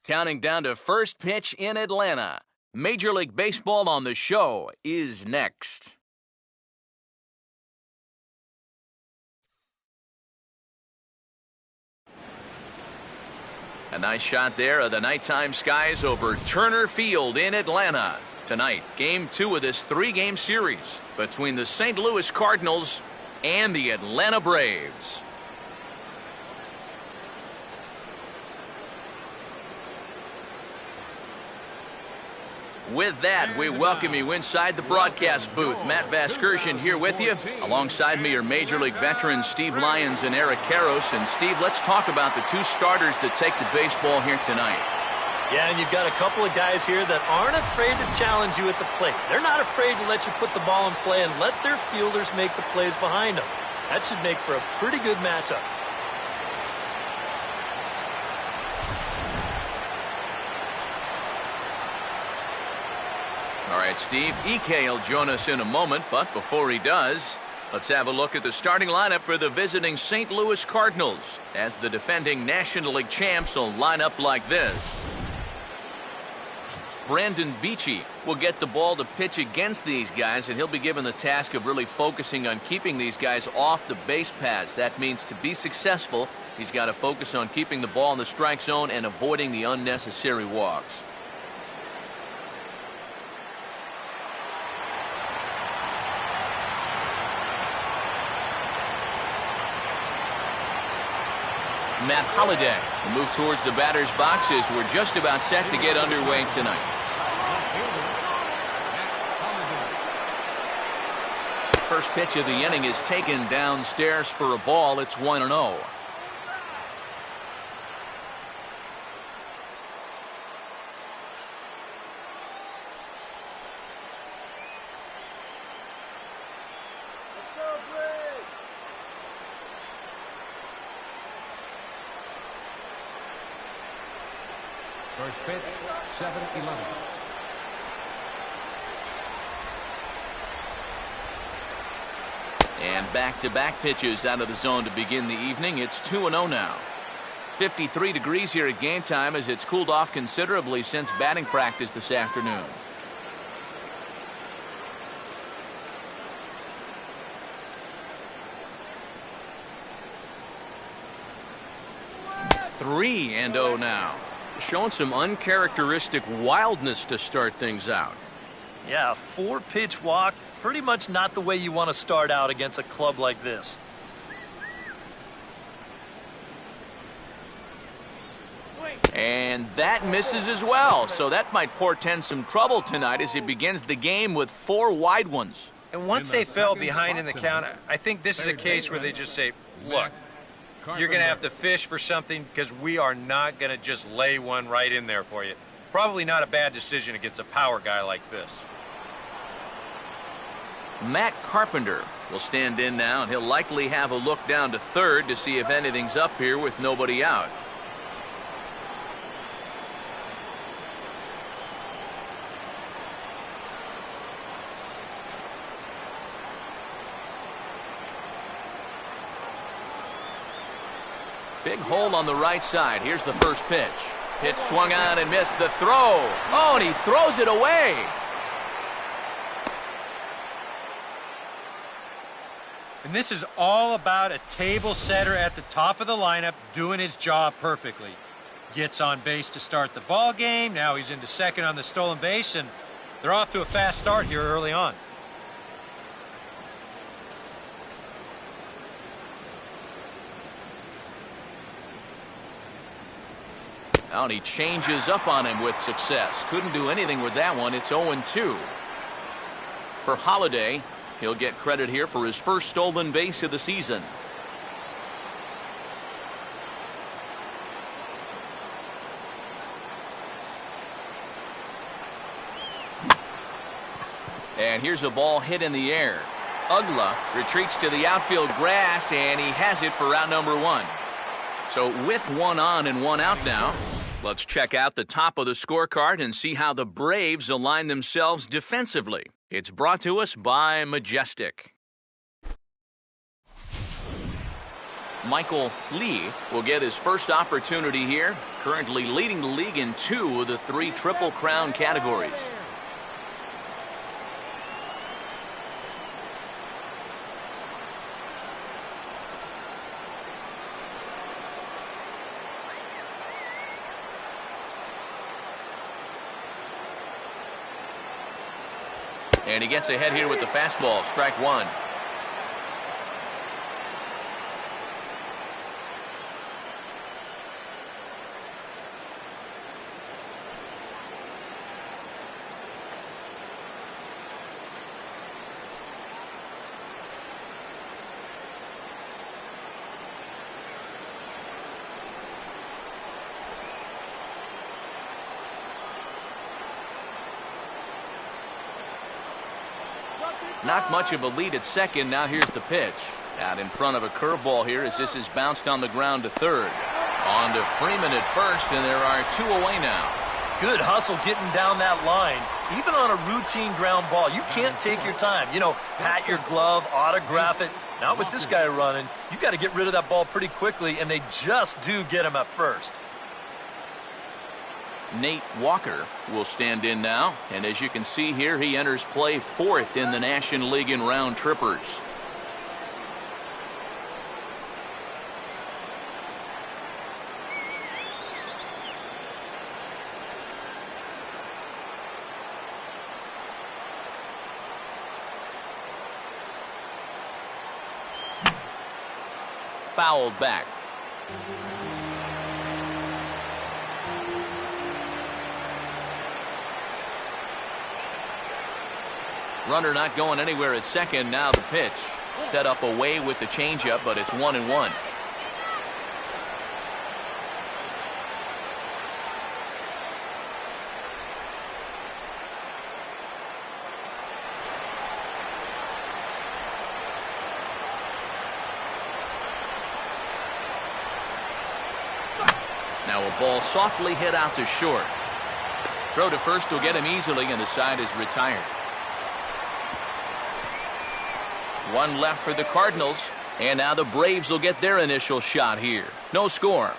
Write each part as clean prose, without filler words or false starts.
Counting down to first pitch in Atlanta. Major League Baseball on the show is next. A nice shot there of the nighttime skies over Turner Field in Atlanta. Tonight, Game 2 of this 3-game series between the St. Louis Cardinals and the Atlanta Braves. With that, we welcome you inside the broadcast booth. Matt Vasgersian here with you. Alongside me are Major League veterans Steve Lyons and Eric Karros. And Steve, let's talk about the two starters that take the baseball here tonight. Yeah, and you've got a couple of guys here that aren't afraid to challenge you at the plate. They're not afraid to let you put the ball in play and let their fielders make the plays behind them. That should make for a pretty good matchup. All right, Steve, EK will join us in a moment, but before he does, let's have a look at the starting lineup for the visiting St. Louis Cardinals, as the defending National League champs will line up like this. Brandon Beachy will get the ball to pitch against these guys, and he'll be given the task of really focusing on keeping these guys off the base paths. That means to be successful, he's got to focus on keeping the ball in the strike zone and avoiding the unnecessary walks. Matt Holliday will move towards the batter's boxes. We're just about set to get underway tonight. First pitch of the inning is taken downstairs for a ball. It's 1-0. First pitch, 7-11. And back-to-back pitches out of the zone to begin the evening. It's 2-0 now. 53 degrees here at game time as it's cooled off considerably since batting practice this afternoon. Three and 0 now. Showing some uncharacteristic wildness to start things out. Yeah, a 4-pitch walk, pretty much not the way you want to start out against a club like this. And that misses as well, so that might portend some trouble tonight as he begins the game with 4 wide ones. And once they fell behind in the count, I think this is a case where they just say, look, you're going to have to fish for something because we are not going to just lay one right in there for you. Probably not a bad decision against a power guy like this. Matt Carpenter will stand in now, and he'll likely have a look down to third to see if anything's up here with nobody out. Big hole on the right side. Here's the first pitch. Pitch swung on and missed the throw. Oh, and he throws it away. And this is all about a table setter at the top of the lineup doing his job perfectly. Gets on base to start the ball game. Now he's into second on the stolen base, and they're off to a fast start here early on. Oh, and he changes up on him with success. Couldn't do anything with that one. It's 0-2. For Holliday, he'll get credit here for his first stolen base of the season. And here's a ball hit in the air. Ugla retreats to the outfield grass, and he has it for out number 1. So with 1 on and 1 out now, let's check out the top of the scorecard and see how the Braves align themselves defensively. It's brought to us by Majestic. Michael Lee will get his first opportunity here, currently leading the league in 2 of the 3 Triple Crown categories. And he gets ahead here with the fastball, strike 1. Not much of a lead at second. Now here's the pitch. Out in front of a curveball here as this is bounced on the ground to third. On to Freeman at first, and there are 2 away now. Good hustle getting down that line. Even on a routine ground ball, you can't take your time. You know, pat your glove, autograph it. Not with this guy running. You got to get rid of that ball pretty quickly, and they just do get him at first. Nate Walker will stand in now, and as you can see here, he enters play 4th in the National League in round trippers. Fouled back. Runner not going anywhere at second. Now the pitch. Set up away with the changeup, but it's 1-1. Now a ball softly hit out to short. Throw to first will get him easily, and the side is retired. 1 left for the Cardinals, and now the Braves will get their initial shot here. No score.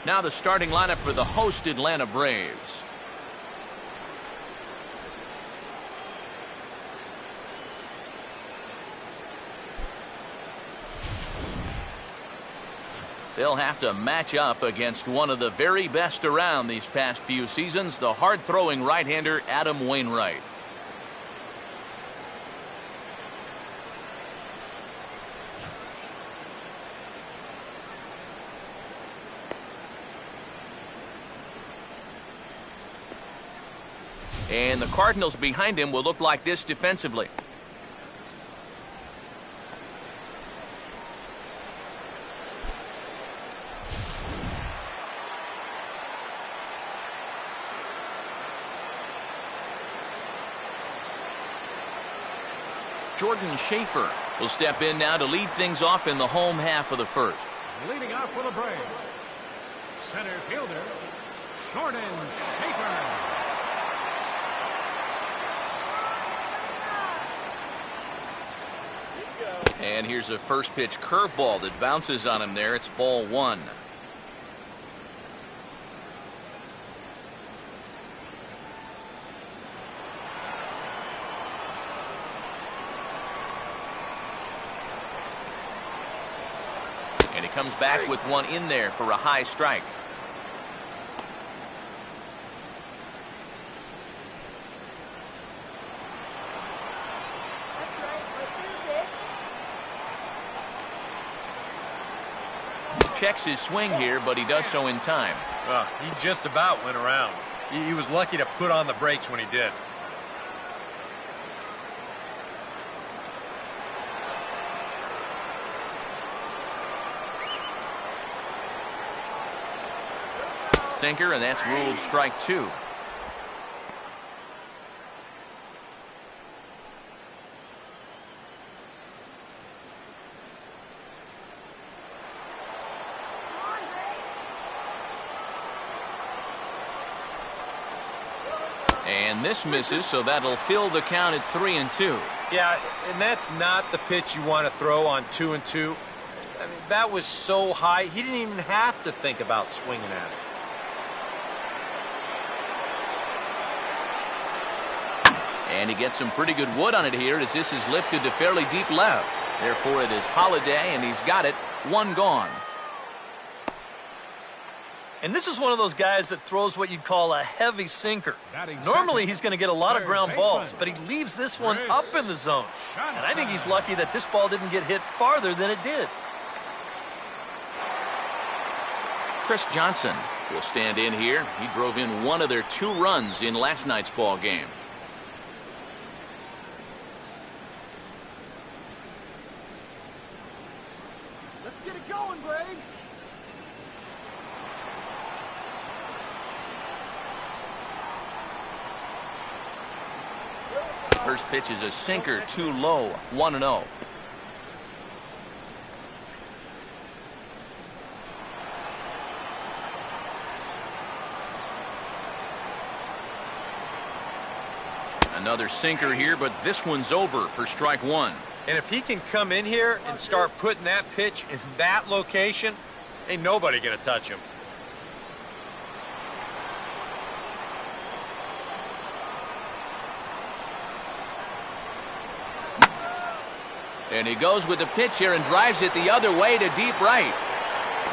Now the starting lineup for the host Atlanta Braves. They'll have to match up against one of the very best around these past few seasons, the hard-throwing right-hander Adam Wainwright. And the Cardinals behind him will look like this defensively. Jordan Schaefer will step in now to lead things off in the home half of the first. Leading off for the Braves, center fielder, Jordan Schaefer. And here's a first pitch curveball that bounces on him there. It's ball 1. And he comes back with one in there for a high strike. Checks his swing here, but he does so in time. He just about went around. He was lucky to put on the brakes when he did. Sinker, and that's ruled strike 2. And this misses, so that'll fill the count at 3-2. Yeah, and that's not the pitch you want to throw on 2-2. I mean, that was so high, he didn't even have to think about swinging at it. And he gets some pretty good wood on it here as this is lifted to fairly deep left. Therefore, it is Holiday, and he's got it. One gone. And this is one of those guys that throws what you'd call a heavy sinker. Normally, he's going to get a lot of ground balls, but he leaves this one up in the zone. And I think he's lucky that this ball didn't get hit farther than it did. Chris Johnson will stand in here. He drove in one of their 2 runs in last night's ball game. Let's get it going, Greg. First pitch is a sinker, too low, 1-0. Another sinker here, but this one's over for strike 1. And if he can come in here and start putting that pitch in that location, ain't nobody going to touch him. And he goes with the pitch here and drives it the other way to deep right.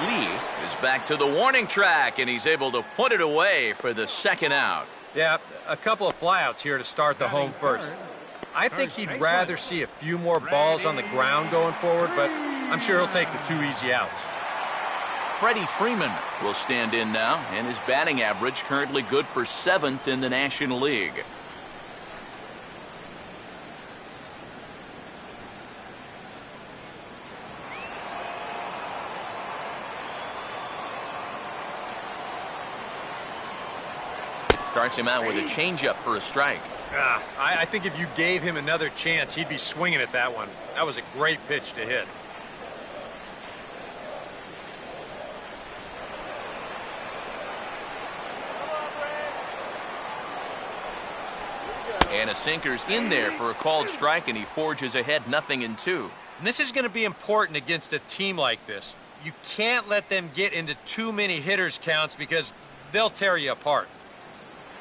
Lee is back to the warning track, and he's able to put it away for the second out. Yeah, a couple of flyouts here to start the home first. I think he'd rather see a few more balls on the ground going forward, but I'm sure he'll take the 2 easy outs. Freddie Freeman will stand in now, and his batting average currently good for 7th in the National League. Starts him out with a changeup for a strike. I think if you gave him another chance, he'd be swinging at that one. That was a great pitch to hit. And a sinker's in there for a called strike, and he forges ahead 0-2. And this is going to be important against a team like this. You can't let them get into too many hitters counts because they'll tear you apart.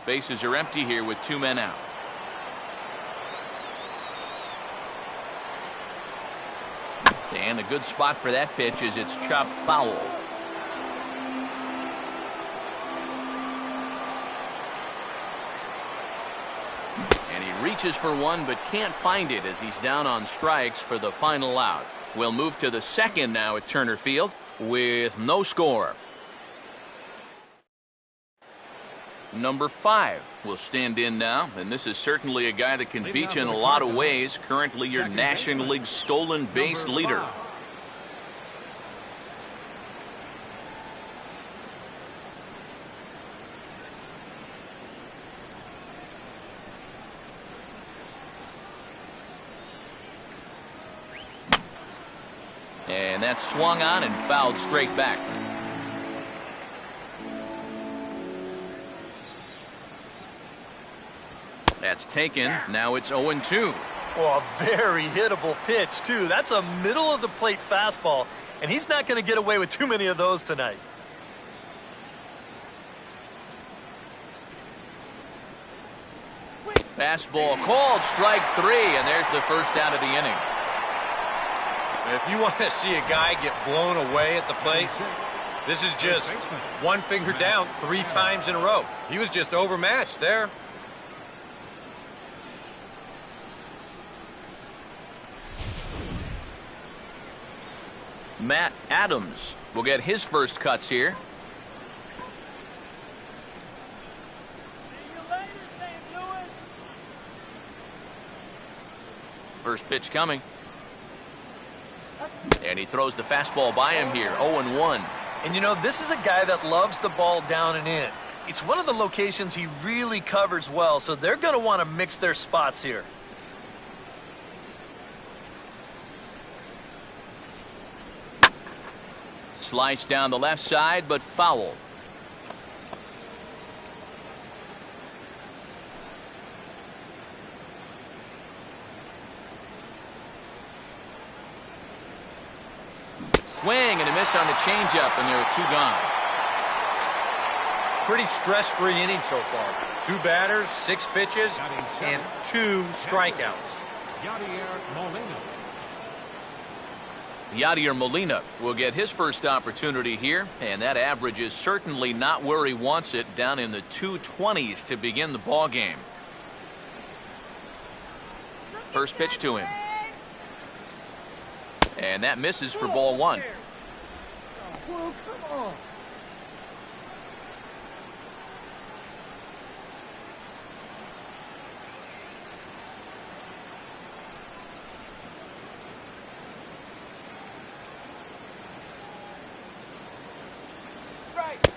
Bases are empty here with 2 men out. And a good spot for that pitch as it's chopped foul. And he reaches for one but can't find it as he's down on strikes for the final out. We'll move to the second now at Turner Field with no score. Number 5 will stand in now, and this is certainly a guy that can beat you in a lot of ways. Currently your National League stolen base leader. And that's swung on and fouled straight back. That's taken. Now it's 0-2. Oh, a very hittable pitch, too. That's a middle-of-the-plate fastball, and he's not going to get away with too many of those tonight. Fastball called, strike 3, and there's the first out of the inning. If you want to see a guy get blown away at the plate, this is just one finger down 3 times in a row. He was just overmatched there. Matt Adams will get his first cuts here. First pitch coming. And he throws the fastball by him here, 0-1. And you know, this is a guy that loves the ball down and in. It's one of the locations he really covers well, so they're going to want to mix their spots here. Slice down the left side, but foul. swing and a miss on the changeup, and there are 2 gone. Pretty stress-free inning so far. 2 batters, 6 pitches, and 2 strikeouts. Yadier Molina will get his first opportunity here, and that average is certainly not where he wants it, down in the 220s to begin the ball game. First pitch to him. And that misses for ball 1.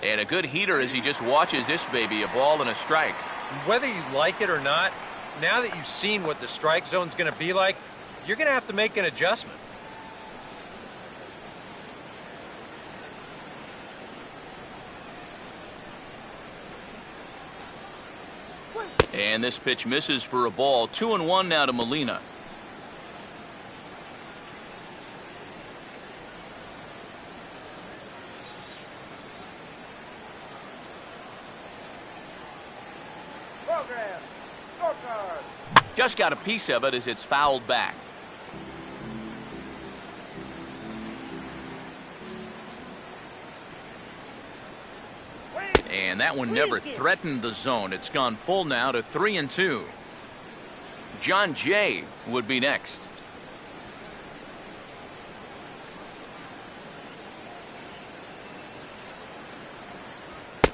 And a good heater as he just watches this baby, a ball and a strike. Whether you like it or not, now that you've seen what the strike zone's going to be like, you're going to have to make an adjustment. And this pitch misses for a ball. 2-1 now to Molina. Just got a piece of it as it's fouled back. And that one never threatened the zone. It's gone full now to 3-2. John Jay would be next.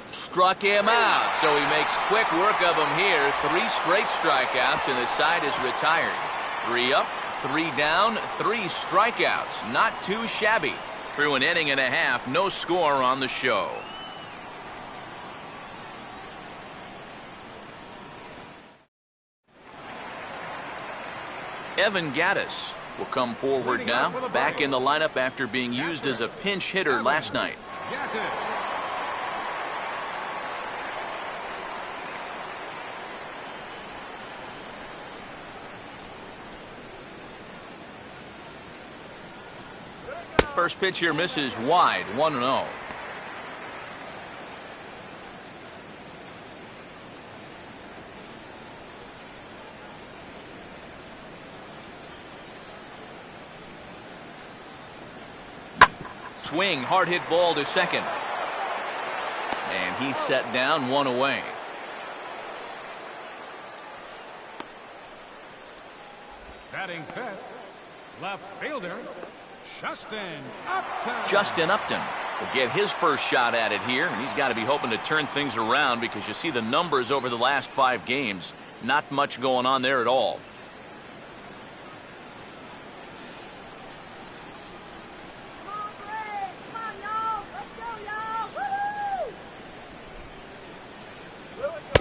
Struck him out, so he makes quick work of him here. 3 straight strikeouts, and the side is retired. 3 up, 3 down, 3 strikeouts. Not too shabby. Through an inning and a half, no score on the show. Evan Gattis will come forward now, back in the lineup after being used as a pinch hitter last night. First pitch here misses wide, 1-0. Swing, hard hit ball to second. And he's set down, 1 away. Batting fifth, left fielder, Justin Upton will get his first shot at it here, and he's got to be hoping to turn things around because you see the numbers over the last 5 games. Not much going on there at all.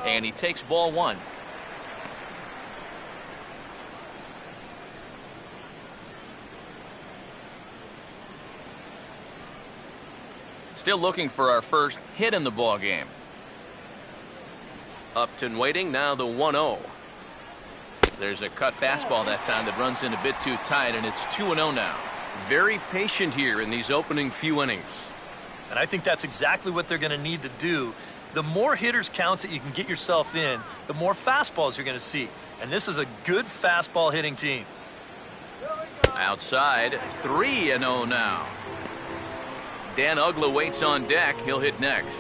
And he takes ball 1. Still looking for our first hit in the ball game. Upton waiting, now the 1-0. There's a cut fastball that time that runs in a bit too tight, and it's 2-0 now. Very patient here in these opening few innings. And I think that's exactly what they're going to need to do. The more hitters counts that you can get yourself in, the more fastballs you're going to see. And this is a good fastball hitting team. Outside, 3-0 now. Dan Uggla waits on deck. He'll hit next.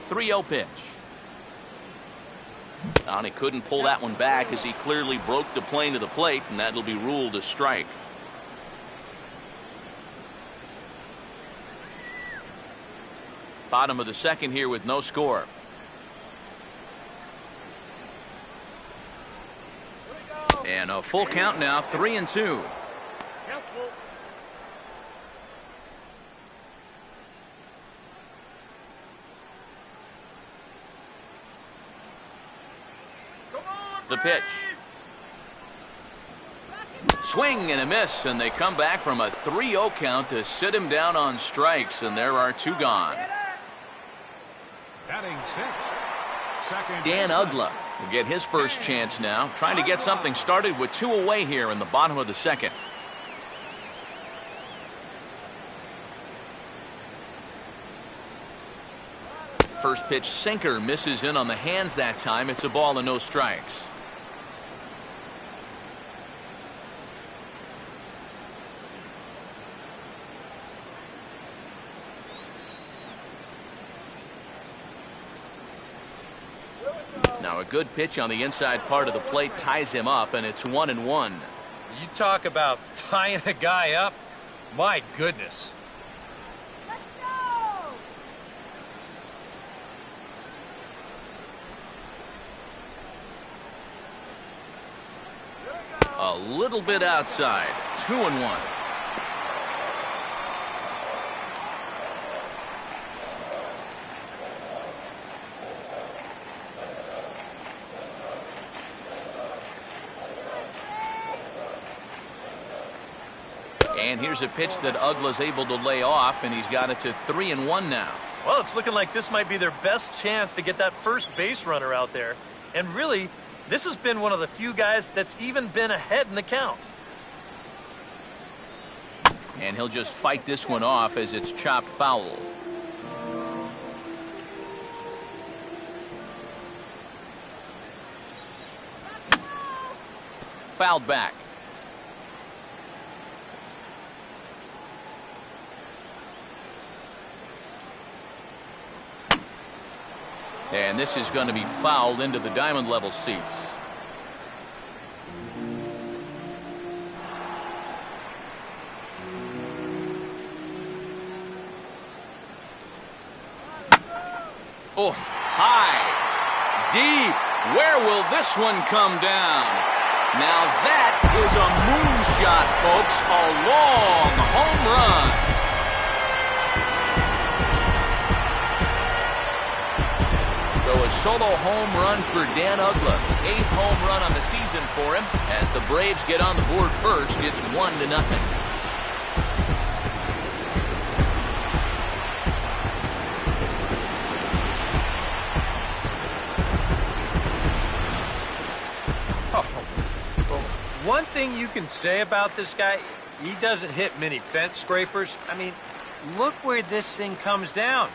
.3-0 pitch. And he couldn't pull that one back as he clearly broke the plane to the plate, and that'll be ruled a strike. Bottom of the second here with no score. And a full count now, 3-2. The pitch. Swing and a miss, and they come back from a 3-0 count to sit him down on strikes, and there are 2 gone. Batting 6, second Dan Uggla will get his first chance now, trying to get something started with 2 away here in the bottom of the second. First pitch sinker misses in on the hands that time. It's a ball and no strikes. Now a good pitch on the inside part of the plate ties him up, and it's 1-1. You talk about tying a guy up. My goodness. A little bit outside. 2-1. And here's a pitch that Ugla's able to lay off, and he's got it to 3-1 now. Well, it's looking like this might be their best chance to get that first base runner out there. And really, this has been one of the few guys that's even been ahead in the count. And he'll just fight this one off as it's chopped foul. Fouled back. And this is going to be fouled into the diamond level seats. Oh, high, deep. Where will this one come down? Now that is a moonshot, folks. A long home run. So a solo home run for Dan Ugla. 8th home run on the season for him. As the Braves get on the board first, it's 1-0. One thing you can say about this guy, he doesn't hit many fence scrapers. I mean, look where this thing comes down.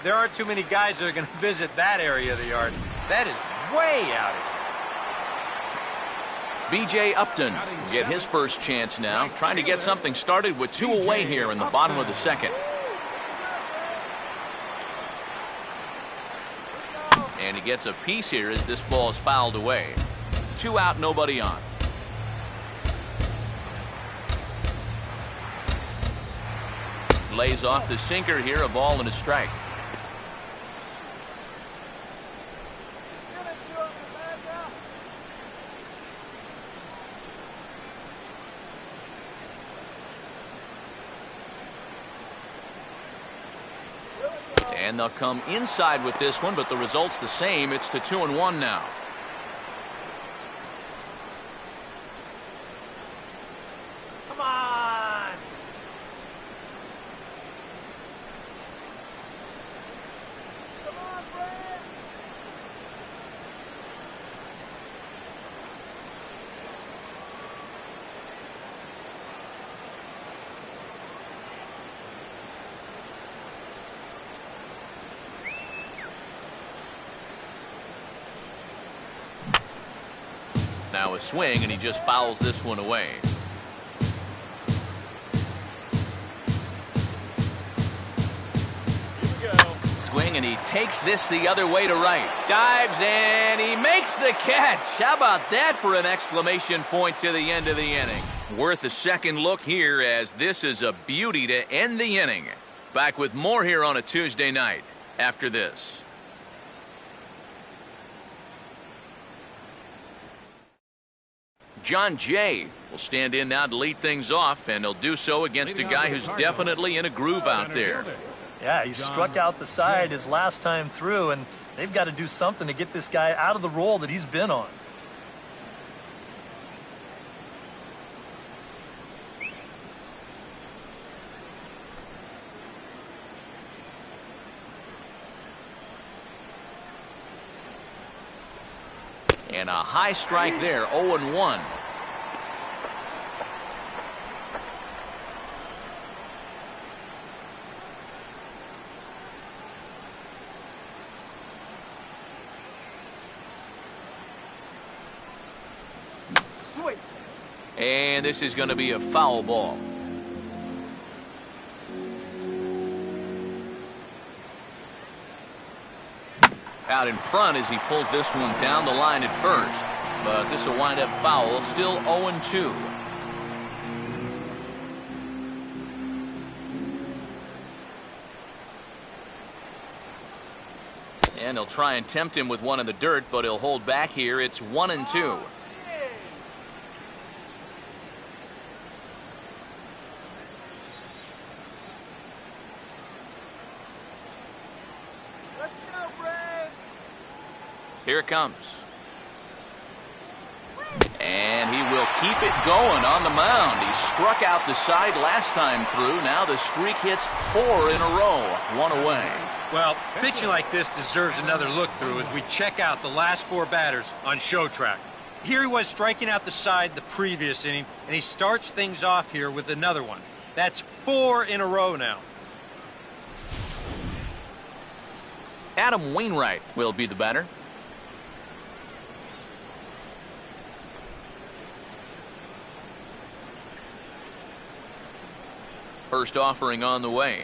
There aren't too many guys that are going to visit that area of the yard. That is way out of here. B.J. Upton will get his first chance now, trying to get something started with 2 away here in the bottom of the second. And he gets a piece here as this ball is fouled away. 2 out, nobody on. Lays off the sinker here, a ball and a strike. And they'll come inside with this one, but the result's the same. It's to 2-1 now. Come on. Come on, Brad. Now a swing, and he just fouls this one away. Swing, and he takes this the other way to right. Dives, and he makes the catch. How about that for an exclamation point to the end of the inning? Worth a second look here, as this is a beauty to end the inning. Back with more here on a Tuesday night after this. John Jay will stand in now to lead things off, and he'll do so against a guy who's definitely in a groove out there. Yeah, he struck out the side his last time through, and they've got to do something to get this guy out of the role that he's been on. And a high strike there, 0-1. And this is going to be a foul ball. Out in front as he pulls this one down the line at first. But this will wind up foul, still 0-2. And he'll try and tempt him with one in the dirt, but he'll hold back here. It's 1-2. Here it comes. And he will keep it going on the mound. He struck out the side last time through. Now the streak hits 4 in a row. One away. Well, pitching like this deserves another look through as we check out the last 4 batters on show track. Here he was striking out the side the previous inning, and he starts things off here with another one. That's 4 in a row now. Adam Wainwright will be the batter. First offering on the way.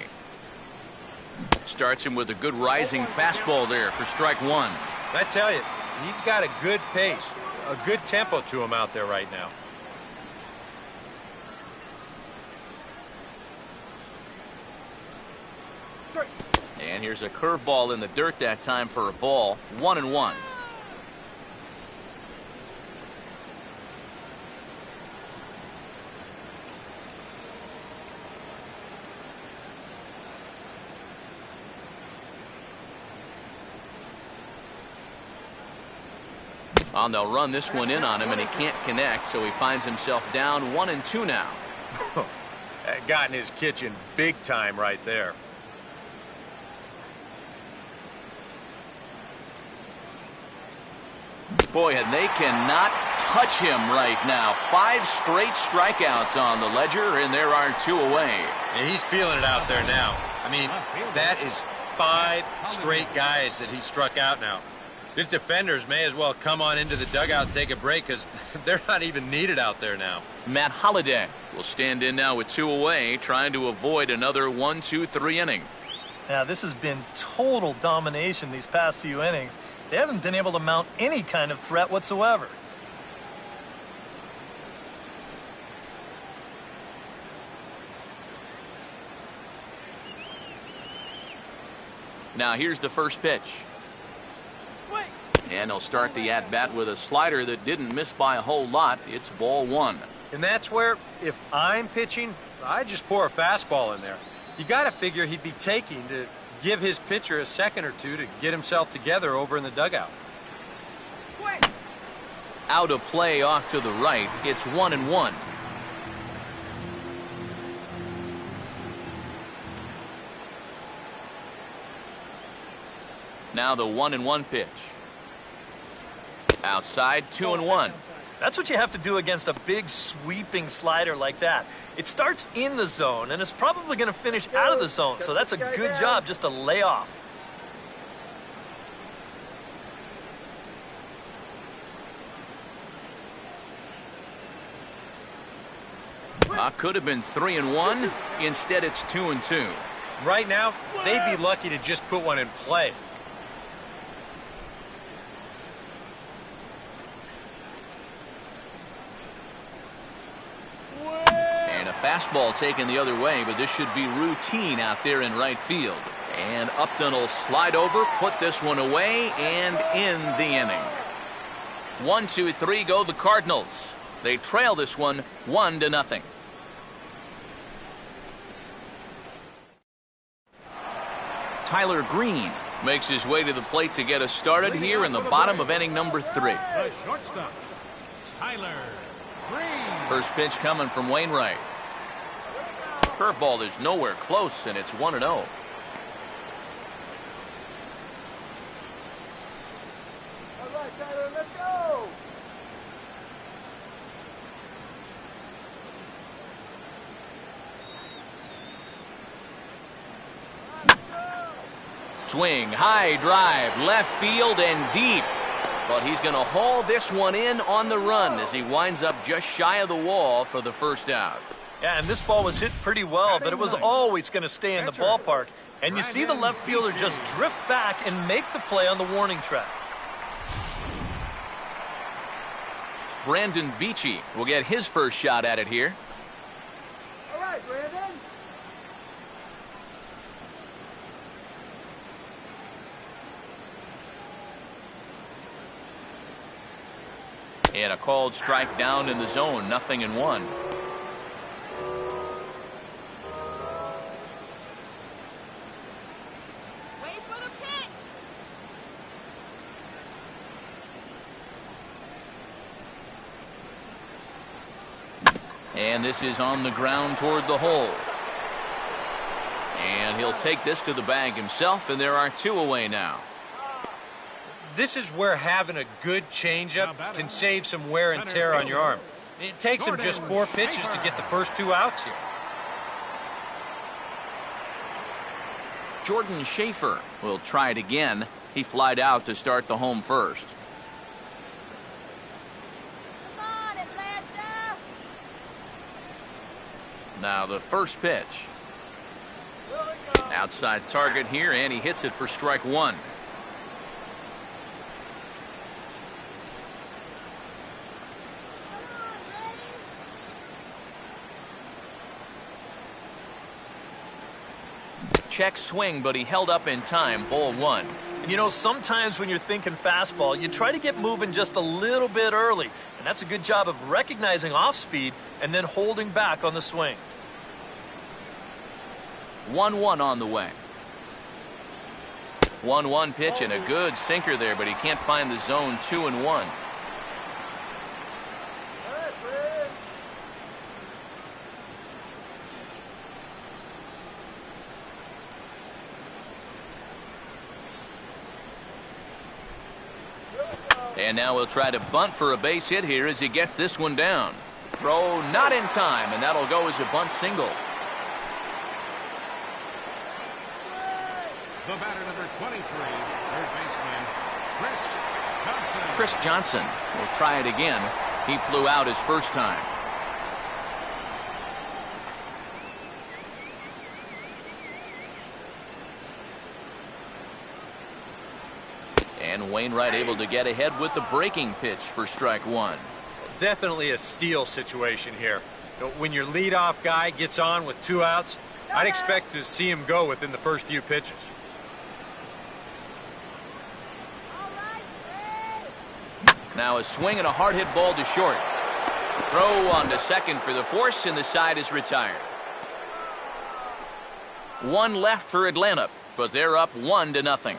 Starts him with a good rising fastball there for strike 1. I tell you, he's got a good pace, a good tempo to him out there right now. And here's a curveball in the dirt that time for a ball. 1-1. And they'll run this one in on him, and he can't connect, so he finds himself down 1-2 now. That got in his kitchen big time right there. Boy, and they cannot touch him right now. 5 straight strikeouts on the ledger, and there are 2 away. And he's feeling it out there now. I mean, that is 5 straight guys that he struck out now. His defenders may as well come on into the dugout and take a break because they're not even needed out there now. Matt Holliday will stand in now with 2 away, trying to avoid another 1-2-3 inning. Now, this has been total domination these past few innings. They haven't been able to mount any kind of threat whatsoever. Now here's the first pitch. And he'll start the at-bat with a slider that didn't miss by a whole lot. It's ball 1. And that's where, if I'm pitching, I just pour a fastball in there. You got to figure he'd be taking to give his pitcher a second or two to get himself together over in the dugout. Out of play off to the right. It's 1-1. Now the 1-1 pitch. Outside, 2-1. That's what you have to do against a big sweeping slider like that. It starts in the zone, and it's probably going to finish out of the zone, so that's a good job just to lay off. Could have been 3-1. Instead, it's 2-2. Right now, they'd be lucky to just put one in play. And a fastball taken the other way, but this should be routine out there in right field. And Upton will slide over, put this one away, and end the inning. 1-2-3 go the Cardinals. They trail this one 1-0. Tyler Green makes his way to the plate to get us started here in the bottom of inning number 3. The shortstop, Tyler Green. First pitch coming from Wainwright. Curveball is nowhere close, and it's 1-0. Swing, high drive, left field and deep. But he's going to haul this one in on the run as he winds up just shy of the wall for the first out. Yeah, and this ball was hit pretty well, but it was always going to stay in the ballpark. And you see the left fielder just drift back and make the play on the warning track. Brandon Beachy will get his first shot at it here. All right, Brandon. And a called strike down in the zone, 0-1. Wait for the pitch. And this is on the ground toward the hole. And he'll take this to the bag himself, and there are 2 away now. This is where having a good changeup can save some wear and tear on your arm. It takes him just 4 pitches to get the first 2 outs here. Jordan Schaefer will try it again. He flied out to start the home first. Come on, Atlanta. Now the first pitch. Outside target here, and he hits it for strike 1. Check swing, but he held up in time. Ball 1. And you know, sometimes when you're thinking fastball, you try to get moving just a little bit early. And that's a good job of recognizing off speed and then holding back on the swing. 1-1 on the way. 1-1 pitch and a good sinker there, but he can't find the zone. 2-1. And now he'll try to bunt for a base hit here as he gets this one down. Throw not in time, and that'll go as a bunt single. The batter, number 23, third baseman, Chris Johnson. Chris Johnson will try it again. He flew out his first time. And Wainwright able to get ahead with the breaking pitch for strike 1. Definitely a steal situation here. You know, when your leadoff guy gets on with 2 outs, I'd expect to see him go within the first few pitches. Now a swing and a hard hit ball to short. Throw on to second for the force, and the side is retired. 1 left for Atlanta, but they're up 1-0.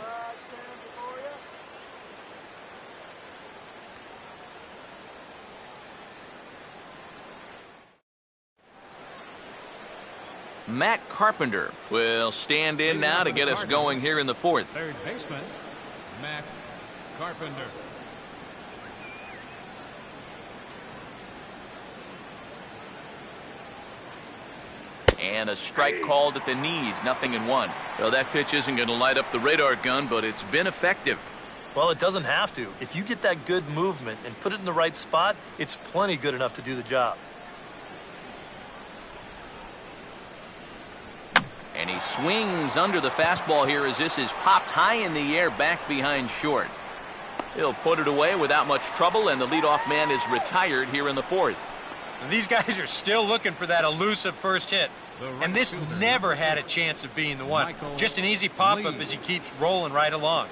Matt Carpenter will stand in now to get us going here in the 4th. Third baseman, Matt Carpenter. And a strike called at the knees, 0-1. Well, that pitch isn't going to light up the radar gun, but it's been effective. Well, it doesn't have to. If you get that good movement and put it in the right spot, it's plenty good enough to do the job. And he swings under the fastball here as this is popped high in the air back behind short. He'll put it away without much trouble, and the leadoff man is retired here in the 4th. And these guys are still looking for that elusive first hit. And this never had a chance of being the one. Just an easy pop-up as he keeps rolling right along.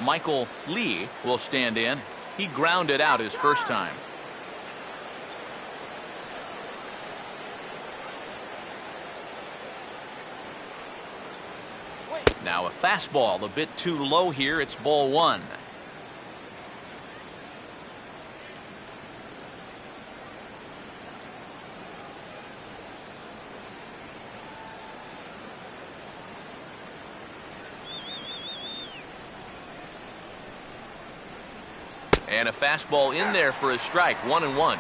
Michael Lee will stand in. He grounded out his first time. Now a fastball a bit too low here. It's ball 1. And a fastball in there for a strike, 1-1.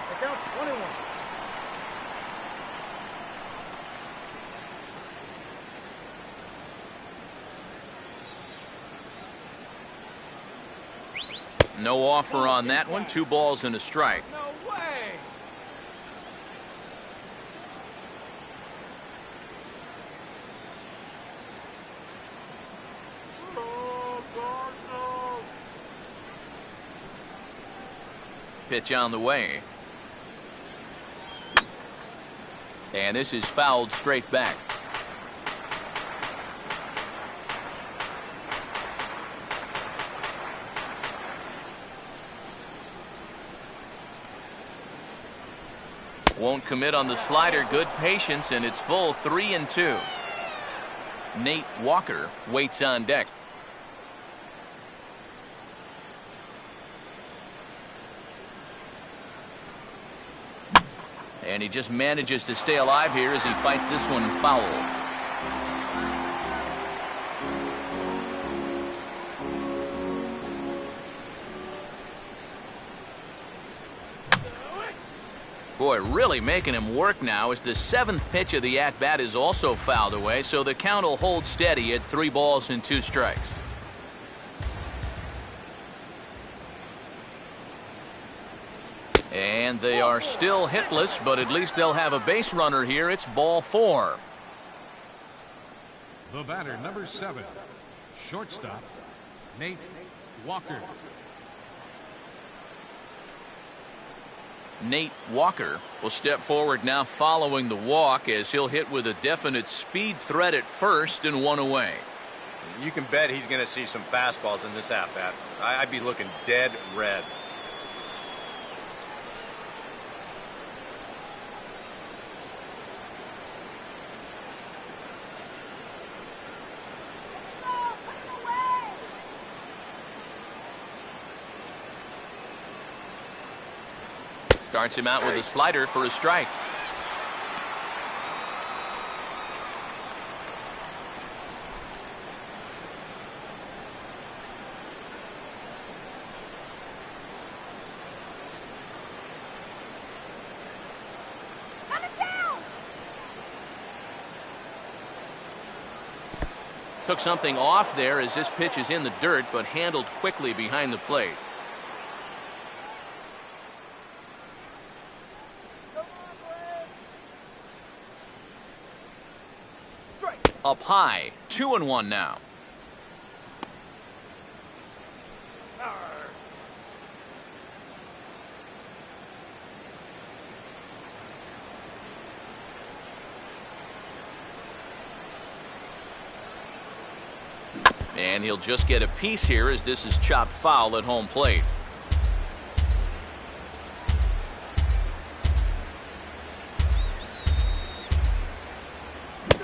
No offer on that one. 2 balls and a strike. No way! Pitch on the way. And this is fouled straight back. Won't commit on the slider. Good patience, and it's full 3-2. Nate Walker waits on deck. And he just manages to stay alive here as he fights this one foul. Boy, really making him work now as the 7th pitch of the at-bat is also fouled away, so the count will hold steady at 3 balls and 2 strikes. And they are still hitless, but at least they'll have a base runner here. It's ball 4. The batter, number 7, shortstop, Nate Walker. Nate Walker will step forward now following the walk as he'll hit with a definite speed threat at first and 1 away. You can bet he's going to see some fastballs in this at-bat. I'd be looking dead red. Starts him out with a slider for a strike. Took something off there as this pitch is in the dirt, but handled quickly behind the plate. Up high, 2-1 now. And he'll just get a piece here as this is chopped foul at home plate.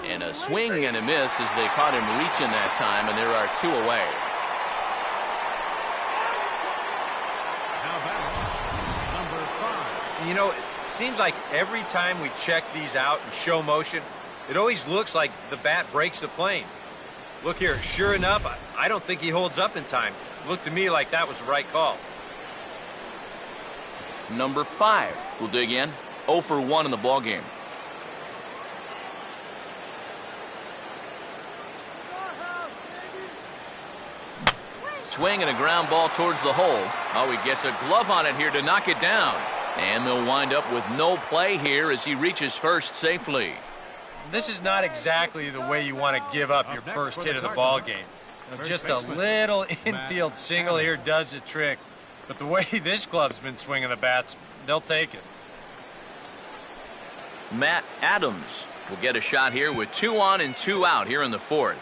And a swing and a miss as they caught him reaching that time, and there are 2 away. Now batting, number 5. You know, it seems like every time we check these out in show motion, it always looks like the bat breaks the plane. Look here, sure enough, I don't think he holds up in time. It looked to me like that was the right call. Number 5 will dig in. 0 for 1 in the ballgame. Swing and a ground ball towards the hole. Oh, he gets a glove on it here to knock it down. And they'll wind up with no play here as he reaches first safely. This is not exactly the way you want to give up your first hit of the ball game. Just a little infield single here does the trick. But the way this club's been swinging the bats, they'll take it. Matt Adams will get a shot here with 2 on and 2 out here in the 4th.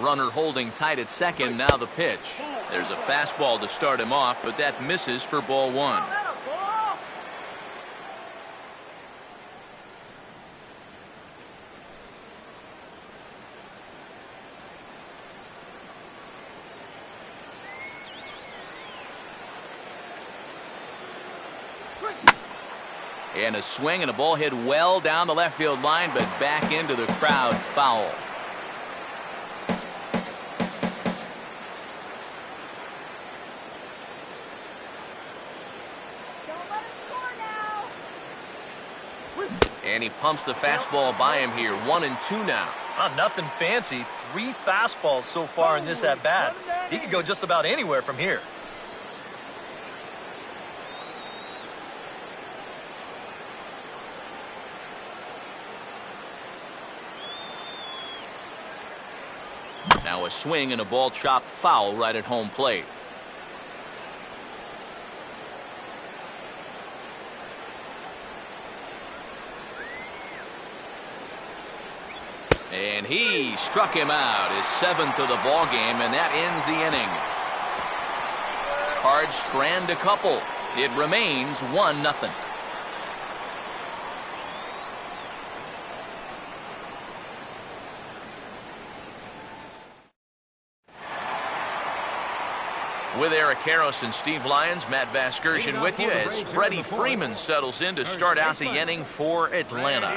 Runner holding tight at second. Now the pitch. There's a fastball to start him off, but that misses for ball 1. And a swing and a ball hit well down the left field line, but back into the crowd, foul. Don't let him score now. And he pumps the fastball by him here. 1-2 now. Nothing fancy. 3 fastballs so far in this at-bat. He could go just about anywhere from here. Now a swing and a ball chopped foul right at home plate. And he struck him out, his 7th of the ball game, and that ends the inning. Cards strand a couple. It remains 1-0. With Eric Karros and Steve Lyons, Matt Vasgersian with you as Freddie Freeman settles in to start out the inning for Atlanta.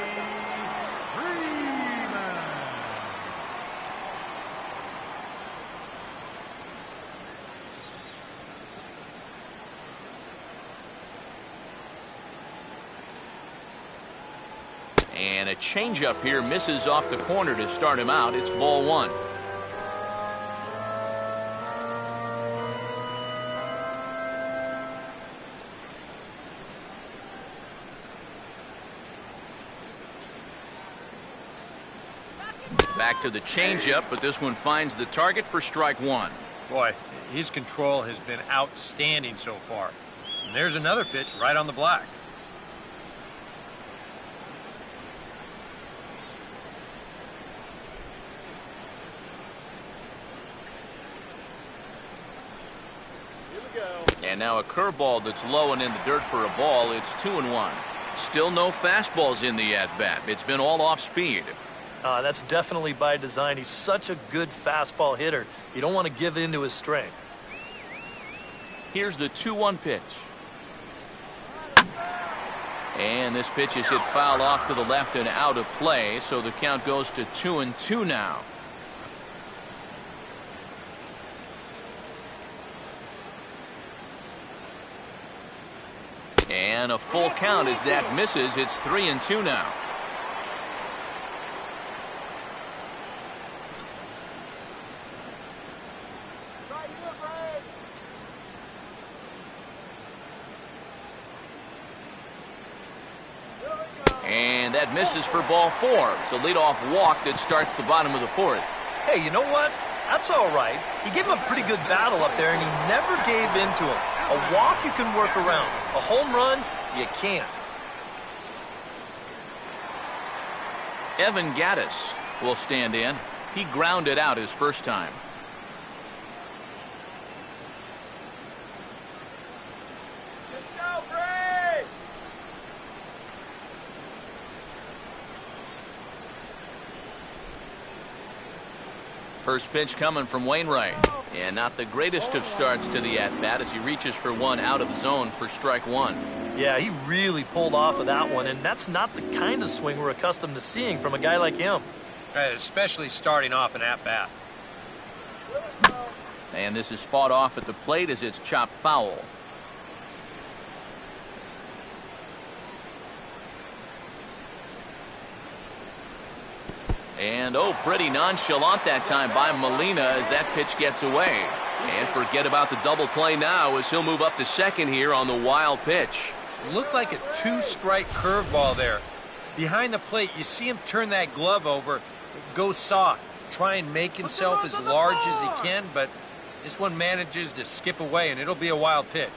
And a changeup here misses off the corner to start him out. It's ball 1. Back to the changeup, but this one finds the target for strike 1. Boy, his control has been outstanding so far. And there's another pitch right on the black. And now a curveball that's low and in the dirt for a ball. It's 2-1. Still no fastballs in the at-bat. It's been all off speed. That's definitely by design. He's such a good fastball hitter. You don't want to give in to his strength. Here's the 2-1 pitch. And this pitch is hit foul off to the left and out of play, so the count goes to 2-2 now. And a full count as that misses. It's 3-2 now. And that misses for ball 4. It's a leadoff walk that starts the bottom of the 4th. Hey, you know what? That's all right. He gave him a pretty good battle up there, and he never gave in to him. A walk you can work around. A home run, you can't. Evan Gattis will stand in. He grounded out his first time. First pitch coming from Wainwright. And not the greatest of starts to the at-bat as he reaches for one out of the zone for strike 1. Yeah, he really pulled off of that one, and that's not the kind of swing we're accustomed to seeing from a guy like him. Right, especially starting off an at-bat. And this is fought off at the plate as it's chopped foul. And pretty nonchalant that time by Molina as that pitch gets away. And forget about the double play now as he'll move up to second here on the wild pitch. Looked like a 2-strike curveball there. Behind the plate, you see him turn that glove over, go soft, try and make himself as large as he can, but this one manages to skip away, and it'll be a wild pitch.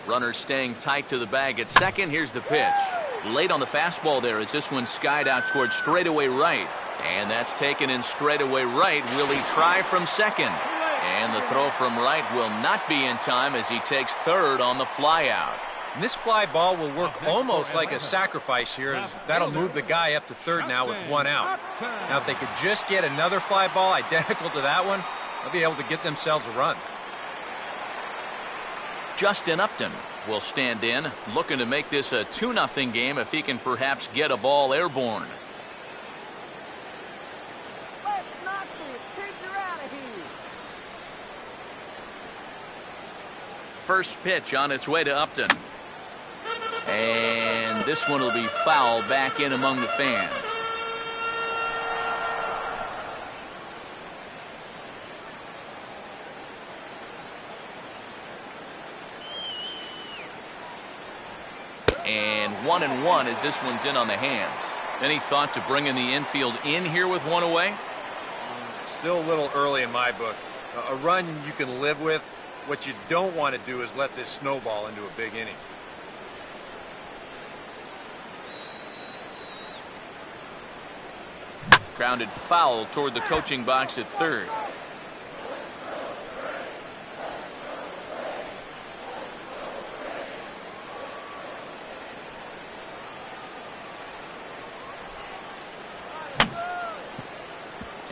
Runners staying tight to the bag at second. Here's the pitch. Late on the fastball there as this one skied out towards straightaway right. And that's taken in straightaway right. Will he try from second? And the throw from right will not be in time as he takes third on the flyout. And this fly ball will work almost like a sacrifice here, as that'll move the guy up to third now with one out. Now, if they could just get another fly ball identical to that one, they'll be able to get themselves a run. Justin Upton will stand in, looking to make this a 2-0 game if he can perhaps get a ball airborne. Let's knock this pitcher out of here. First pitch on its way to Upton. And this one will be fouled back in among the fans. And 1-1 as this one's in on the hands. Any thought to bringing the infield in here with one away? Still a little early in my book. A run you can live with. What you don't want to do is let this snowball into a big inning. Grounded foul toward the coaching box at third.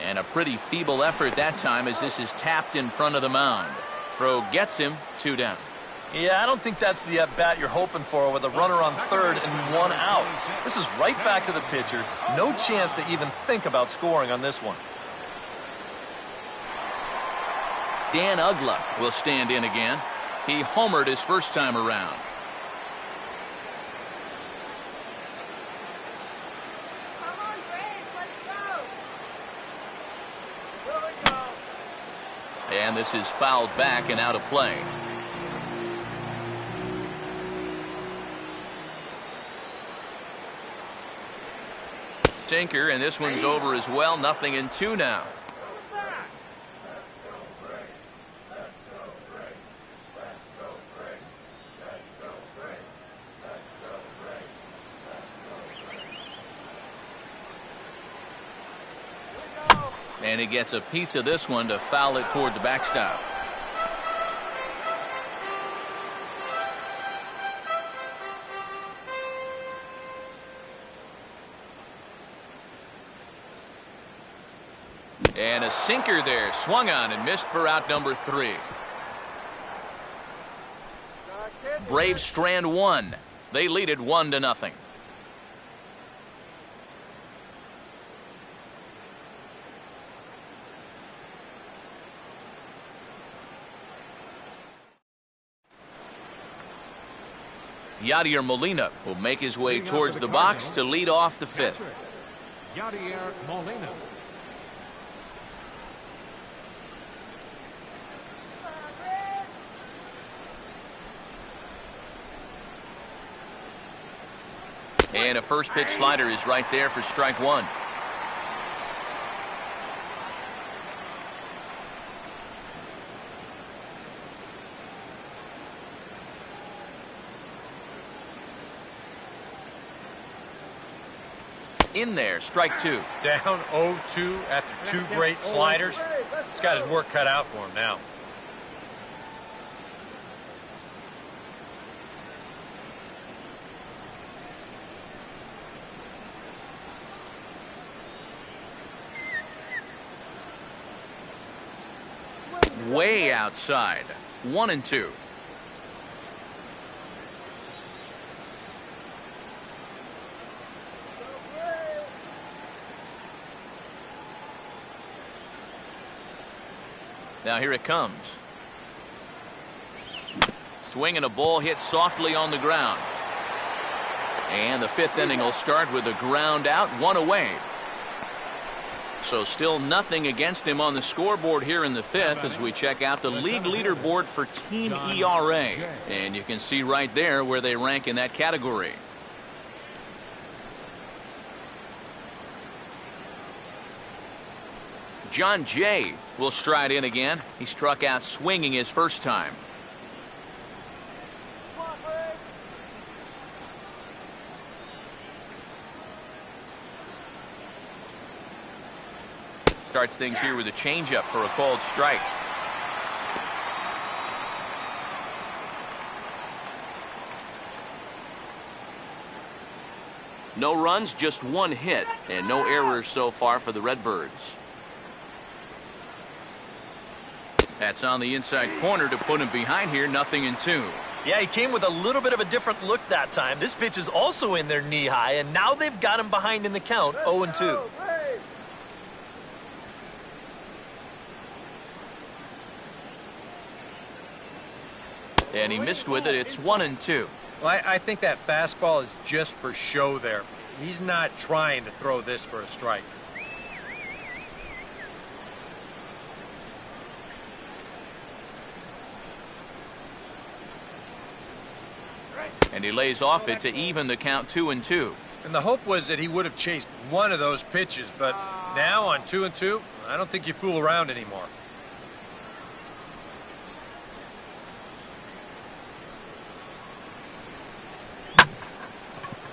And a pretty feeble effort that time as this is tapped in front of the mound. Throw gets him, 2 down. Yeah, I don't think that's the at-bat you're hoping for with a runner on third and 1 out. This is right back to the pitcher. No chance to even think about scoring on this one. Dan Ugla will stand in again. He homered his first time around. Come on, Braves, let's go. Here we go. And this is fouled back and out of play. Sinker, and this one's over as well. 0-2 now. And he gets a piece of this one to foul it toward the backstop. And a sinker there, swung on and missed for out number 3. Braves strand 1. They lead it 1-0. Yadier Molina will make his way towards the box to lead off the 5th. Yadier Molina. And a first pitch slider is right there for strike 1. In there, strike 2. Down 0-2 after 2 great sliders. He's got his work cut out for him now. Way outside. 1-2. Now here it comes. Swing and a ball hit softly on the ground. And the 5th inning will start with a ground out, 1 away. So still nothing against him on the scoreboard here in the 5th as we check out the league leaderboard for team ERA. And you can see right there where they rank in that category. John Jay will stride in again. He struck out swinging his first time. Starts things here with a changeup for a called strike. No runs, just one hit, and no errors so far for the Redbirds. That's on the inside corner to put him behind here, 0-2. Yeah, he came with a little bit of a different look that time. This pitch is also in there knee-high, and now they've got him behind in the count, 0-2. And he missed with it. It's 1-2. Well, I think that fastball is just for show there. He's not trying to throw this for a strike. And he lays off it to even the count, 2-2. And the hope was that he would have chased one of those pitches, but now on 2-2, I don't think you fool around anymore.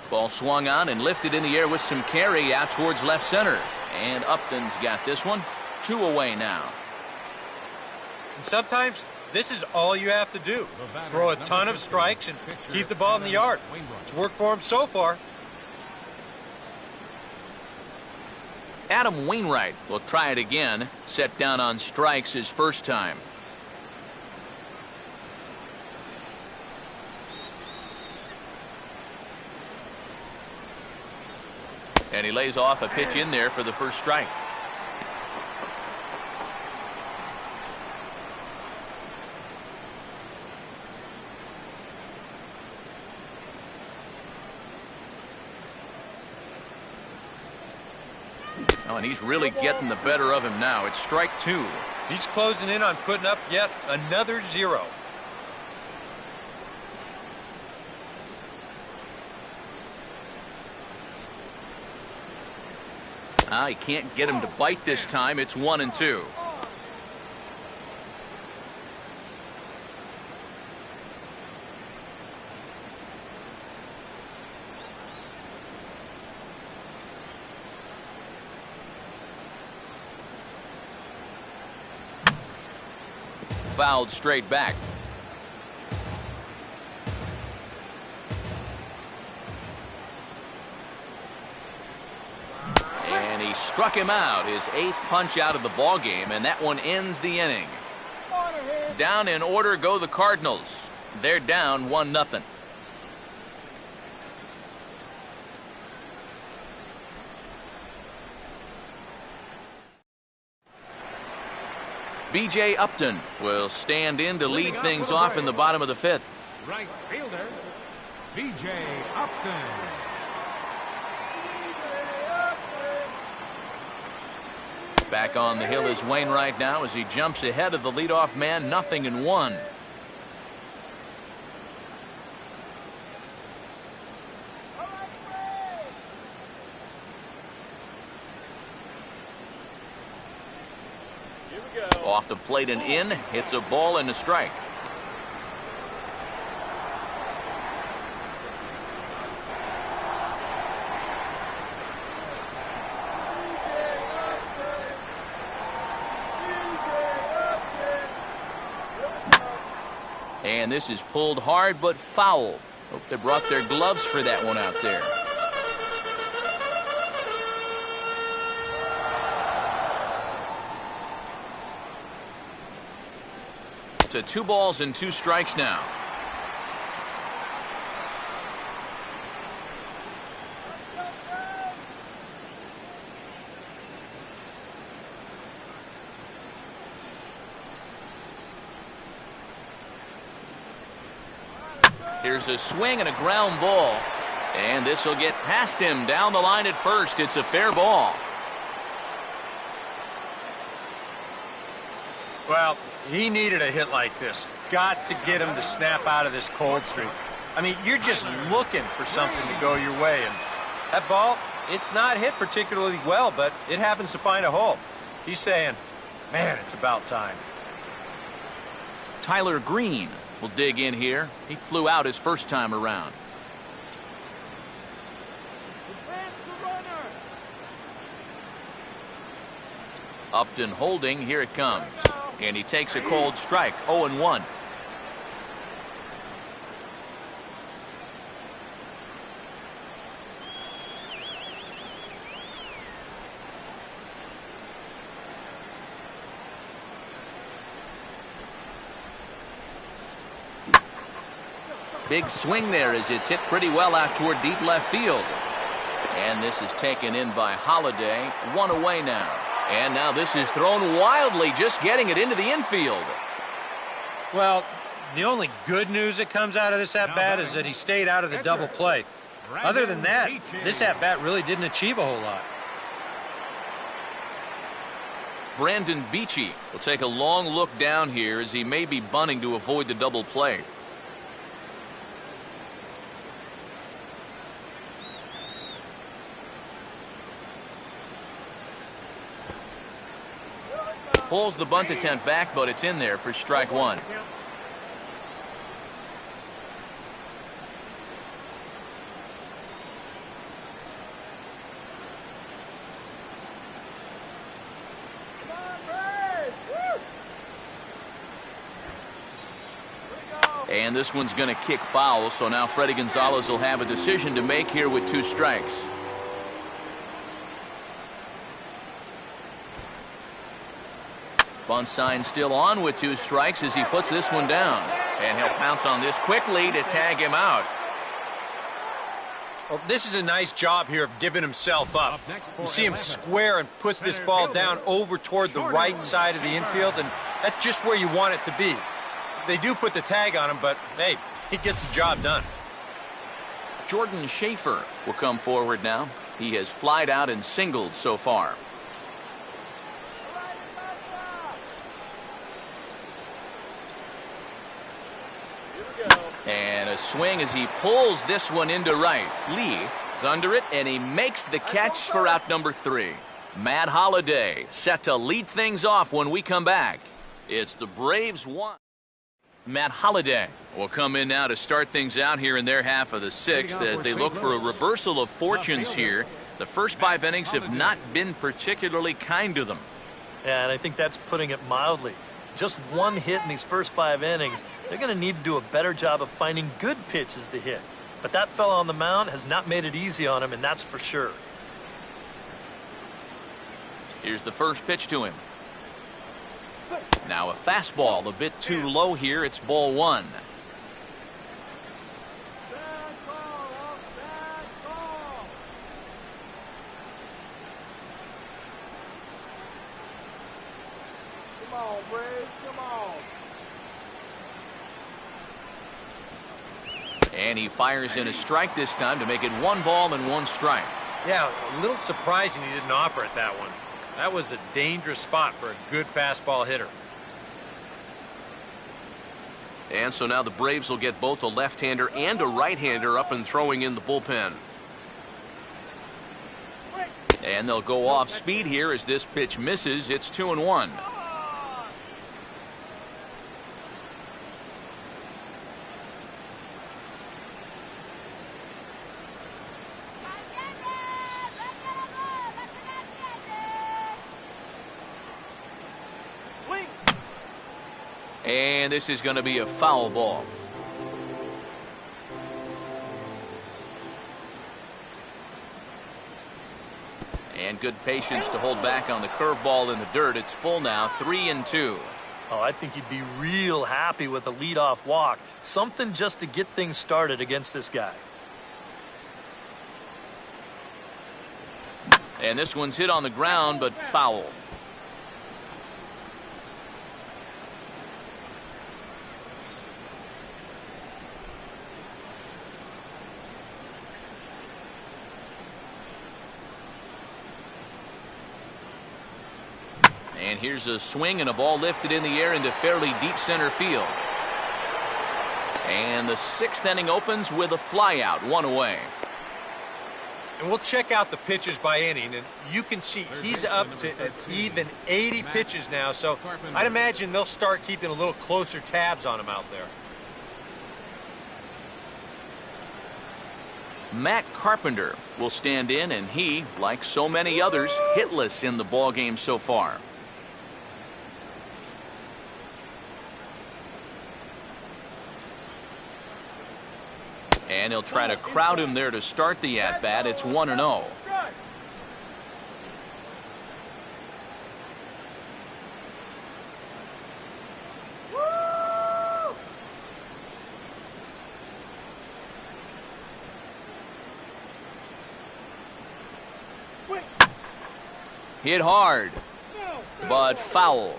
Ball swung on and lifted in the air with some carry out towards left center. And Upton's got this one. 2 away now. And sometimes this is all you have to do. Throw a ton of strikes and keep the ball in the yard. It's worked for him so far. Adam Wainwright will try it again. Set down on strikes his first time. And he lays off a pitch in there for the first strike. Oh, and he's really getting the better of him now. It's strike 2. He's closing in on putting up yet another 0. He can't get him to bite this time. It's 1-2. Fouled straight back. And he struck him out, his 8th punch out of the ball game, and that one ends the inning. Down in order go the Cardinals. They're down 1-0. B.J. Upton will stand in to lead things off in the bottom of the 5th. Right fielder, B.J. Upton. Back on the hill is Wainwright now as he jumps ahead of the leadoff man, 0-1. Off the plate and in, hits a ball and a strike. And this is pulled hard but foul. Hope they brought their gloves for that one out there. To 2 balls and 2 strikes now. Here's a swing and a ground ball. And this will get past him down the line at first. It's a fair ball. Well, he needed a hit like this. Got to get him to snap out of this cold streak. I mean, you're just looking for something to go your way. And that ball, it's not hit particularly well, but it happens to find a hole. He's saying, man, it's about time. Tyler Green will dig in here. He flew out his first time around. Upton holding. Here it comes. And he takes a cold strike. 0-1. big swing there as it's hit pretty well out toward deep left field. And this is taken in by Holiday. One away now. And now this is thrown wildly, just getting it into the infield. Well, the only good news that comes out of this at-bat is that he stayed out of the double play. Other than that, this at-bat really didn't achieve a whole lot. Brandon Beachy will take a long look down here as he may be bunting to avoid the double play. Pulls the bunt attempt back, but it's in there for strike one. And this one's going to kick foul, so now Freddie Gonzalez will have a decision to make here with 2 strikes. Bunt sign still on with 2 strikes as he puts this one down. And he'll pounce on this quickly to tag him out. Well, this is a nice job here of giving himself up. You see him square and put this ball down over toward the right side of the infield, and that's just where you want it to be. They do put the tag on him, but, hey, he gets the job done. Jordan Schaefer will come forward now. He has flied out and singled so far. And a swing as he pulls this one into right. Lee is under it, and he makes the catch for out number 3. Matt Holliday set to lead things off when we come back. It's the Braves 1. Matt Holliday will come in now to start things out here in their half of the 6th as they look for a reversal of fortunes here. The first 5 innings have not been particularly kind to them. Yeah, and I think that's putting it mildly. Just 1 hit in these first 5 innings. They're going to need to do a better job of finding good pitches to hit. But that fella on the mound has not made it easy on him, and that's for sure. Here's the first pitch to him. Now a fastball a bit too low here. It's ball 1. Come on, Braves, come on. And he fires in a strike this time to make it 1 ball and 1 strike. Yeah, a little surprising he didn't offer it that one. That was a dangerous spot for a good fastball hitter. And so now the Braves will get both a left-hander and a right-hander up and throwing in the bullpen. And they'll go off speed here as this pitch misses. It's 2-1. And this is going to be a foul ball. And good patience to hold back on the curveball in the dirt. It's full now, 3-2. Oh, I think you'd be real happy with a leadoff walk. Something just to get things started against this guy. And this one's hit on the ground, but foul. And here's a swing and a ball lifted in the air into fairly deep center field. And the 6th inning opens with a flyout, 1 away. And we'll check out the pitches by inning, and you can see he's up to an even 80 pitches now, so I'd imagine they'll start keeping a little closer tabs on him out there. Matt Carpenter will stand in, and he, like so many others, hitless in the ballgame so far. And he'll try to crowd him there to start the at-bat. It's 1-0. Hit hard, but foul.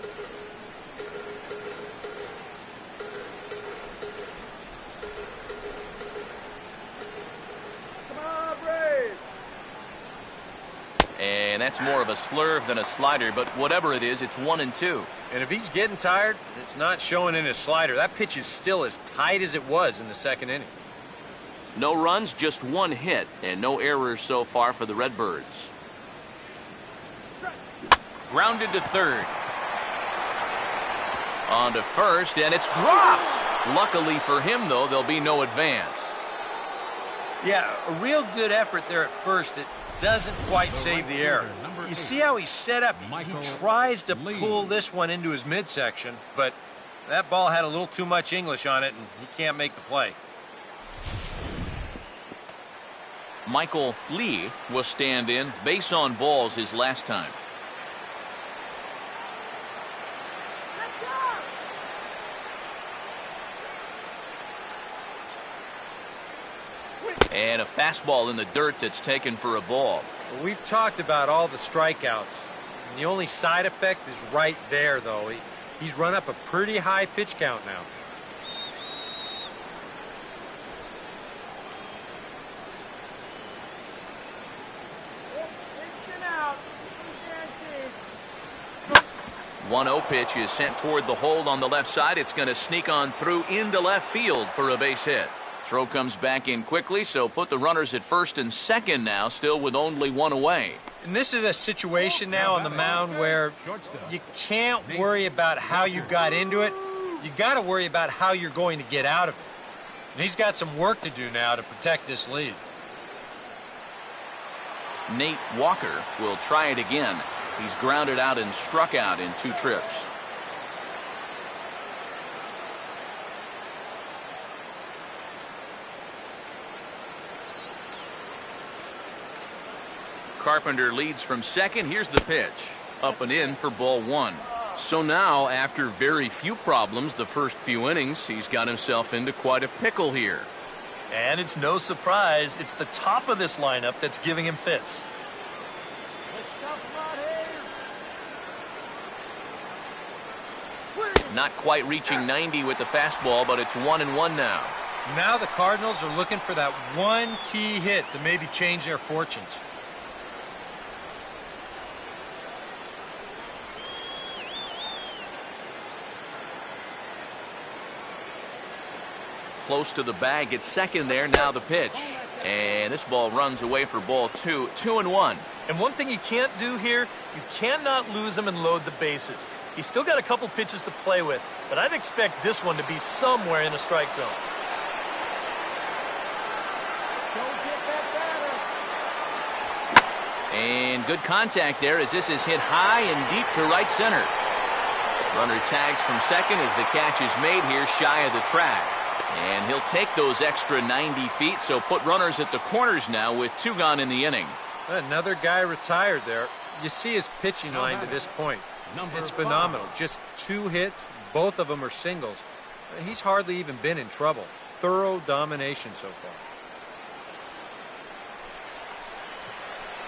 And that's more of a slurve than a slider, but whatever it is, it's 1-2. And if he's getting tired, it's not showing in his slider. That pitch is still as tight as it was in the second inning. No runs, just one hit, and no errors so far for the Redbirds. Grounded to third. On to first, and it's dropped. Luckily for him, though, there'll be no advance. Yeah, a real good effort there at first that doesn't quite save the error. You see how he's set up? He tries to pull this one into his midsection, but that ball had a little too much English on it, and he can't make the play. Michael Lee will stand in. Base on balls his last time. And a fastball in the dirt that's taken for a ball. Well, we've talked about all the strikeouts. And the only side effect is right there, though. He's run up a pretty high pitch count now. One 1-0 pitch is sent toward the hole on the left side. It's going to sneak on through into left field for a base hit. Throw comes back in quickly, so put the runners at first and second now, still with only one away. And this is a situation now on the mound where you can't worry about how you got into it. You got to worry about how you're going to get out of it. And he's got some work to do now to protect this lead. Nate Walker will try it again. He's grounded out and struck out in 2 trips. Carpenter leads from second. Here's the pitch. Up and in for ball 1. So now, after very few problems the first few innings, he's got himself into quite a pickle here. And it's no surprise, it's the top of this lineup that's giving him fits. Not quite reaching 90 with the fastball, but it's 1-1 now. Now the Cardinals are looking for that one key hit to maybe change their fortunes. Close to the bag at second there. Now the pitch. And this ball runs away for ball 2. 2-1. And one thing you can't do here, you cannot lose him and load the bases. He's still got a couple pitches to play with, but I'd expect this one to be somewhere in the strike zone. And good contact there as this is hit high and deep to right center. Runner tags from second as the catch is made here shy of the track. And he'll take those extra 90 feet, so put runners at the corners now with 2 gone in the inning. Another guy retired there. You see his pitching line to this point. It's phenomenal. Just 2 hits, both of them are singles. He's hardly even been in trouble. Thorough domination so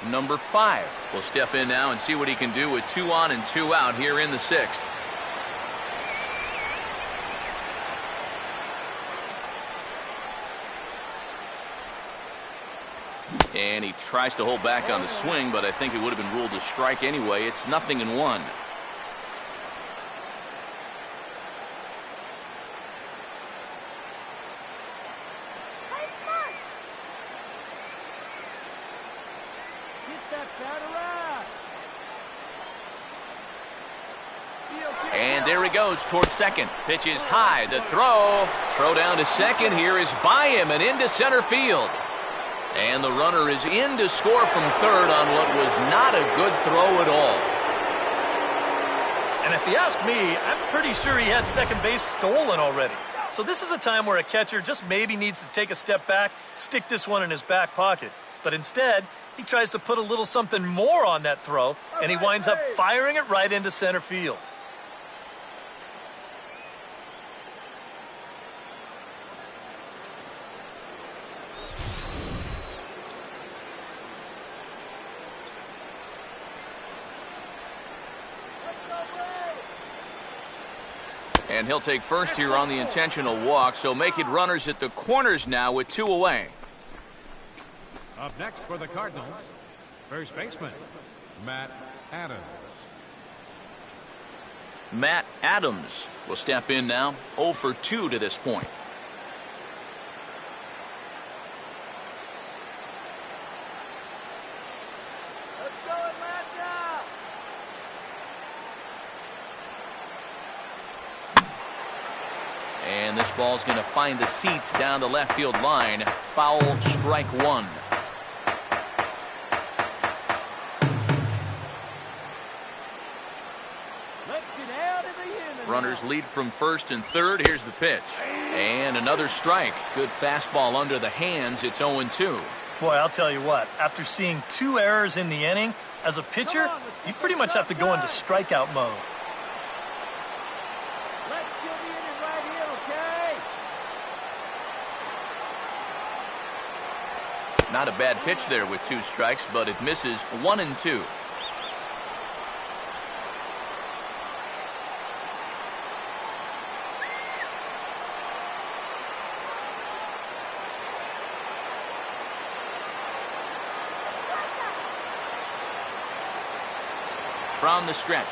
far. Number 5 will step in now and see what he can do with 2 on and 2 out here in the 6th. And he tries to hold back on the swing, but I think it would have been ruled a strike anyway. It's 0-1. And there he goes towards second. Pitch is high. The throw down to second here is by him and into center field. And the runner is in to score from third on what was not a good throw at all. And if you ask me, I'm pretty sure he had second base stolen already. So this is a time where a catcher just maybe needs to take a step back, stick this one in his back pocket. But instead, he tries to put a little something more on that throw, and he winds up firing it right into center field. And he'll take first here on the intentional walk, so make it runners at the corners now with 2 away. Up next for the Cardinals, first baseman, Matt Adams. Matt Adams will step in now, 0 for 2 to this point. Let's go, Atlanta! And this ball's going to find the seats down the left field line. Foul, strike 1. Runners lead from first and third. Here's the pitch. And another strike. Good fastball under the hands. It's 0-2. Boy, I'll tell you what, after seeing 2 errors in the inning, as a pitcher, you pretty much have to go into strikeout mode. Let's kill the inning right here, okay? Not a bad pitch there with 2 strikes, but it misses 1-2. From the stretch.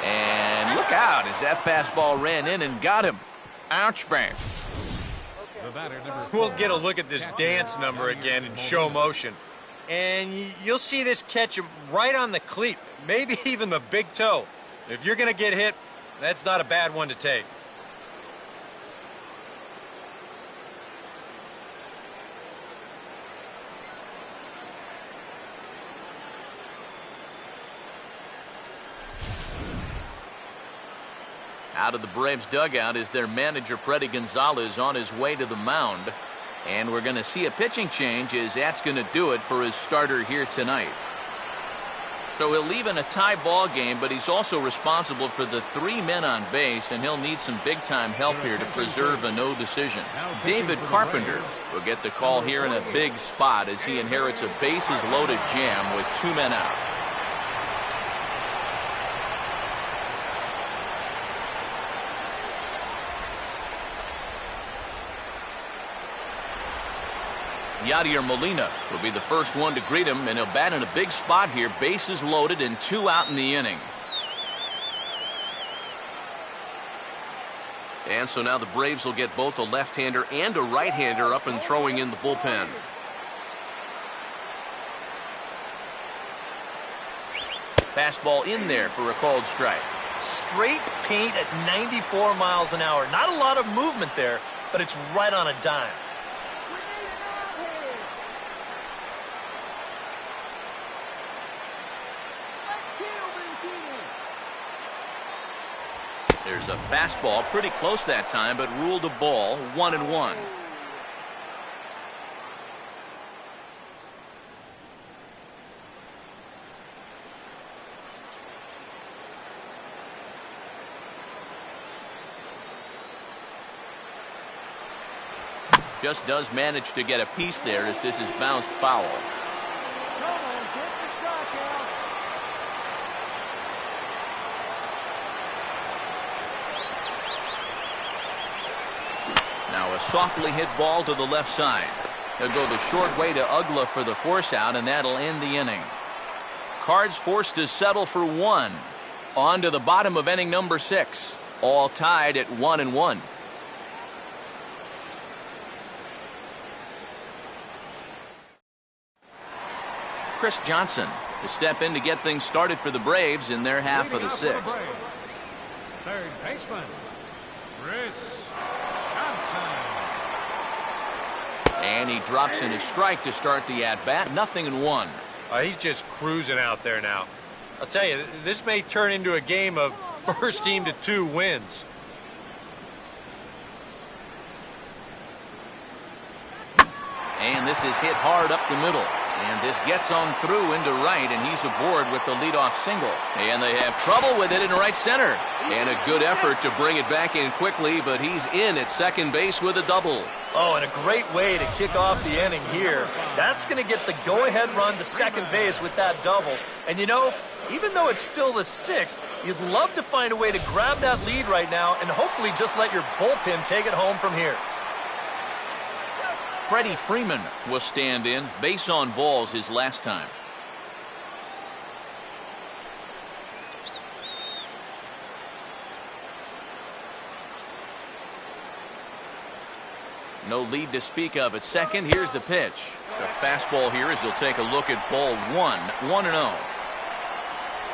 And look out as that fastball ran in and got him. Ouch, bang. We'll get a look at this dance number again in show motion. And you'll see this catch him right on the cleat, maybe even the big toe. If you're going to get hit, that's not a bad one to take. Out of the Braves dugout is their manager, Freddie Gonzalez, on his way to the mound. And we're going to see a pitching change as that's going to do it for his starter here tonight. So he'll leave in a tie ball game, but he's also responsible for the 3 men on base, and he'll need some big-time help here to preserve a no decision. David Carpenter will get the call here in a big spot as he inherits a bases-loaded jam with 2 men out. Yadier Molina will be the first one to greet him, and he'll bat in a big spot here. Bases loaded and 2 out in the inning. And so now the Braves will get both a left-hander and a right-hander up and throwing in the bullpen. Fastball in there for a called strike. Straight paint at 94 miles an hour. Not a lot of movement there, but it's right on a dime. There's a fastball pretty close that time, but ruled a ball, 1-1. Just does manage to get a piece there as this is bounced foul. Now a softly hit ball to the left side. He'll go the short way to Uggla for the force out, and that'll end the inning. Cards forced to settle for 1. On to the bottom of inning number 6. All tied at 1-1. Chris Johnson to step in to get things started for the Braves in their half of the 6th. Third baseman, Chris Johnson. And he drops in a strike to start the at-bat. 0-1. He's just cruising out there now. I'll tell you, this may turn into a game of first team to 2 wins. And this is hit hard up the middle. And this gets on through into right, and he's aboard with the leadoff single. And they have trouble with it in right center. And a good effort to bring it back in quickly, but he's in at second base with a double. Oh, and a great way to kick off the inning here. That's going to get the go-ahead run to second base with that double. And you know, Even though it's still the 6th, you'd love to find a way to grab that lead right now and hopefully just let your bullpen take it home from here. Freddie Freeman will stand in. Base on balls his last time. No lead to speak of at second. Here's the pitch. The fastball here as he'll take a look at ball 1-0.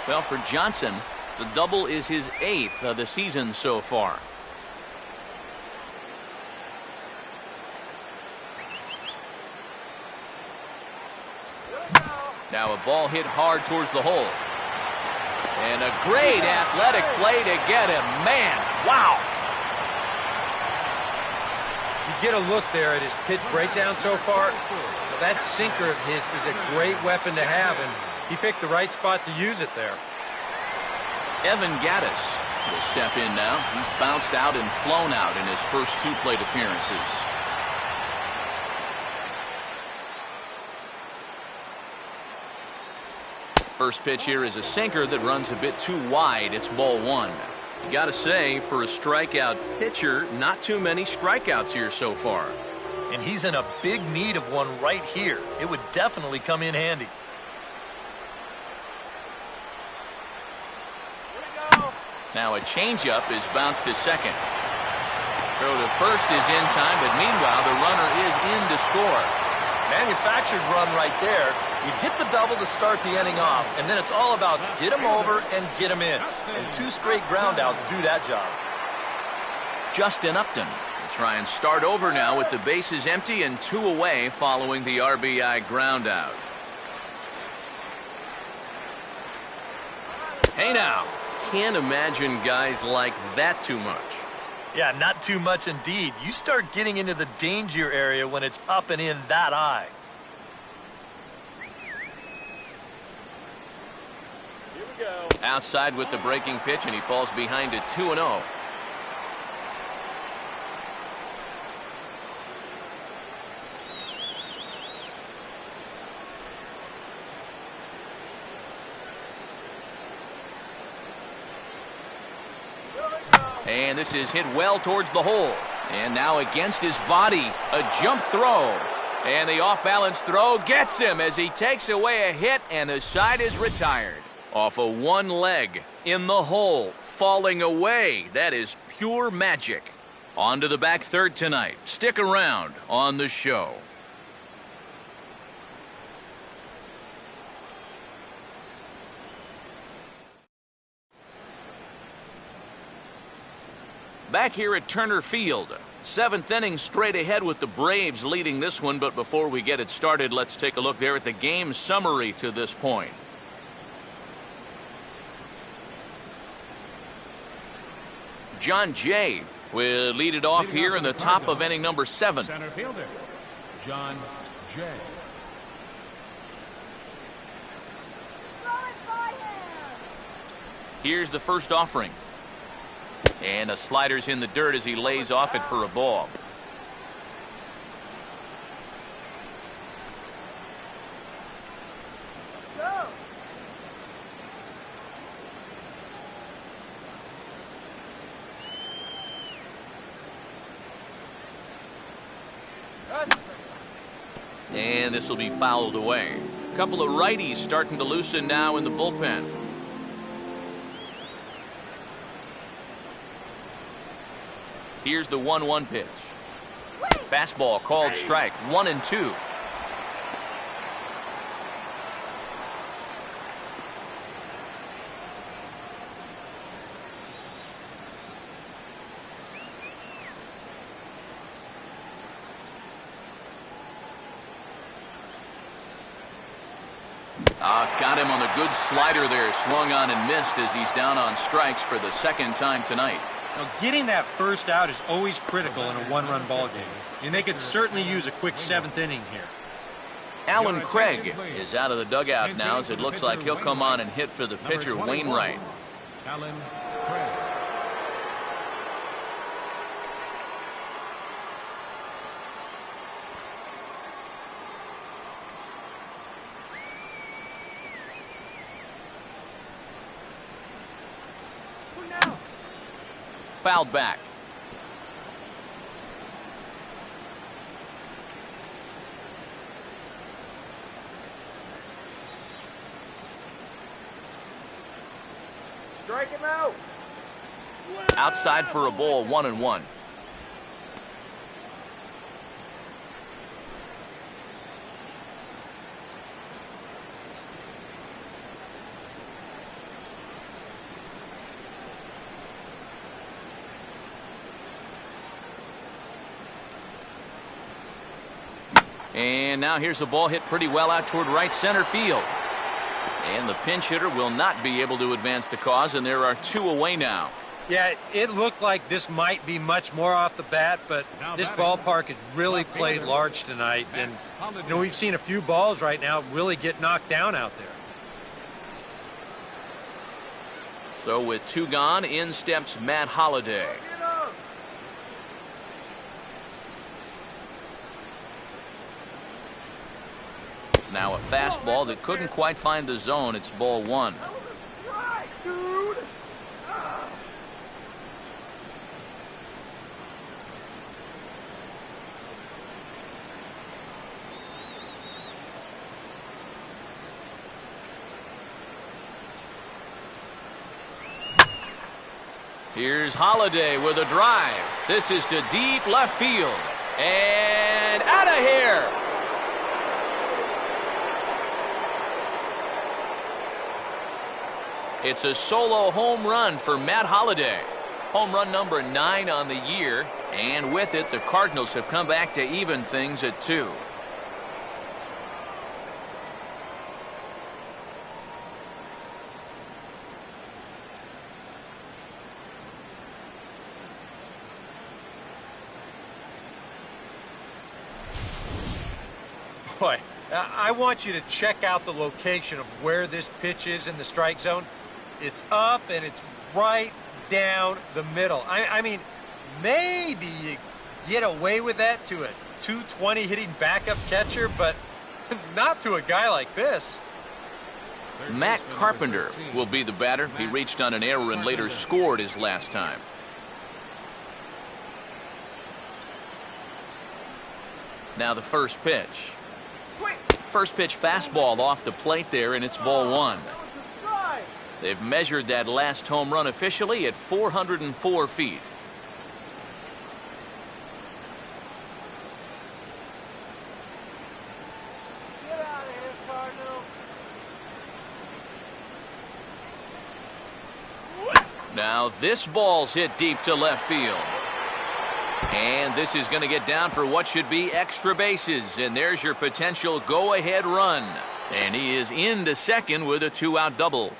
Well, for Johnson, the double is his 8th of the season so far. Now a ball hit hard towards the hole. And a great athletic play to get him. Man, wow. You get a look there at his pitch breakdown so far. Now, that sinker of his is a great weapon to have, and he picked the right spot to use it there. Evan Gattis will step in now. He's bounced out and flown out in his first 2 plate appearances. First pitch here is a sinker that runs a bit too wide. It's ball 1. You got to say, for a strikeout pitcher, not too many strikeouts here so far. And he's in a big need of one right here. It would definitely come in handy. Now a changeup is bounced to second. Throw to first is in time, but meanwhile the runner is in to score. Manufactured run right there. You get the double to start the inning off, and then it's all about get him over and get him in. And 2 straight groundouts do that job. Justin Upton will try and start over now with the bases empty and 2 away following the RBI groundout. Hey now, can't imagine guys like that too much. Yeah, not too much indeed. You start getting into the danger area when it's up and in that high. Outside with the breaking pitch, and he falls behind at 2-0. And this is hit well towards the hole. And now against his body, a jump throw. And the off-balance throw gets him as he takes away a hit, and the side is retired. Off of one leg, in the hole, falling away. That is pure magic. On to the back third tonight. Stick around on the show. Back here at Turner Field. 7th inning straight ahead with the Braves leading this one. But before we get it started, let's take a look there at the game summary to this point. John Jay will lead it off here in the top of inning number 7. Center fielder, John Jay. Here's the first offering. And a slider's in the dirt as he lays off it for a ball. And this will be fouled away. A couple of righties starting to loosen now in the bullpen. Here's the 1-1 pitch. Fastball called strike. 1-2. Got him on the good slider there. Swung on and missed as he's down on strikes for the second time tonight. Now, getting that first out is always critical in a one-run ball game, and they could certainly use a quick 7th inning here. Alan Craig is out of the dugout now as it looks like he'll come on and hit for the pitcher Wainwright. Alan Craig. fouled back. Strike him out. Outside for a ball, 1-1. And now here's a ball hit pretty well out toward right center field. And the pinch hitter will not be able to advance the cause, and there are 2 away now. Yeah, it looked like this might be much more off the bat, but this ballpark has really played large tonight. And, you know, we've seen a few balls right now really get knocked down out there. So with 2 gone, in steps Matt Holliday. Now a fastball that couldn't quite find the zone. It's ball 1. Right, dude. Here's Holliday with a drive. This is to deep left field. And out of here. It's a solo home run for Matt Holliday. Home run number 9 on the year. And with it, the Cardinals have come back to even things at 2. Boy, I want you to check out the location of where this pitch is in the strike zone. It's up and it's right down the middle. I mean, maybe you get away with that to a 220 hitting backup catcher, but not to a guy like this. Matt Carpenter will be the batter. He reached on an error and later scored his last time. Now the first pitch. First pitch fastball off the plate there, and it's ball 1. They've measured that last home run officially at 404 feet. Get out of here, Cardinal. Now this ball's hit deep to left field. And this is going to get down for what should be extra bases. And there's your potential go-ahead run. And he is into second with a 2-out double.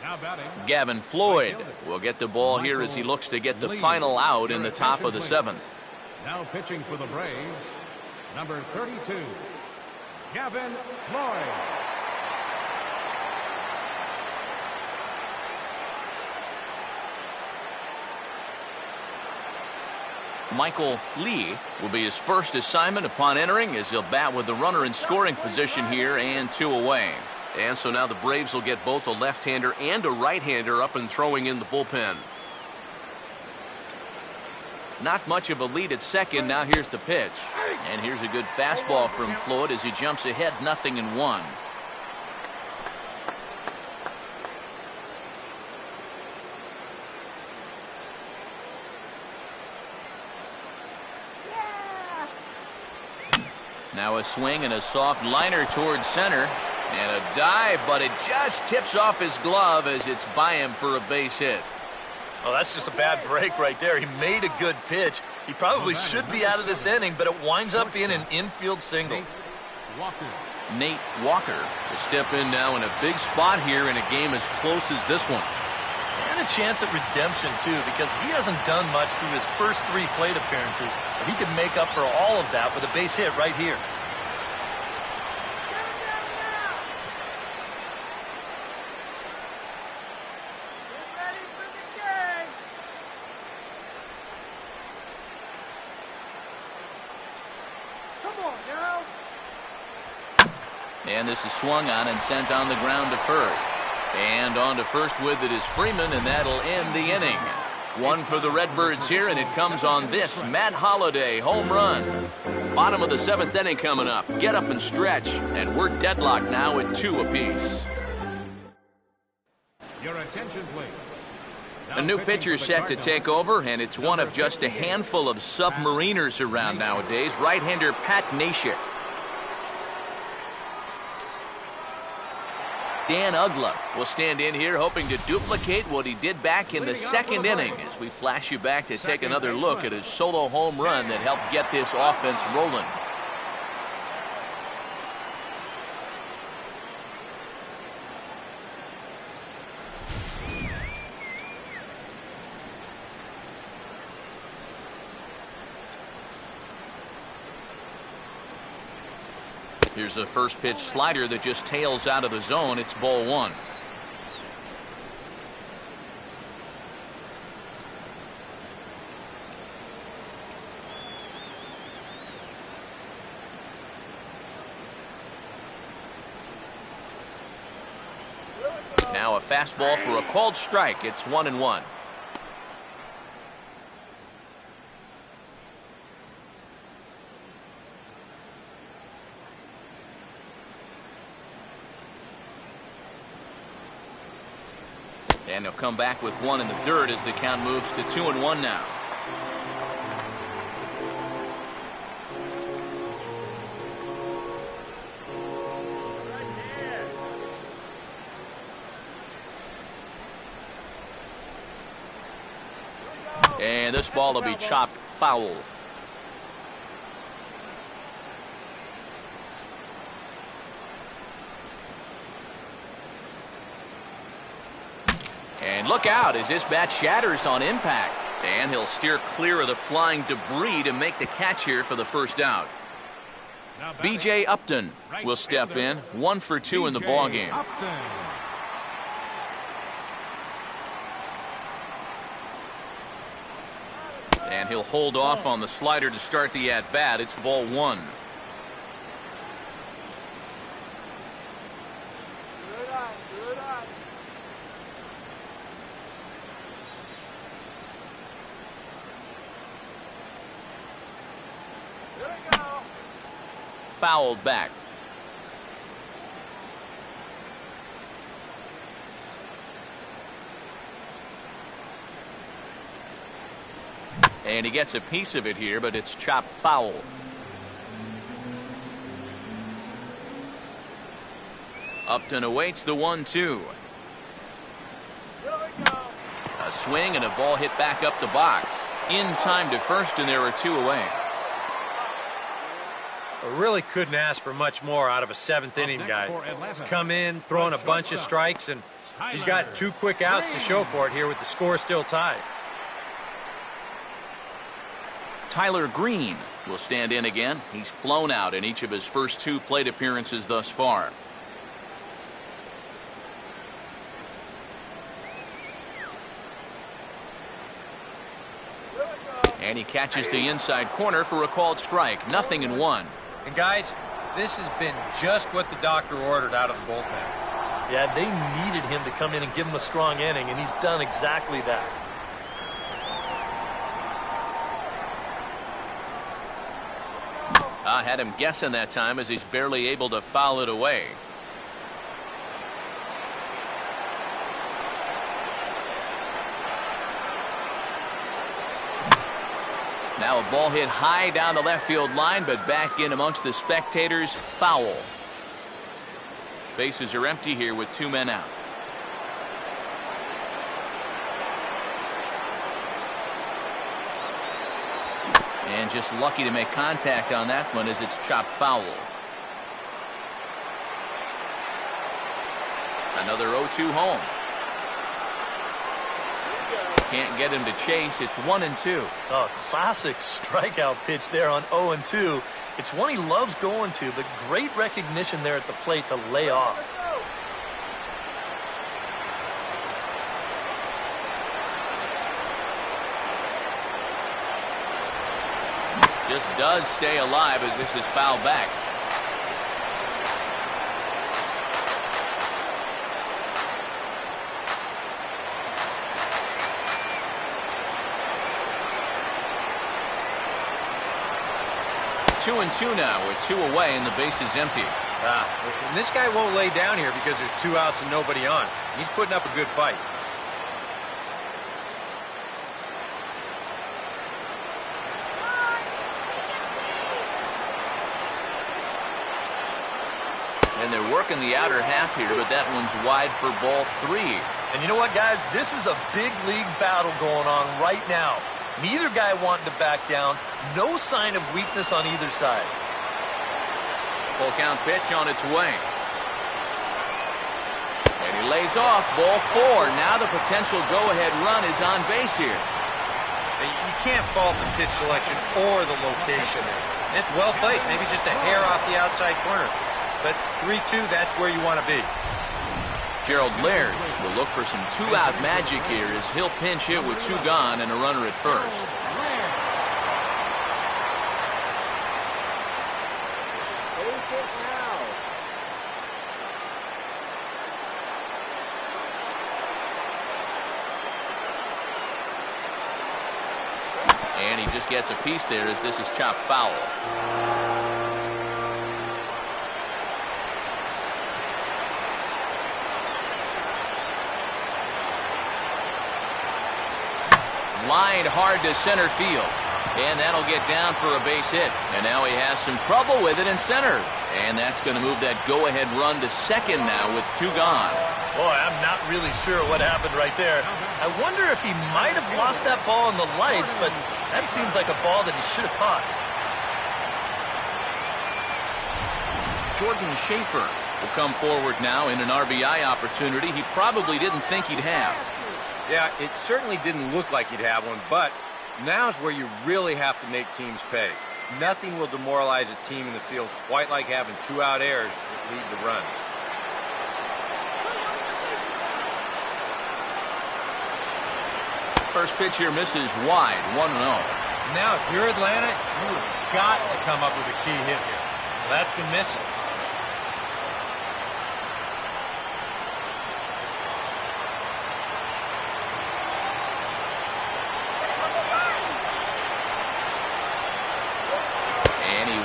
Now batting. Gavin Floyd will get the ball here as he looks to get the final out in the top of the 7th. Now pitching for the Braves, number 32, Gavin Floyd. Michael Lee will be his first assignment upon entering, as he'll bat with the runner in scoring position here and 2 away. And so now the Braves will get both a left-hander and a right-hander up and throwing in the bullpen. Not much of a lead at second. Now here's the pitch. And here's a good fastball from Floyd as he jumps ahead 0-1. Now a swing and a soft liner towards center. And a dive, but it just tips off his glove as it's by him for a base hit. Oh, that's just a bad break right there. He made a good pitch. He probably should be out of this inning, but it winds up being an infield single. Nate Walker will step in now in a big spot here in a game as close as this one. And a chance at redemption, too, because he hasn't done much through his first 3 plate appearances. But he could make up for all of that with a base hit right here. And this is swung on and sent on the ground to first. And on to first with it is Freeman, and that'll end the inning. One for the Redbirds here, and it comes on this Matt Holliday home run. Bottom of the 7th inning coming up. Get up and stretch, and we're deadlocked now at 2 apiece. Your attention, please. A new pitcher set to take over, and it's one of just a handful of submariners around nowadays. Right-hander Pat Nashik. Dan Ugla will stand in here hoping to duplicate what he did back in the 2nd inning as we flash you back to take another look at his solo home run that helped get this offense rolling. Here's a first pitch slider that just tails out of the zone. It's ball 1. Now a fastball for a called strike. It's 1-1. And he'll come back with 1 in the dirt as the count moves to 2-1 now. And this ball will be chopped foul. And look out as this bat shatters on impact. And he'll steer clear of the flying debris to make the catch here for the first out. B.J. Upton will step in. 1 for 2 in the ballgame. And he'll hold off on the slider to start the at-bat. It's ball 1. Fouled back. And he gets a piece of it here, but it's chopped foul. Upton awaits the 1-2. A swing and a ball hit back up the box. In time to first, and there are 2 away. I really couldn't ask for much more out of a 7th inning guy. He's come in, throwing a bunch of strikes, and he's got 2 quick outs to show for it here with the score still tied. Tyler Green will stand in again. He's flown out in each of his first 2 plate appearances thus far. And he catches the inside corner for a called strike. 0-1. And guys, this has been just what the doctor ordered out of the bullpen. Yeah, they needed him to come in and give him a strong inning, and he's done exactly that. I had him guessing that time as he's barely able to foul it away. Now a ball hit high down the left field line, but back in amongst the spectators. Foul. Bases are empty here with 2 men out. And just lucky to make contact on that one as it's chopped foul. Another 0-2 home. Can't get him to chase. It's 1-2. Oh, classic strikeout pitch there on 0-2. It's one he loves going to, but great recognition there at the plate to lay off. Just does stay alive as this is fouled back. 2-2 now with 2 away and the base is empty. And this guy won't lay down here because there's 2 outs and nobody on. He's putting up a good fight. And they're working the outer half here, but that one's wide for ball 3. And you know what, guys? This is a big league battle going on right now. Neither guy wanting to back down. No sign of weakness on either side. Full count pitch on its way. And he lays off ball 4. Now the potential go-ahead run is on base here. You can't fault the pitch selection or the location. It's well placed, maybe just a hair off the outside corner. But 3-2, that's where you want to be. Gerald Laird will look for some 2-out magic here as he'll pinch hit with 2 gone and a runner at first. And he just gets a piece there as this is chopped foul. Lined hard to center field. And that'll get down for a base hit. And now he has some trouble with it in center. And that's going to move that go-ahead run to second now with 2 gone. Boy, I'm not really sure what happened right there. I wonder if he might have lost that ball in the lights, but that seems like a ball that he should have caught. Jordan Schaefer will come forward now in an RBI opportunity he probably didn't think he'd have. Yeah, it certainly didn't look like he'd have one, but now's where you really have to make teams pay. Nothing will demoralize a team in the field quite like having 2-out errors that lead to runs. First pitch here misses wide, 1-0. Now, if you're Atlanta, you have got to come up with a key hit here. Well, that's been missing.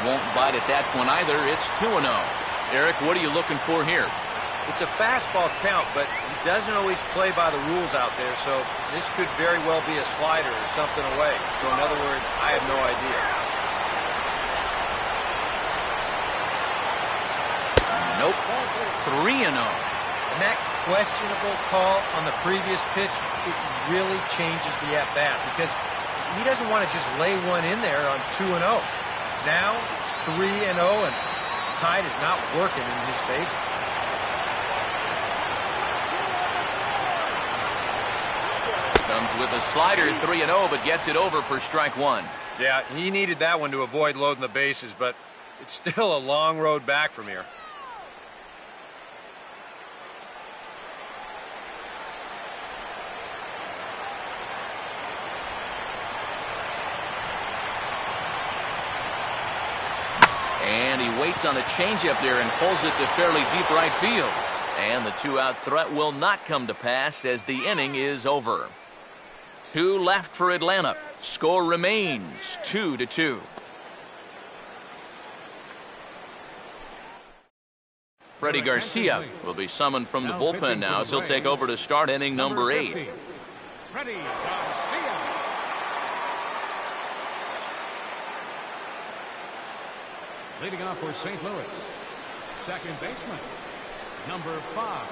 Won't bite at that one either. It's 2-0. Eric, what are you looking for here? It's a fastball count, but he doesn't always play by the rules out there, so this could very well be a slider or something away. So in other words, I have no idea. Nope. 3-0. And that questionable call on the previous pitch, it really changes the at-bat because he doesn't want to just lay one in there on 2-0. Now it's 3-0, and the tide is not working in his favor. Comes with a slider, 3-0, but gets it over for strike 1. Yeah, he needed that one to avoid loading the bases, but it's still a long road back from here. And he waits on the changeup there and pulls it to fairly deep right field. And the 2-out threat will not come to pass as the inning is over. 2 left for Atlanta. Score remains 2-2. Freddie Garcia will be summoned from the bullpen now as he'll take over to start inning number 8. Freddie Garcia. Leading off for St. Louis, second baseman, number 5.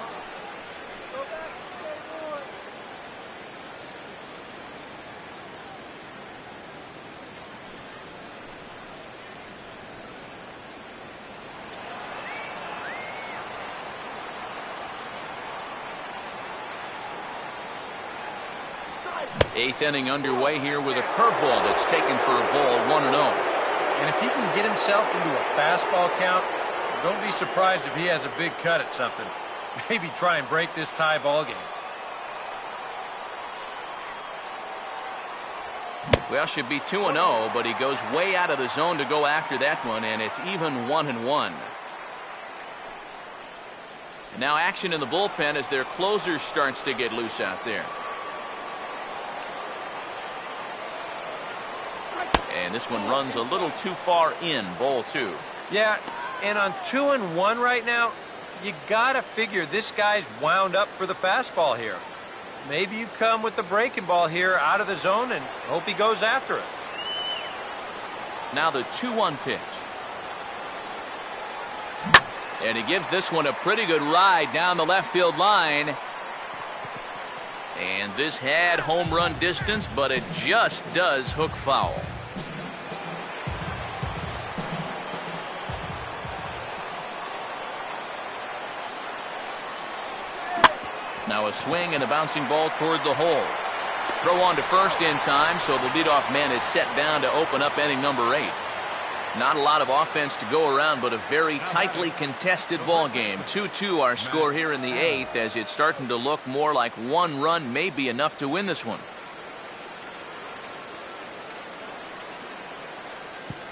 Eighth inning underway here with a curveball that's taken for a ball, 1-0. And if he can get himself into a fastball count, don't be surprised if he has a big cut at something. Maybe try and break this tie ball game. Well, should be 2-0, but he goes way out of the zone to go after that one, and it's even 1-1. And now action in the bullpen as their closer starts to get loose out there. And And this one runs a little too far in, ball 2. Yeah, and on 2-1 right now, you gotta figure this guy's wound up for the fastball here. Maybe you come with the breaking ball here out of the zone and hope he goes after it. Now the 2-1 pitch. And he gives this one a pretty good ride down the left field line. And this had home run distance, but it just does hook foul. Now a swing and a bouncing ball toward the hole. Throw on to first in time, so the leadoff man is set down to open up inning number 8. Not a lot of offense to go around, but a very tightly contested ball game. 2-2 our score here in the 8th, as it's starting to look more like one run may be enough to win this one.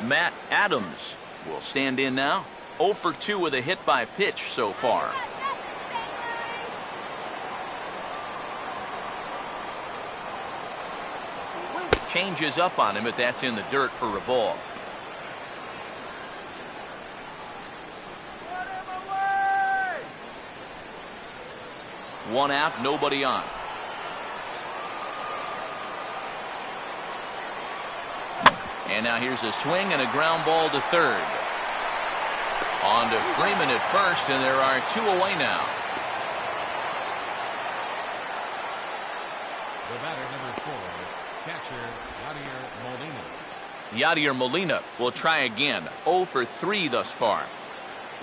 Matt Adams will stand in now. 0 for 2 with a hit by pitch so far. Changes up on him, but that's in the dirt for a ball. One out, nobody on. And now here's a swing and a ground ball to third. On to Freeman at first, and there are 2 away now. The batter, number 4, catcher Yadier Molina. Yadier Molina will try again. 0 for 3 thus far.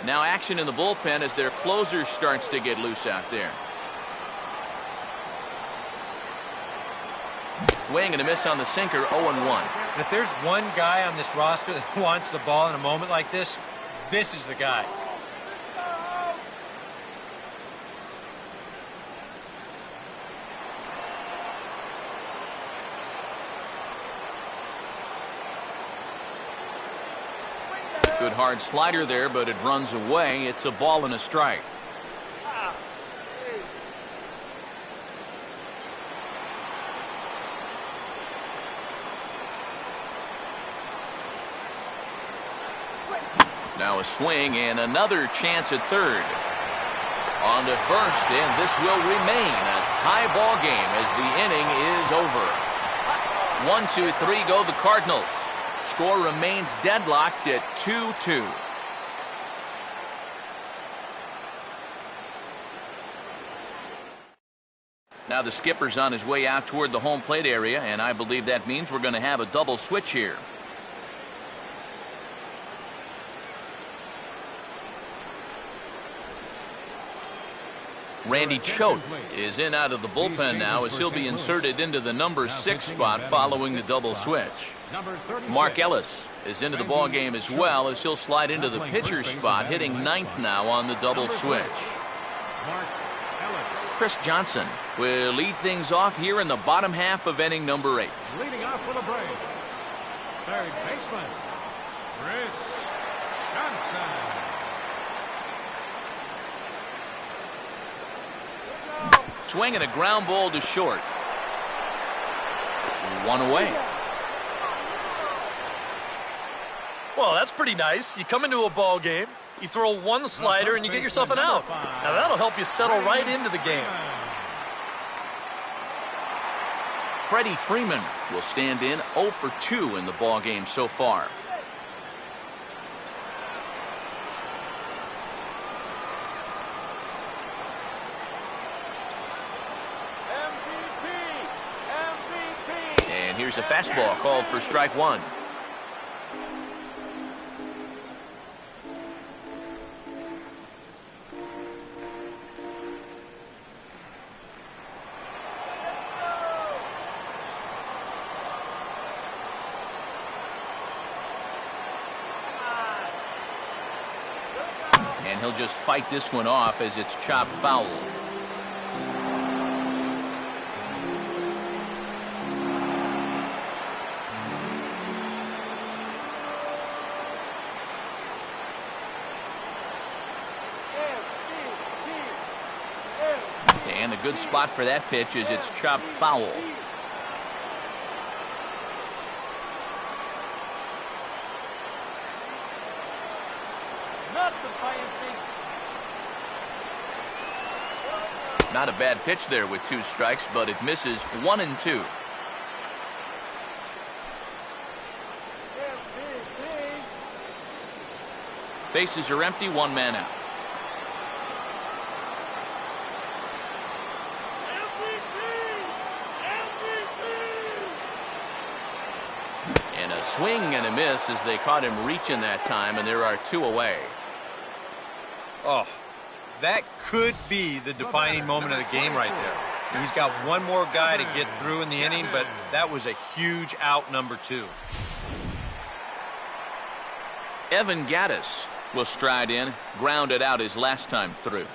Now action in the bullpen as their closer starts to get loose out there. Swing and a miss on the sinker, 0-1. If there's one guy on this roster that wants the ball in a moment like this, this is the guy. Good hard slider there, but it runs away. It's a ball and a strike. Now a swing and another chance at third. On to first, and this will remain a tie ball game as the inning is over. 1-2-3 go the Cardinals. Score remains deadlocked at 2-2. Now the skipper's on his way out toward the home plate area, and I believe that means we're going to have a double switch here. Randy Choate is in out of the bullpen now as he'll be inserted into the number 6 spot following the double switch. Mark Ellis is into the ball game as well as he'll slide into the pitcher spot, hitting 9th now on the double switch. Chris Johnson will lead things off here in the bottom half of inning number 8. Leading off with a break, third baseman, Chris Johnson. Swing and a ground ball to short. 1 away. Well, that's pretty nice. You come into a ball game, you throw one slider, and you get yourself an out. Now that'll help you settle right into the game. Freddie Freeman will stand in 0 for 2 in the ball game so far. And here's a fastball called for strike 1. And he'll just fight this one off as it's chopped foul. And a good spot for that pitch as it's chopped foul. Not a bad pitch there with 2 strikes, but it misses 1 and 2. Bases are empty, 1 man out. And a swing and a miss as they caught him reaching that time, and there are 2 away. Oh, that could be the defining moment of the game right there. And he's got one more guy to get through in the inning, but that was a huge out, number 2. Evan Gaddis will stride in, grounded out his last time through.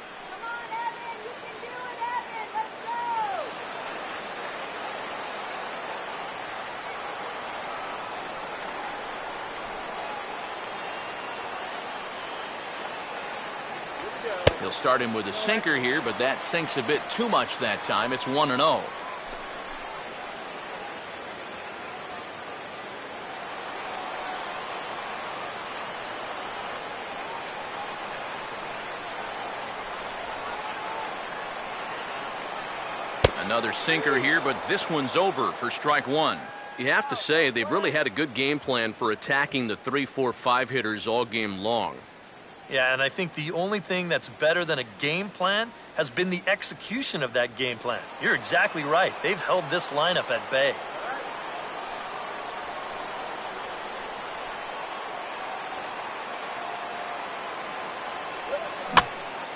He'll start him with a sinker here, but that sinks a bit too much that time. It's 1-0. Another sinker here, but this one's over for strike 1. You have to say they've really had a good game plan for attacking the 3, 4, 5 hitters all game long. Yeah, and I think the only thing that's better than a game plan has been the execution of that game plan. You're exactly right. They've held this lineup at bay.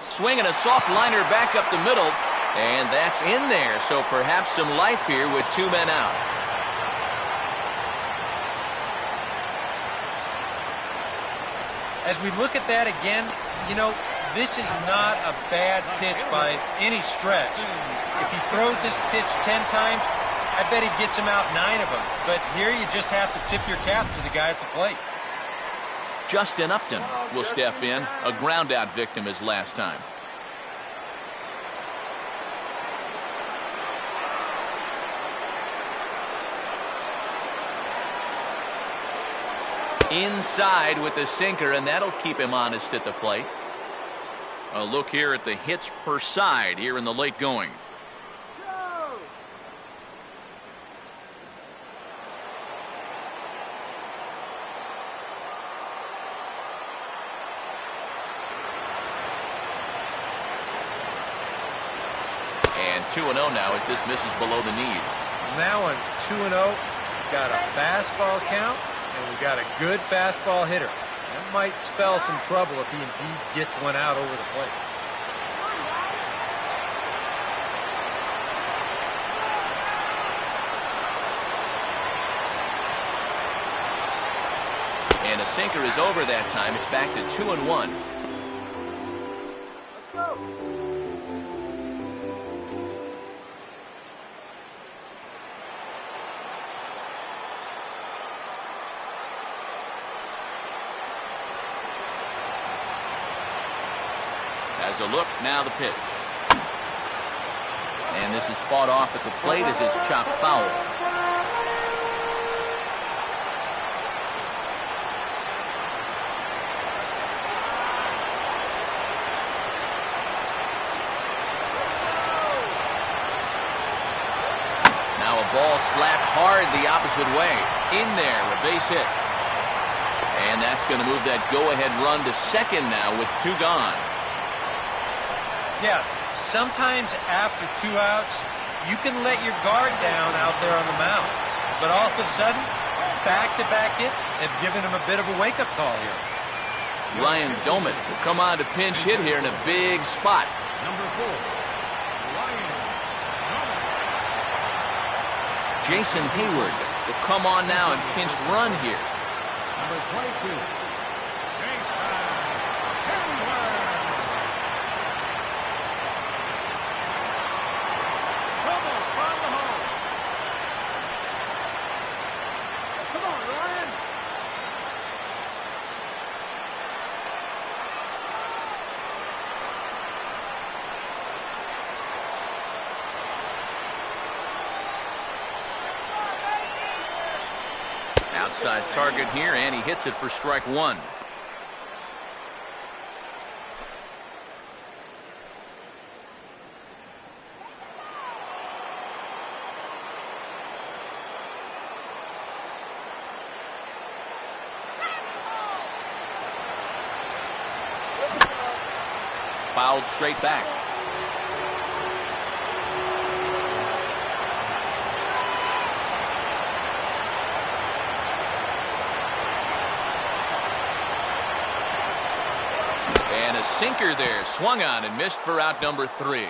Swinging a soft liner back up the middle, and that's in there. So perhaps some life here with 2 men out. As we look at that again, you know, this is not a bad pitch by any stretch. If he throws this pitch 10 times, I bet he gets him out 9 of them. But here you just have to tip your cap to the guy at the plate. Justin Upton will step in, a ground-out victim his last time. Inside with the sinker, and that'll keep him honest at the plate. A look here at the hits per side here in the late going. And 2-0 now as this misses below the knees. Now on 2-0, got a fastball count. And we got a good fastball hitter. That might spell some trouble if he indeed gets one out over the plate. And a sinker is over that time. It's back to 2-1. As a look, now the pitch. And this is fought off at the plate as it's chopped foul. Now a ball slapped hard the opposite way. In there, a base hit. And that's going to move that go-ahead run to second now with 2 gone. Yeah, sometimes after 2 outs, you can let your guard down out there on the mound. But all of a sudden, back-to-back hits have given him a bit of a wake-up call here. Ryan Doman will come on to pinch hit here in a big spot. Number 4, Ryan Doman. Jason Hayward will come on now and pinch run here. Number 22, Jason Hayward. Trouble from the home. Come on, Ryan. Outside target here, and he hits it for strike 1. fouled straight back. And a sinker there, swung on and missed for out number 3.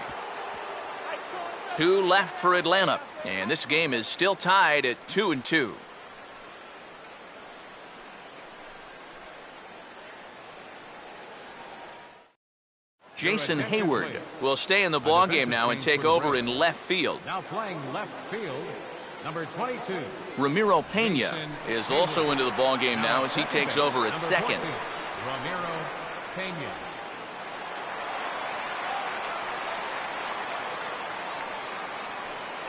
2 left for Atlanta, and this game is still tied at 2-2. Jason Hayward will stay in the ballgame now and take over in left field. Now playing left field, number 22. Ramiro Pena is also into the ballgame now as he takes over at second. Ramiro Pena.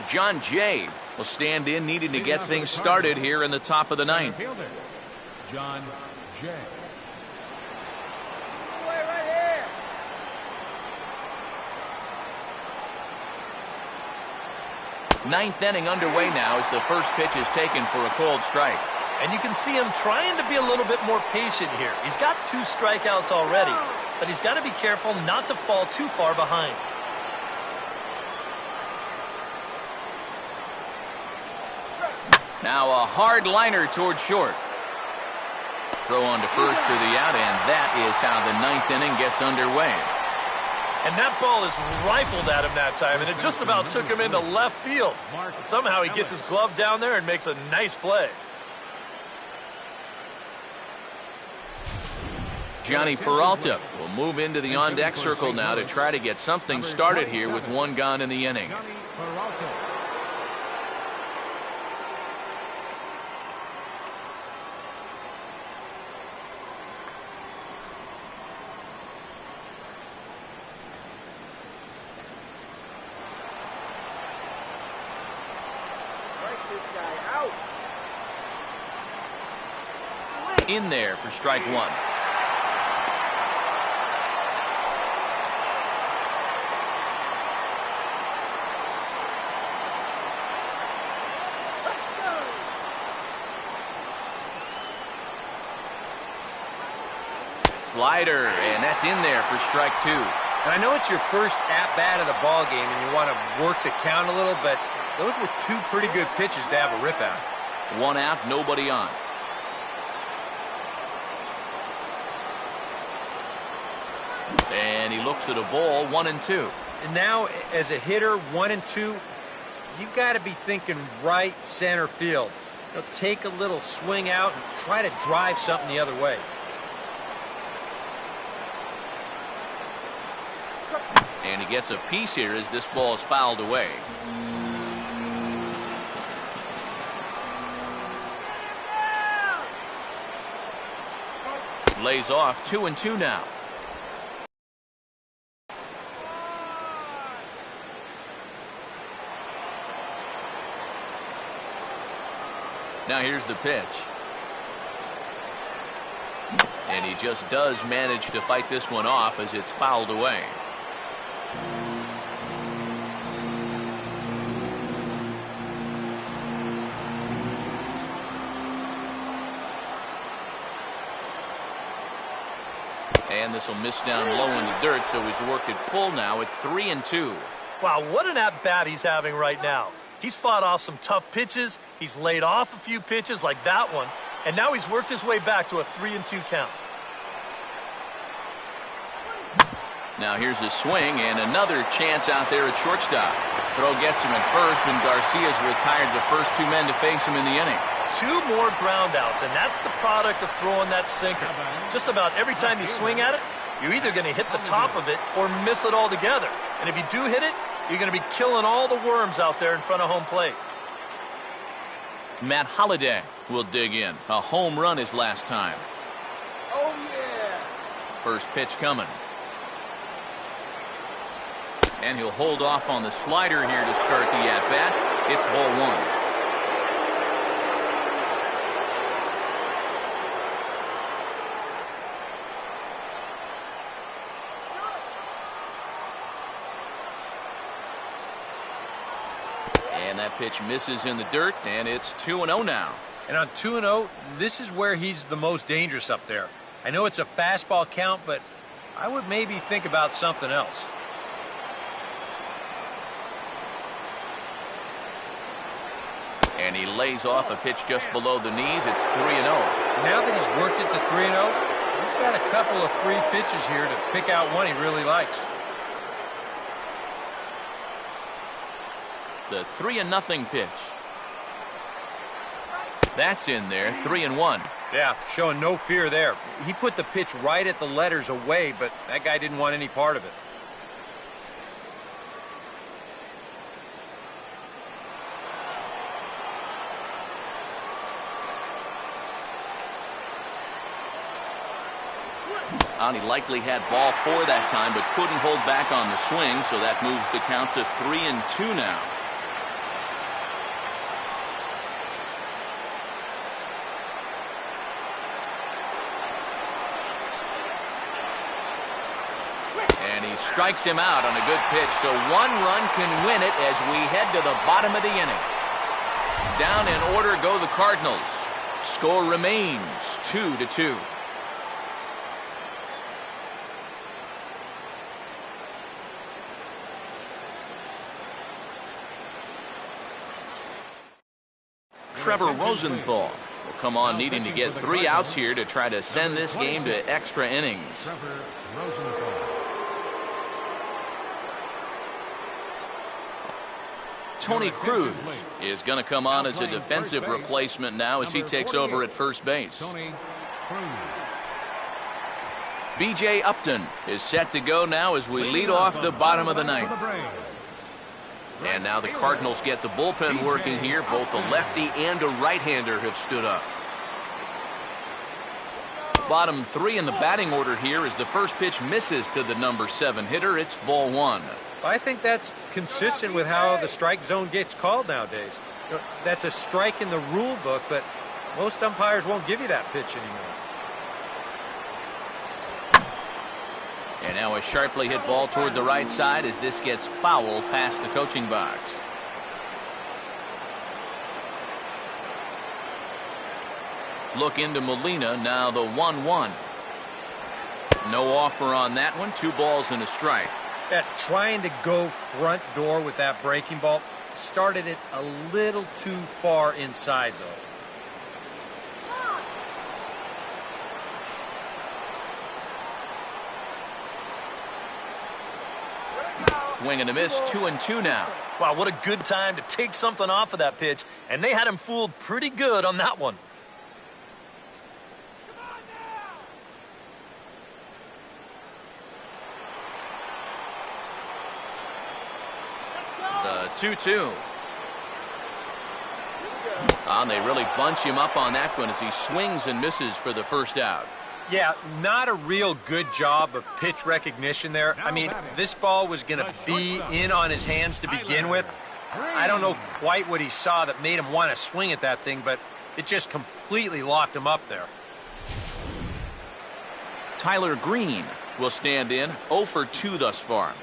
John Jay will stand in, needing to get things started here in the top of the ninth. Fielder, John Jay. Ninth inning underway now as the first pitch is taken for a cold strike. And you can see him trying to be a little bit more patient here. He's got 2 strikeouts already, but he's got to be careful not to fall too far behind. Now a hard liner toward short. Throw on to first for the out, and that is how the ninth inning gets underway. And that ball is rifled at him that time, and it just about took him into left field. Somehow he gets his glove down there and makes a nice play. Johnny Peralta will move into the on-deck circle now to try to get something started here with 1 gone in the inning. Johnny Peralta. In there for strike 1. Slider, and that's in there for strike 2. And I know it's your first at-bat of the ball game and you want to work the count a little, but those were 2 pretty good pitches to have a rip out. 1 out, nobody on. And he looks at a ball, 1-2. And now, as a hitter, 1 and 2, you've got to be thinking right center field. Take a little swing out and try to drive something the other way. And he gets a piece here as this ball is fouled away. Lays off, 2-2 now. Now here's the pitch. And he just does manage to fight this one off as it's fouled away. And this will miss down low in the dirt, so he's worked it full now at 3-2. Wow, what an at-bat he's having right now. He's fought off some tough pitches. He's laid off a few pitches like that one. And now he's worked his way back to a 3-2 count. Now here's a swing and another chance out there at shortstop. Throw gets him at first, and Garcia's retired the first 2 men to face him in the inning. 2 more ground outs, and that's the product of throwing that sinker. Just about every time you swing at it, you're either going to hit the top of it or miss it altogether. And if you do hit it, you're going to be killing all the worms out there in front of home plate. Matt Holliday will dig in. A home run his last time. Oh, yeah. First pitch coming. And he'll hold off on the slider here to start the at-bat. It's ball 1. And that pitch misses in the dirt, and it's 2-0 now. And on 2-0, this is where he's the most dangerous up there. I know it's a fastball count, but I would maybe think about something else. And he lays off a pitch just below the knees. It's 3-0. Now that he's worked it to 3-0, he's got a couple of free pitches here to pick out one he really likes. The 3-0 pitch. That's in there, 3-1. Yeah, showing no fear there. He put the pitch right at the letters away, but that guy didn't want any part of it. And he likely had ball 4 that time, but couldn't hold back on the swing, so that moves the count to 3-2 now. And he strikes him out on a good pitch, so 1 run can win it as we head to the bottom of the inning. Down in order go the Cardinals. Score remains 2-2. Trevor Rosenthal will come on needing to get 3 outs here to try to send this game to extra innings. Trevor Rosenthal. Tony Cruz is going to come on as a defensive replacement now as he takes over at first base. Tony Cruz. B.J. Upton is set to go now as we lead off the bottom of the ninth. And now the Cardinals get the bullpen working here. Both a lefty and a right-hander have stood up. Bottom 3 in the batting order here as the first pitch misses to the number 7 hitter. It's ball 1. I think that's consistent with how the strike zone gets called nowadays. You know, that's a strike in the rule book, but most umpires won't give you that pitch anymore. And now a sharply hit ball toward the right side as this gets foul past the coaching box. Look into Molina, now the 1-1. No offer on that one, 2 balls and a strike. Trying to go front door with that breaking ball started it a little too far inside, though. Swing and a miss, 2-2 now. Wow, what a good time to take something off of that pitch, and they had him fooled pretty good on that one. The 2-2. And they really bunch him up on that one as he swings and misses for the first out. Yeah, not a real good job of pitch recognition there. I mean, this ball was going to be in on his hands to begin with. I don't know quite what he saw that made him want to swing at that thing, but it just completely locked him up there. Tyler Green will stand in, 0 for 2 thus far.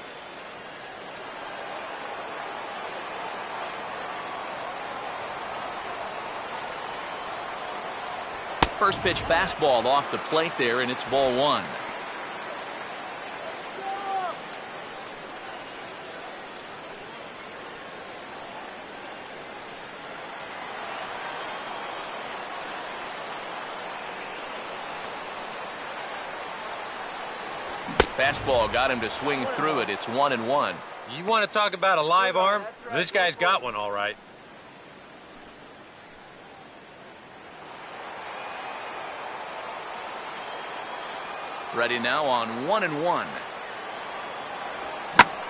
First pitch fastball off the plate there, and it's ball 1. Fastball got him to swing through it. It's 1-1. You want to talk about a live arm? This guy's got one all right. Ready now on 1-1.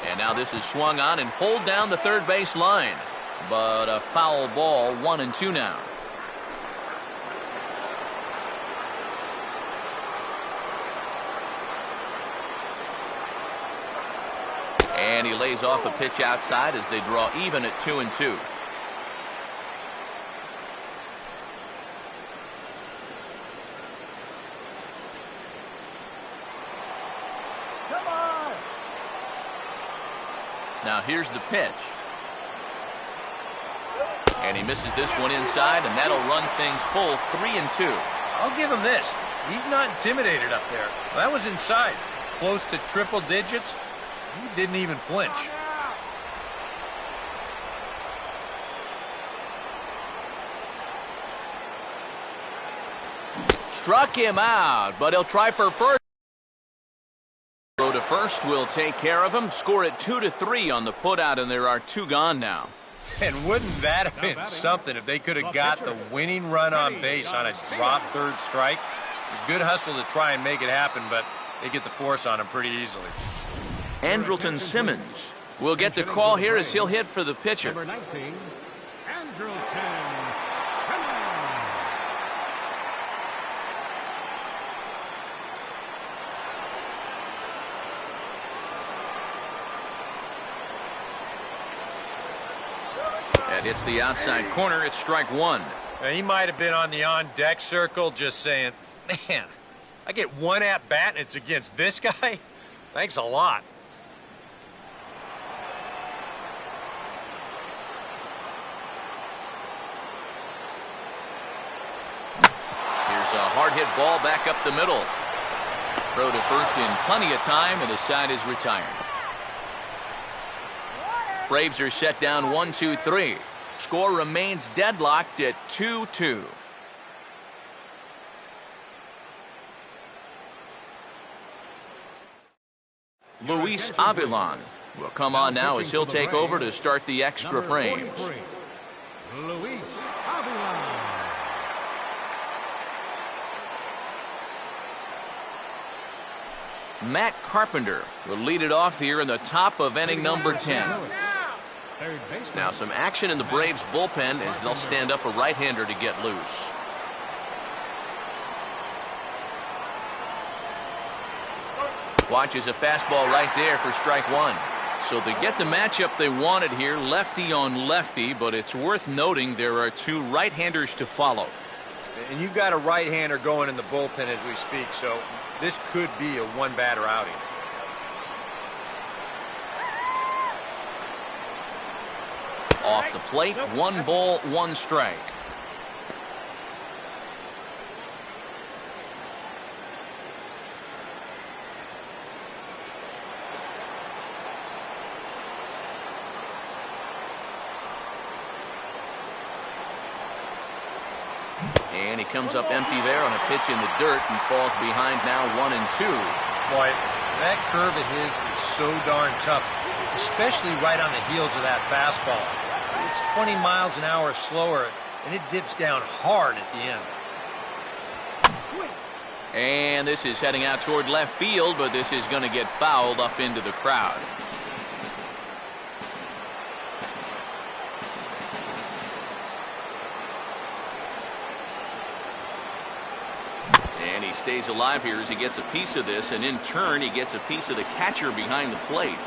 And now this is swung on and pulled down the third base line. But a foul ball, 1-2 now. And he lays off a pitch outside as they draw even at 2-2. Now here's the pitch. And he misses this one inside, and that'll run things full 3-2. I'll give him this. He's not intimidated up there. That was inside. close to triple digits, he didn't even flinch. Struck him out, but he'll try for first. Throw to first will take care of him. Score it 2-3 on the putout, and there are 2 gone now. And wouldn't that have been something if they could have got the winning run on base on a drop third strike? A good hustle to try and make it happen, but they get the force on him pretty easily. Andrelton Simmons will get the call here as he'll hit for the pitcher. Number 19, Andrelton Simmons. That hits the outside corner. It's strike 1. Now, he might have been on the on-deck circle just saying, man, I get one at-bat and it's against this guy? Thanks a lot. Here's a hard-hit ball back up the middle. Throw to first in plenty of time, and the side is retired. Braves are set down 1-2-3. Score remains deadlocked at 2-2. Luis Avilan will come on now as he'll take over to start the extra frames. Luis Avilan. Matt Carpenter will lead it off here in the top of inning number 10. Now some action in the Braves bullpen as they'll stand up a right-hander to get loose. Watches a fastball right there for strike 1. So they get the matchup they wanted here, lefty on lefty, but it's worth noting there are 2 right-handers to follow. And you've got a right-hander going in the bullpen as we speak, so this could be a one-batter outing. Off the plate, 1 ball, 1 strike. And he comes up empty there on a pitch in the dirt and falls behind now 1-2. Boy, that curve of his is so darn tough, especially right on the heels of that fastball. It's 20 miles an hour slower, and it dips down hard at the end. And this is heading out toward left field, but this is going to get fouled up into the crowd. And he stays alive here as he gets a piece of this, and in turn he gets a piece of the catcher behind the plate.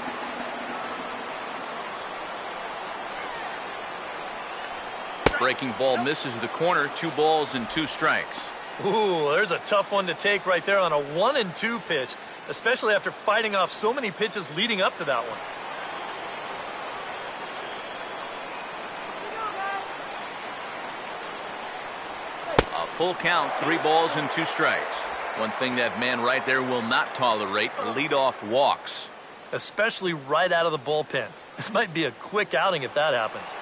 Breaking ball misses the corner. 2 balls and 2 strikes. Ooh, there's a tough one to take right there on a 1-2 pitch, especially after fighting off so many pitches leading up to that one. A full count, 3 balls and 2 strikes. One thing that man right there will not tolerate, leadoff walks. Especially right out of the bullpen. This might be a quick outing if that happens.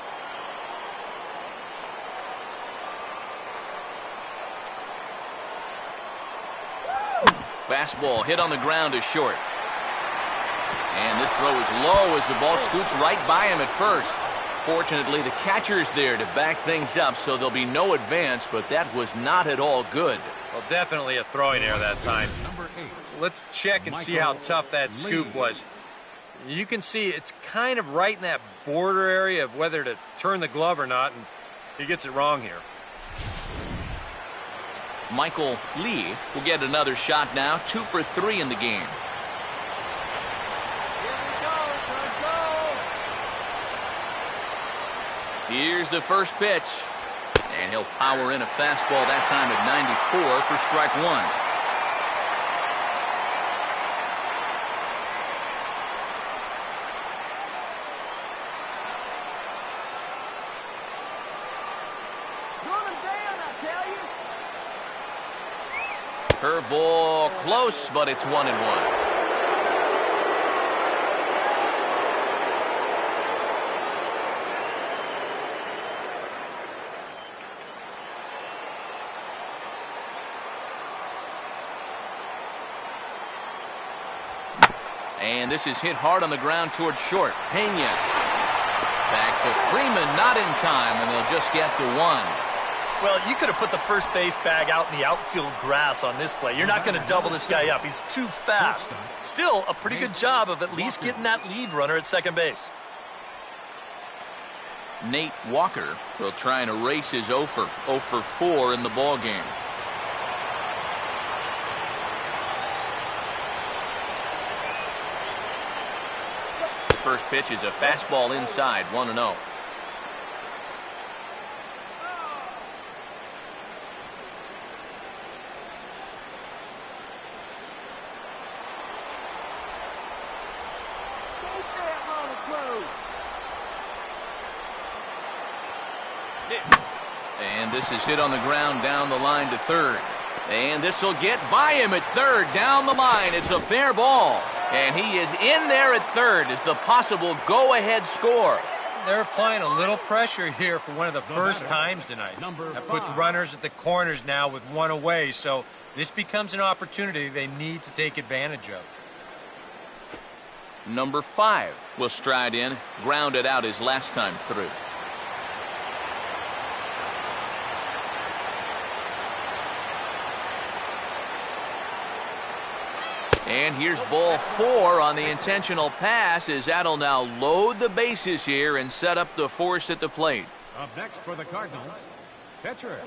Fastball hit on the ground to short. And this throw is low as the ball scoots right by him at first. Fortunately, the catcher's there to back things up, so there'll be no advance, but that was not at all good. Well, definitely a throwing error that time. Number 8. Let's check and see how tough that scoop was. You can see it's kind of right in that border area of whether to turn the glove or not, and he gets it wrong here. Michael Lee will get another shot now, 2 for 3 in the game. Here's the first pitch. And he'll power in a fastball that time at 94 for strike 1. Curveball close, but it's 1-1. And this is hit hard on the ground toward short. Pena. Back to Freeman, not in time, and they'll just get the one. Well, you could have put the first base bag out in the outfield grass on this play. You're not going to double this guy up. He's too fast. Still, a pretty good job of at least getting that lead runner at second base. Nate Walker will try and erase his 0 for 4 in the ball game. First pitch is a fastball inside, 1-0. And this is hit on the ground down the line to third. And this will get by him at third down the line. It's a fair ball. And he is in there at third as the possible go-ahead score. They're applying a little pressure here for one of the first times tonight. That puts runners at the corners now with one away, so this becomes an opportunity they need to take advantage of. Number 5 will stride in, grounded out his last time through. And here's ball 4 on the intentional pass as that'll now load the bases here and set up the force at the plate. Up next for the Cardinals, pitcher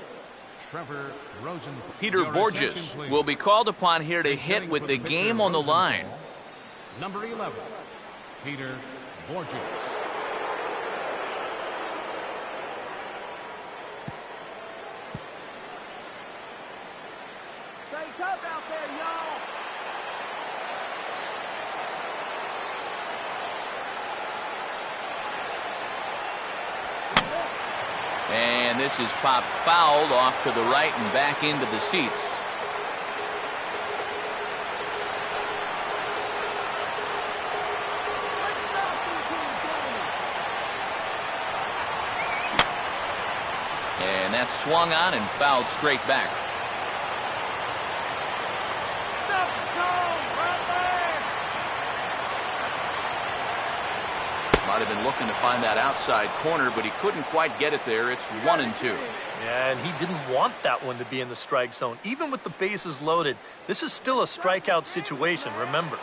Trevor Rosen. Peter Borges will be called upon here to hit with the game on the line. Number 11, Peter Borges. Stay tough out there, y'all. And this is popped fouled off to the right and back into the seats. And that's swung on and fouled straight back. Might have been looking to find that outside corner, but he couldn't quite get it there. It's 1-2. Yeah, and he didn't want that one to be in the strike zone. Even with the bases loaded, this is still a strikeout situation, remember.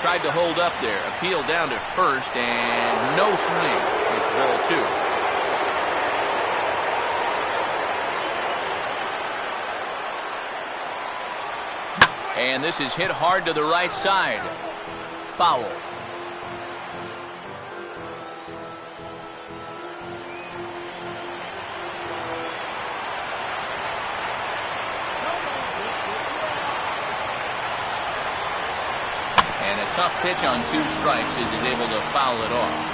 Tried to hold up there. Appeal down to first, and no swing. It's ball 2. And this is hit hard to the right side. Foul. And a tough pitch on 2 strikes as he's able to foul it off.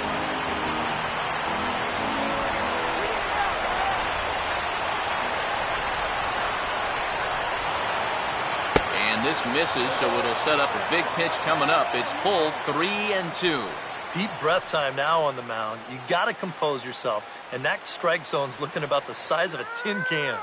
This misses, so it'll set up a big pitch coming up. It's full 3-2. Deep breath time now on the mound. You got to compose yourself, and that strike zone's looking about the size of a tin can.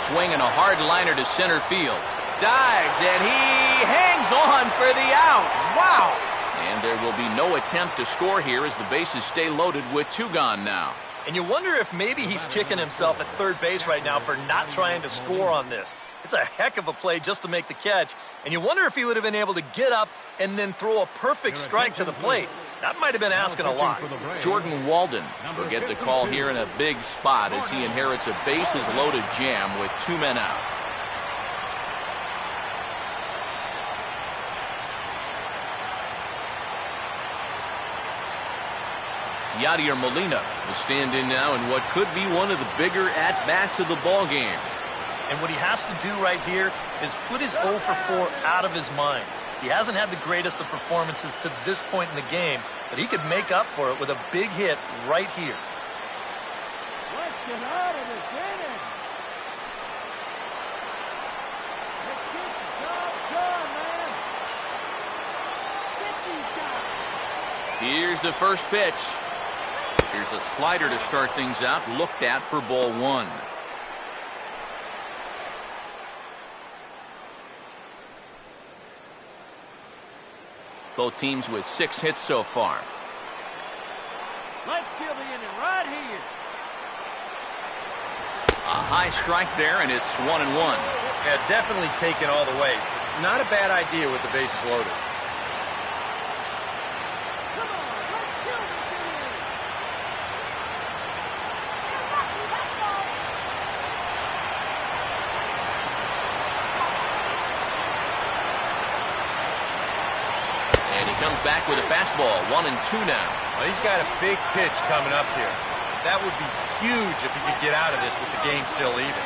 Swinging a hard liner to center field. Dives, and he hangs on for the out. Wow! And there will be no attempt to score here as the bases stay loaded with 2 gone now. And you wonder if maybe he's kicking himself at third base right now for not trying to score on this. It's a heck of a play just to make the catch. And you wonder if he would have been able to get up and then throw a perfect strike to the plate. That might have been asking a lot. Jordan Walden will get the call here in a big spot as he inherits a bases-loaded jam with 2 men out. Yadier Molina will stand in now in what could be one of the bigger at-bats of the ball game. And what he has to do right here is put his 0 for 4 out of his mind. He hasn't had the greatest of performances to this point in the game, but he could make up for it with a big hit right here. Let's get out of this inning. Here's the first pitch. Here's a slider to start things out, looked at for ball one. Both teams with 6 hits so far. Let's kill the inning right here. A high strike there, and it's 1-1. Yeah, definitely taken all the way. Not a bad idea with the bases loaded. Come on, let's kill this inning. And he comes back with a fastball, 1-2 now. Well, he's got a big pitch coming up here. That would be huge if he could get out of this with the game still even.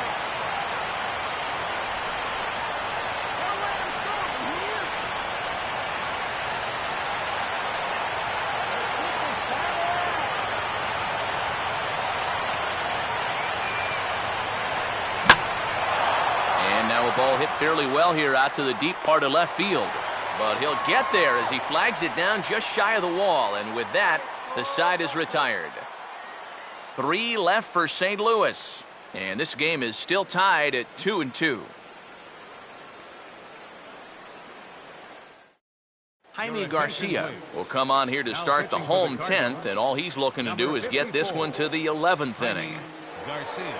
And now a ball hit fairly well here out to the deep part of left field. But he'll get there as he flags it down just shy of the wall. And with that, the side is retired. 3 left for St. Louis. And this game is still tied at 2-2. Jaime Garcia will come on here to start the home 10th, and all he's looking to do is get this one to the 11th inning. Garcia.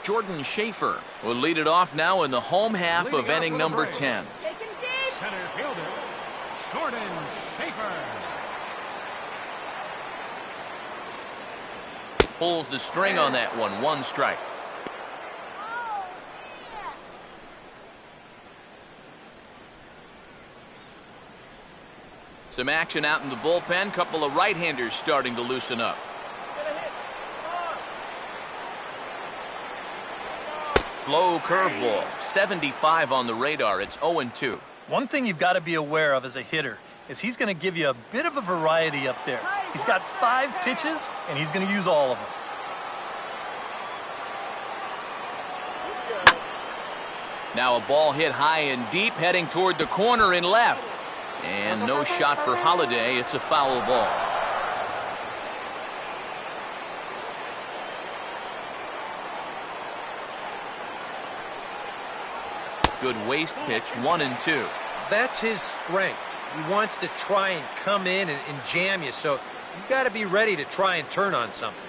Jordan Schaefer will lead it off now in the home half of inning number 10. Taking deep. Center fielder, Jordan Schaefer. Pulls the string on that one, 1 strike. Oh, yeah. Some action out in the bullpen. Couple of right-handers starting to loosen up. Get a hit. Slow curveball, 75 on the radar. It's 0-2. One thing you've got to be aware of as a hitter is he's going to give you a bit of a variety up there. He's got 5 pitches, and he's going to use all of them. Now a ball hit high and deep, heading toward the corner in left. And no shot for Holiday. It's a foul ball. Good waist pitch, 1-2. That's his strength. He wants to try and come in and jam you, so you got to be ready to try and turn on something.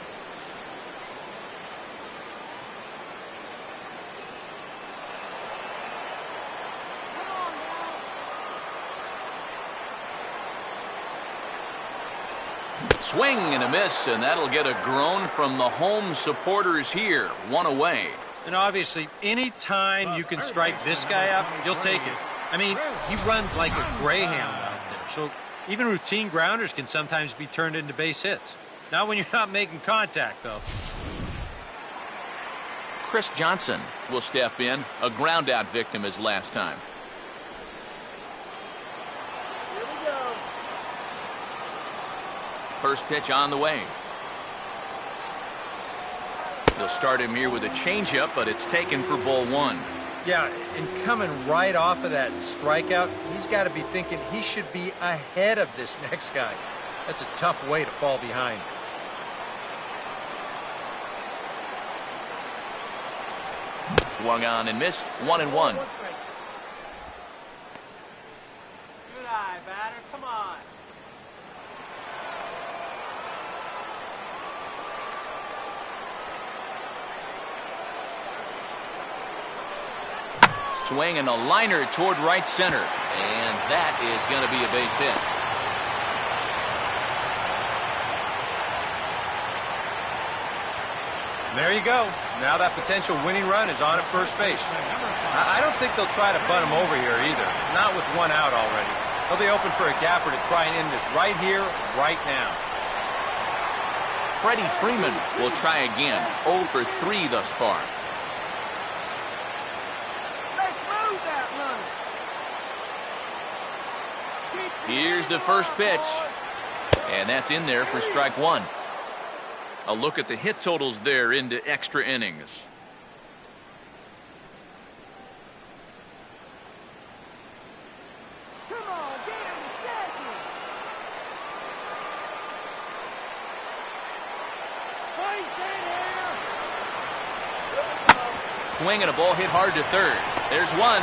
Swing and a miss, and that'll get a groan from the home supporters here. 1 away. And obviously, any time you can strike this guy out, you'll take it. I mean, he runs like a greyhound out there. So even routine grounders can sometimes be turned into base hits. Not when you're not making contact, though. Chris Johnson will step in, a ground out victim as last time. Here we go. First pitch on the way. They'll start him here with a changeup, but it's taken for ball 1. Yeah, and coming right off of that strikeout, he's got to be thinking he should be ahead of this next guy. That's a tough way to fall behind. Swung on and missed, 1-1. Good eye, batter. Come on. Swing and a liner toward right center. And that is going to be a base hit. There you go. Now that potential winning run is on at first base. I don't think they'll try to bunt him over here either. Not with 1 out already. They'll be open for a gapper to try and end this right here, right now. Freddie Freeman will try again. 0 for 3 thus far. Let's move that runner. Here's the first pitch. And that's in there for strike 1. A look at the hit totals there into extra innings. Swing and a ball hit hard to third. There's one.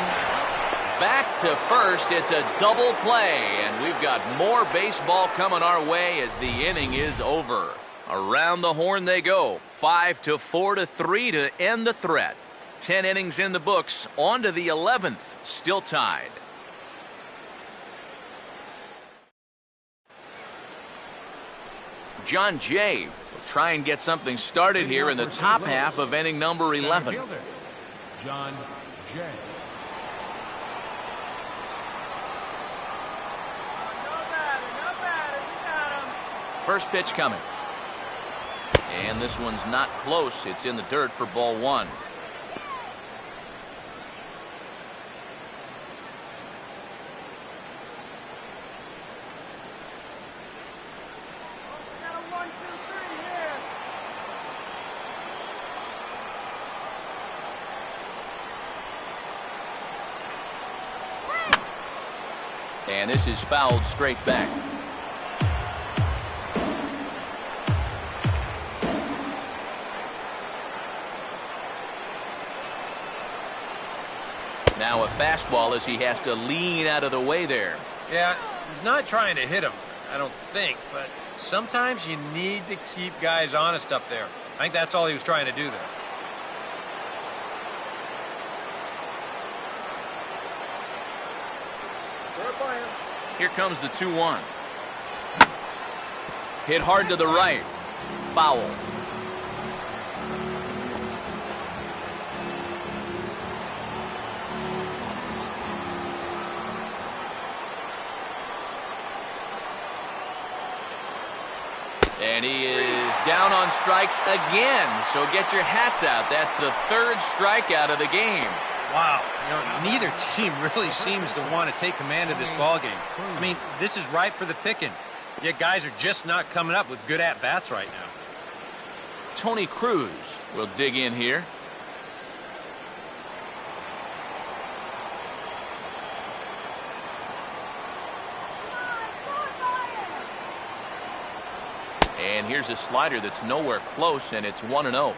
Back to first. It's a double play, and we've got more baseball coming our way as the inning is over. Around the horn they go. 5-4-3 to end the threat. 10 innings in the books. On to the 11th. Still tied. John Jay will try and get something started here in the top half of inning number 11. John Jay. First pitch coming. And this one's not close. It's in the dirt for ball one. And this is fouled straight back. Now a fastball as he has to lean out of the way there. Yeah, he's not trying to hit him, I don't think, but sometimes you need to keep guys honest up there. I think that's all he was trying to do there. Here comes the 2-1. Hit hard to the right. Foul. And he is down on strikes again. So get your hats out. That's the third strikeout of the game. Wow, neither team really seems to want to take command of this ball game. I mean, this is ripe for the picking. Yet guys are just not coming up with good at-bats right now. Tony Cruz will dig in here. And here's a slider that's nowhere close, and it's 1-0.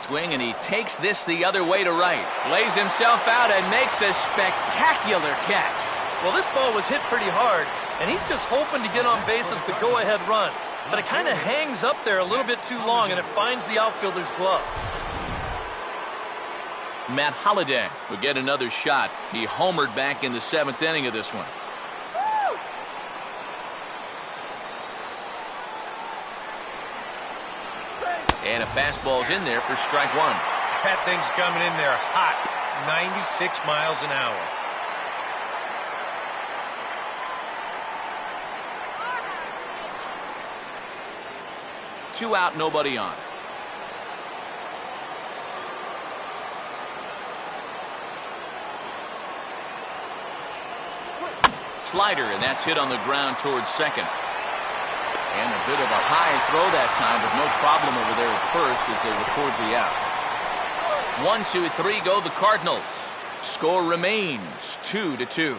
Swing, and he takes this the other way to right. Lays himself out and makes a spectacular catch. Well, this ball was hit pretty hard, and he's just hoping to get on base as the go-ahead run. But it kind of hangs up there a little bit too long, and it finds the outfielder's glove. Matt Holliday will get another shot. He homered back in the 7th inning of this one. And a fastball's in there for strike one. That thing's coming in there hot, 96 miles an hour. Two out, nobody on. Slider, and that's hit on the ground towards second. And a bit of a high throw that time, but no problem over there at first as they record the out. 1, 2, 3 go the Cardinals. Score remains 2-2.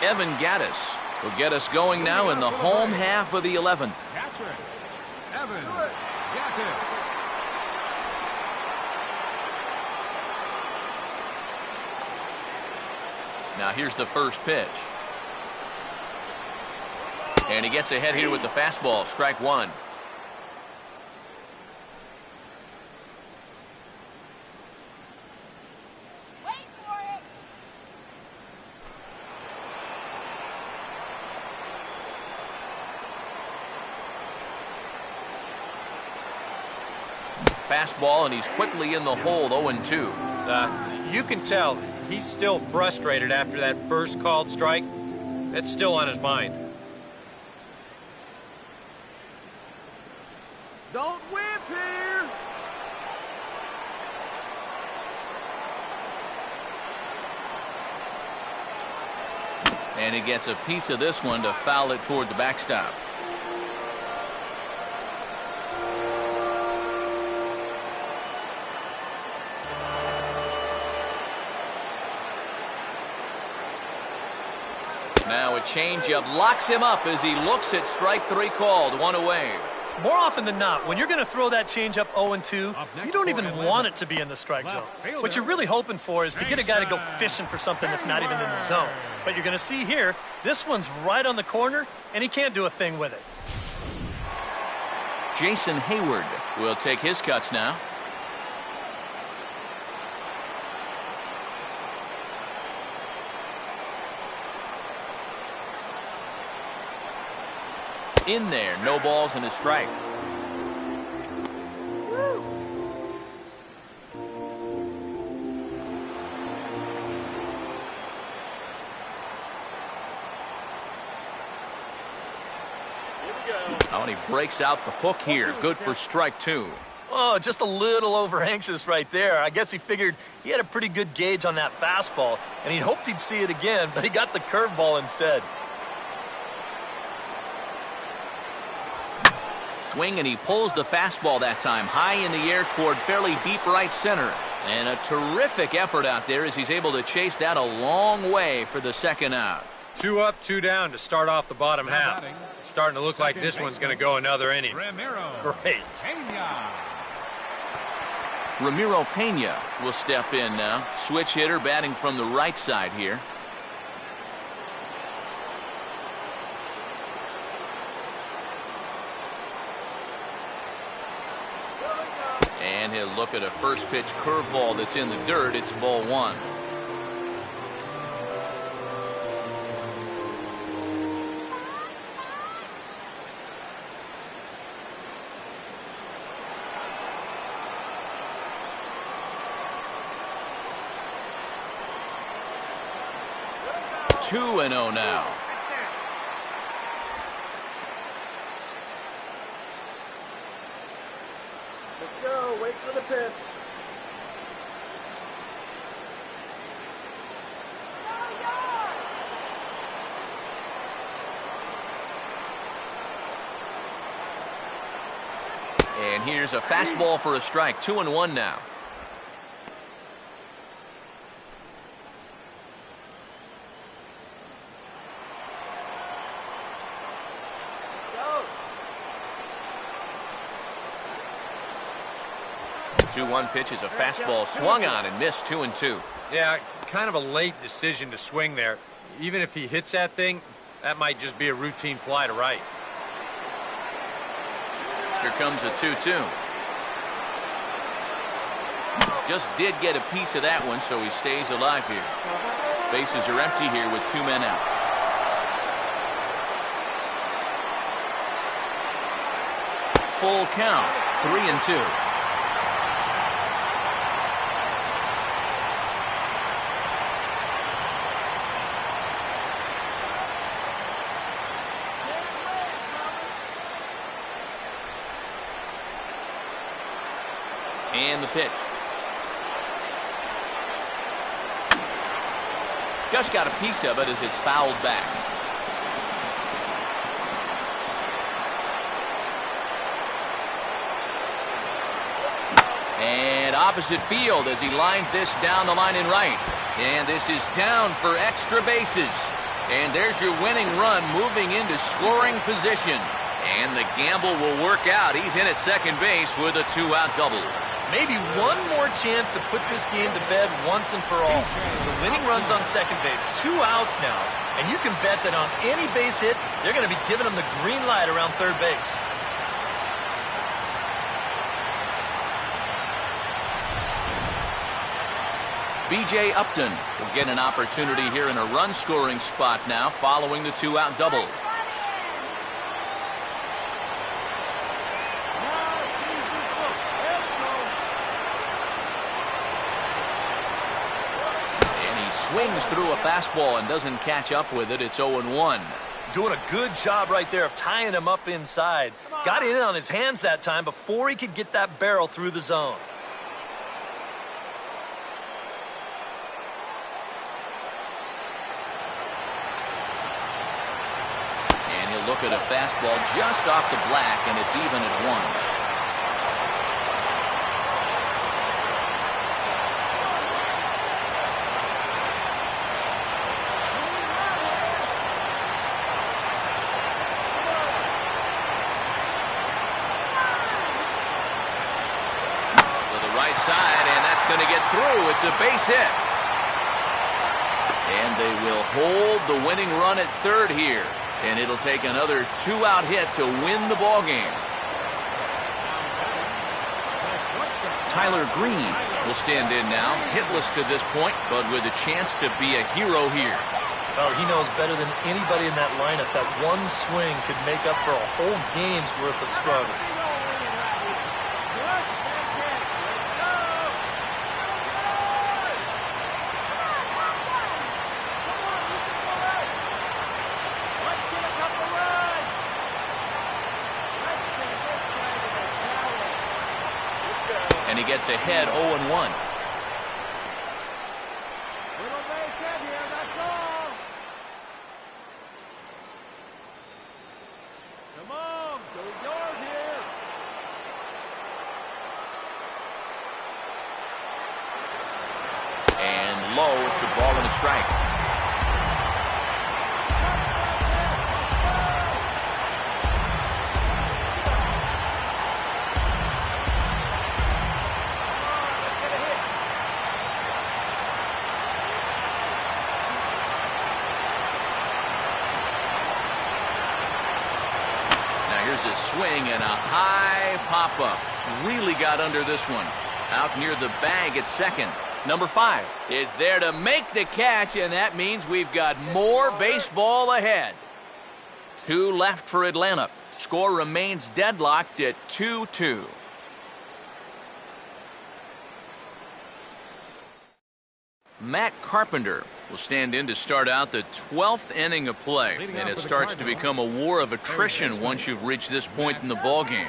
Evan Gattis will get us going now in the home half of the 11th. Catcher, Evan Gattis. Now here's the first pitch. And he gets ahead here with the fastball, strike one. Wait for it. Fastball, and he's quickly in the hole, 0-2. You can tell he's still frustrated after that first called strike. That's still on his mind. Don't whip here. And he gets a piece of this one to foul it toward the backstop. Now a changeup locks him up as he looks at strike three called. One away. More often than not, when you're going to throw that changeup 0-2, you don't even want it to be in the strike zone. What you're really hoping for is to get a guy to go fishing for something that's not even in the zone. But you're going to see here, this one's right on the corner, and he can't do a thing with it. Jason Hayward will take his cuts now. In there, no balls and a strike. Oh, and he breaks out the hook here. Good for strike two. Oh, just a little over anxious right there. I guess he figured he had a pretty good gauge on that fastball, and he hoped he'd see it again, but he got the curveball instead. Swing, and he pulls the fastball that time high in the air toward fairly deep right center. And a terrific effort out there as he's able to chase that a long way for the second out. 2 up, 2 down to start off the bottom half. Starting to look like this one's going to go another inning. Great. Ramiro Pena will step in now. Switch hitter batting from the right side here. And he'll look at a first pitch curveball that's in the dirt. It's ball one. Two and 0 now. Let's go. Wait for the pitch. And here's a fastball for a strike. 2-1 now. The 2-1 pitch is a fastball swung on and missed. 2-2. Yeah, kind of a late decision to swing there. Even if he hits that thing, that might just be a routine fly to right. Here comes a 2-2. Just did get a piece of that one, so he stays alive here. Bases are empty here with 2 men out. Full count. 3-2. And the pitch. Just got a piece of it as it's fouled back. And opposite field as he lines this down the line in right. And this is down for extra bases. And there's your winning run moving into scoring position. And the gamble will work out. He's in at second base with a 2-out double. Maybe one more chance to put this game to bed once and for all. The winning run's on second base. 2 outs now. And you can bet that on any base hit, they're going to be giving him the green light around third base. B.J. Upton will get an opportunity here in a run-scoring spot now following the 2-out double. Swings through a fastball and doesn't catch up with it. It's 0-1. Doing a good job right there of tying him up inside. Got in on his hands that time before he could get that barrel through the zone. look at a fastball just off the black, and it's even at 1. Side, and that's going to get through. It's a base hit. And they will hold the winning run at third here. And it'll take another 2-out hit to win the ball game. Tyler Green will stand in now, hitless to this point, but with a chance to be a hero here. Well, he knows better than anybody in that lineup that one swing could make up for a whole game's worth of struggle. And he gets ahead 0-1. Little base hit here, that's all. Come on, go yours here. And low, it's a ball and a strike. Here's a swing and a high pop-up. Really got under this one. Out near the bag at second. Number 5 is there to make the catch, and that means we've got more baseball ahead. 2 left for Atlanta. Score remains deadlocked at 2-2. Matt Carpenter will stand in to start out the 12th inning of play, and it starts to become a war of attrition once you've reached this point in the ballgame.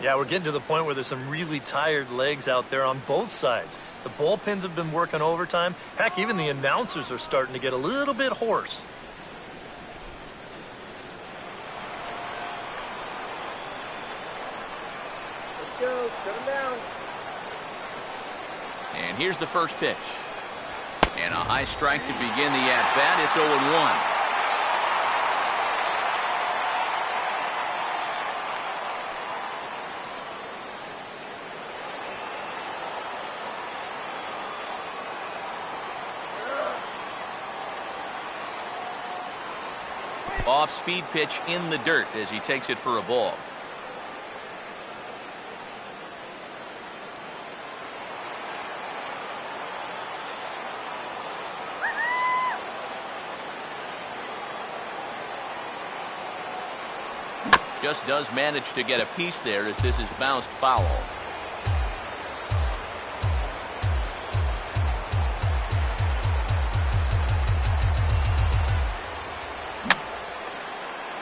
Yeah, we're getting to the point where there's some really tired legs out there on both sides. The bullpens have been working overtime. Heck, even the announcers are starting to get a little bit hoarse. Let's go, shut him down. And here's the first pitch. And a high strike to begin the at-bat. It's 0-1. Off-speed pitch in the dirt as he takes it for a ball. Just does manage to get a piece there as this is bounced foul.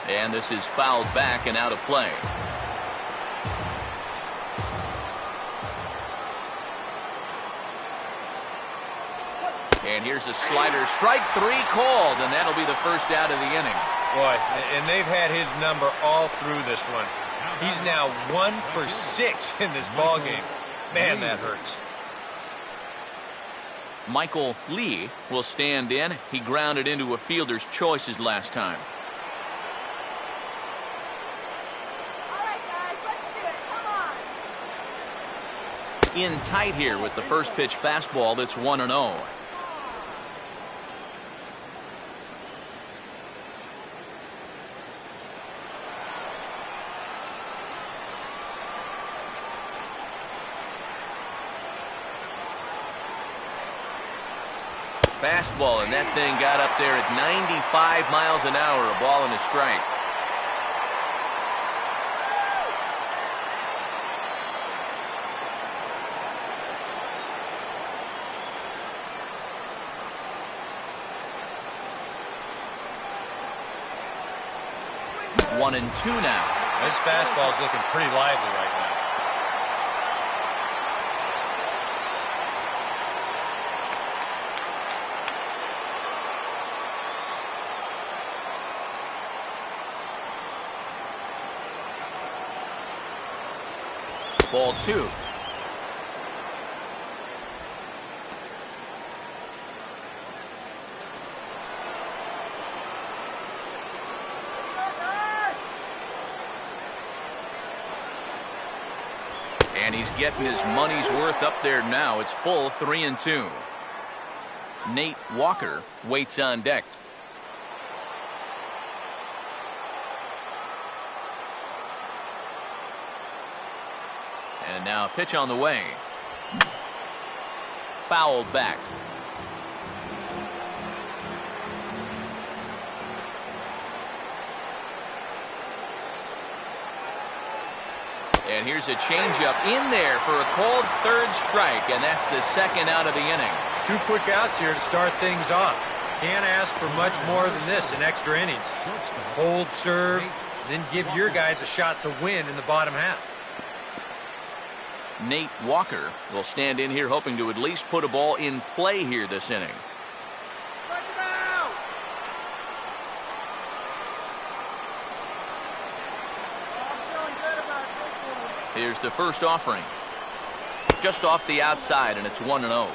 And this is fouled back and out of play. And here's a slider. Strike 3 called, and that'll be the first out of the inning. Boy, and they've had his number all through this one. He's now 1 for 6 in this ball game. Man, that hurts. Michael Lee will stand in. He grounded into a fielder's choices last time. All right, guys, let's do it. Come on. In tight here with the first pitch fastball that's 1-0. Fastball, and that thing got up there at 95 miles an hour, a ball and a strike. One and two now. This fastball's looking pretty lively right now. Ball 2. And he's getting his money's worth up there now. It's full 3-2. Nate Walker waits on deck. And now a pitch on the way. Fouled back. And here's a changeup in there for a called third strike, and that's the second out of the inning. 2 quick outs here to start things off. Can't ask for much more than this in extra innings. Hold, serve, then give your guys a shot to win in the bottom half. Nate Walker will stand in here hoping to at least put a ball in play here this inning. Here's the first offering. Just off the outside, and it's 1-0.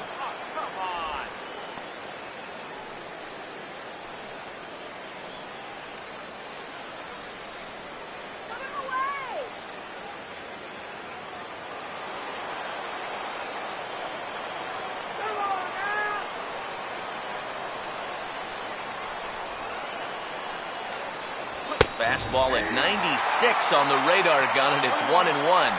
Fastball at 96 on the radar gun, and it's 1-1.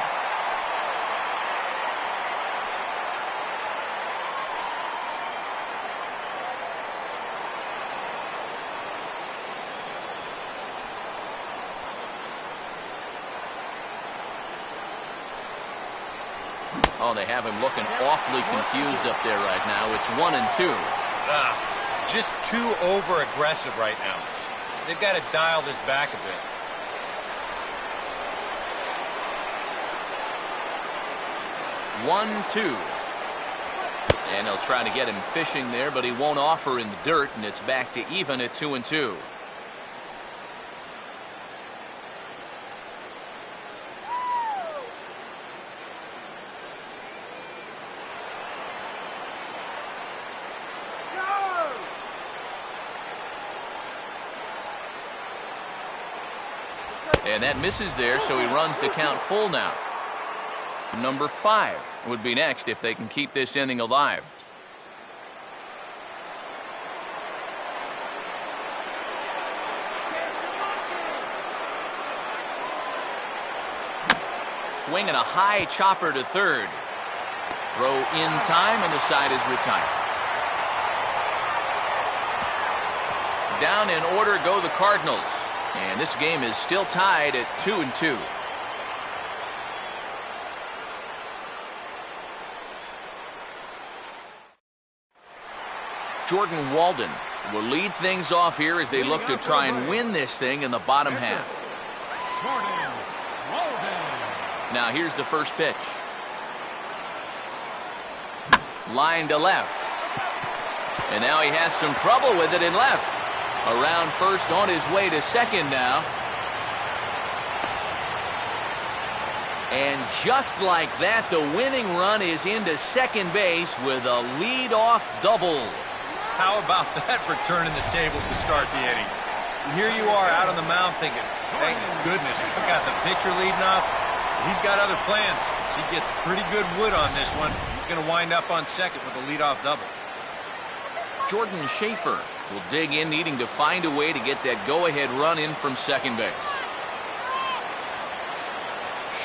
Oh, they have him looking awfully confused up there right now. It's 1-2. Just too over-aggressive right now. They've got to dial this back a bit. One, two. And they'll try to get him fishing there, but he won't offer in the dirt, and it's back to even at 2-2. And that misses there, so he runs the count full now. Number 5 would be next if they can keep this inning alive. Swinging a high chopper to third. Throw in time, and the side is retired. Down in order go the Cardinals. And this game is still tied at 2-2. Jordan Walden will lead things off here as they look to try and win this thing in the bottom half. Now here's the first pitch. Line to left. And now he has some trouble with it in left. Around first, on his way to second now. And just like that, the winning run is into second base with a lead-off double. How about that for turning the table to start the inning? Here you are out on the mound thinking, thank goodness, we got the pitcher leading off. He's got other plans. He gets pretty good wood on this one. He's going to wind up on second with a leadoff double. Jordan Schaefer will dig in, needing to find a way to get that go-ahead run in from second base.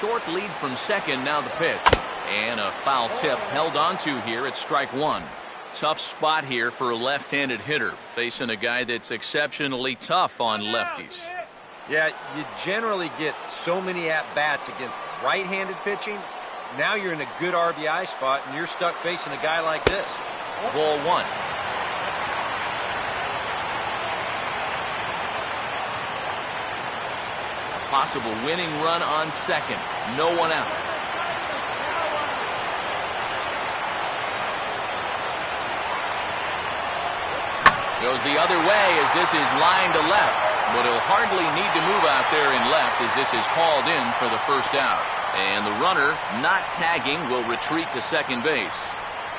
Short lead from second, now the pitch. And a foul tip held onto here at strike 1. Tough spot here for a left-handed hitter, facing a guy that's exceptionally tough on lefties. Yeah, you generally get so many at-bats against right-handed pitching. Now you're in a good RBI spot, and you're stuck facing a guy like this. Ball 1. Possible winning run on second. No one out. Goes the other way as this is lined to left. But he'll hardly need to move out there in left as this is hauled in for the first out. And the runner, not tagging, will retreat to second base.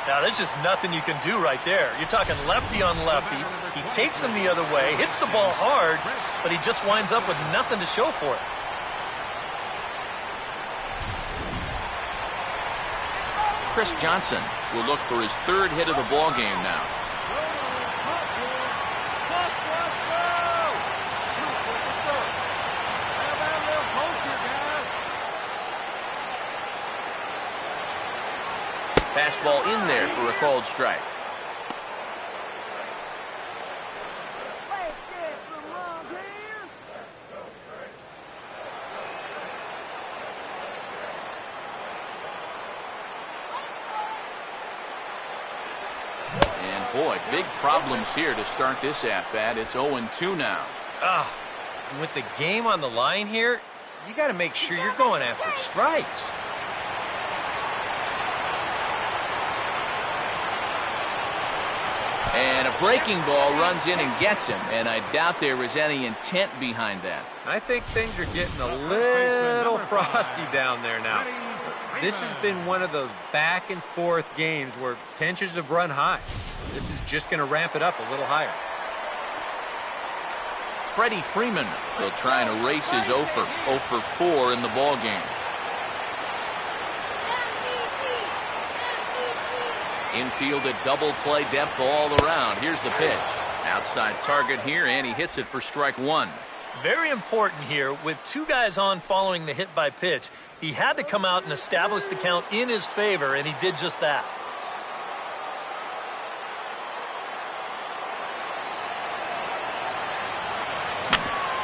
Now, there's just nothing you can do right there. You're talking lefty on lefty. He takes him the other way, hits the ball hard, but he just winds up with nothing to show for it. Chris Johnson will look for his third hit of the ball game now. Fastball in there for a called strike. Let's get some runs here. And boy, big problems here to start this at-bat. It's 0-2 now. With the game on the line here, you got to make sure you're going after strikes. And a breaking ball runs in and gets him, and I doubt there was any intent behind that. I think things are getting a little frosty down there now. This has been one of those back and forth games where tensions have run high. This is just going to ramp it up a little higher. Freddie Freeman will try and erase his 0 for 4 in the ball game. Infield at double play depth all around. Here's the pitch. Outside target here, and he hits it for strike one. Very important here, with two guys on following the hit by pitch, he had to come out and establish the count in his favor, and he did just that.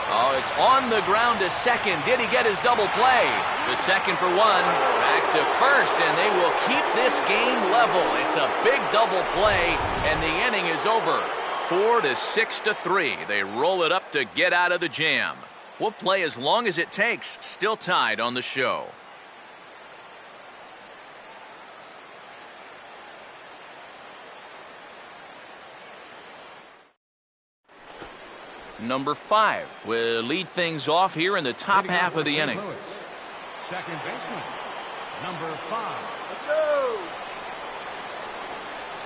Oh, it's on the ground to second. Did he get his double play? The second for one. Back to first, and they will keep this game level. It's a big double play, and the inning is over. 4-6-3. They roll it up to get out of the jam. We'll play as long as it takes. Still tied on the show. Number 5 will lead things off here in the top half of the inning. Second baseman, number 5.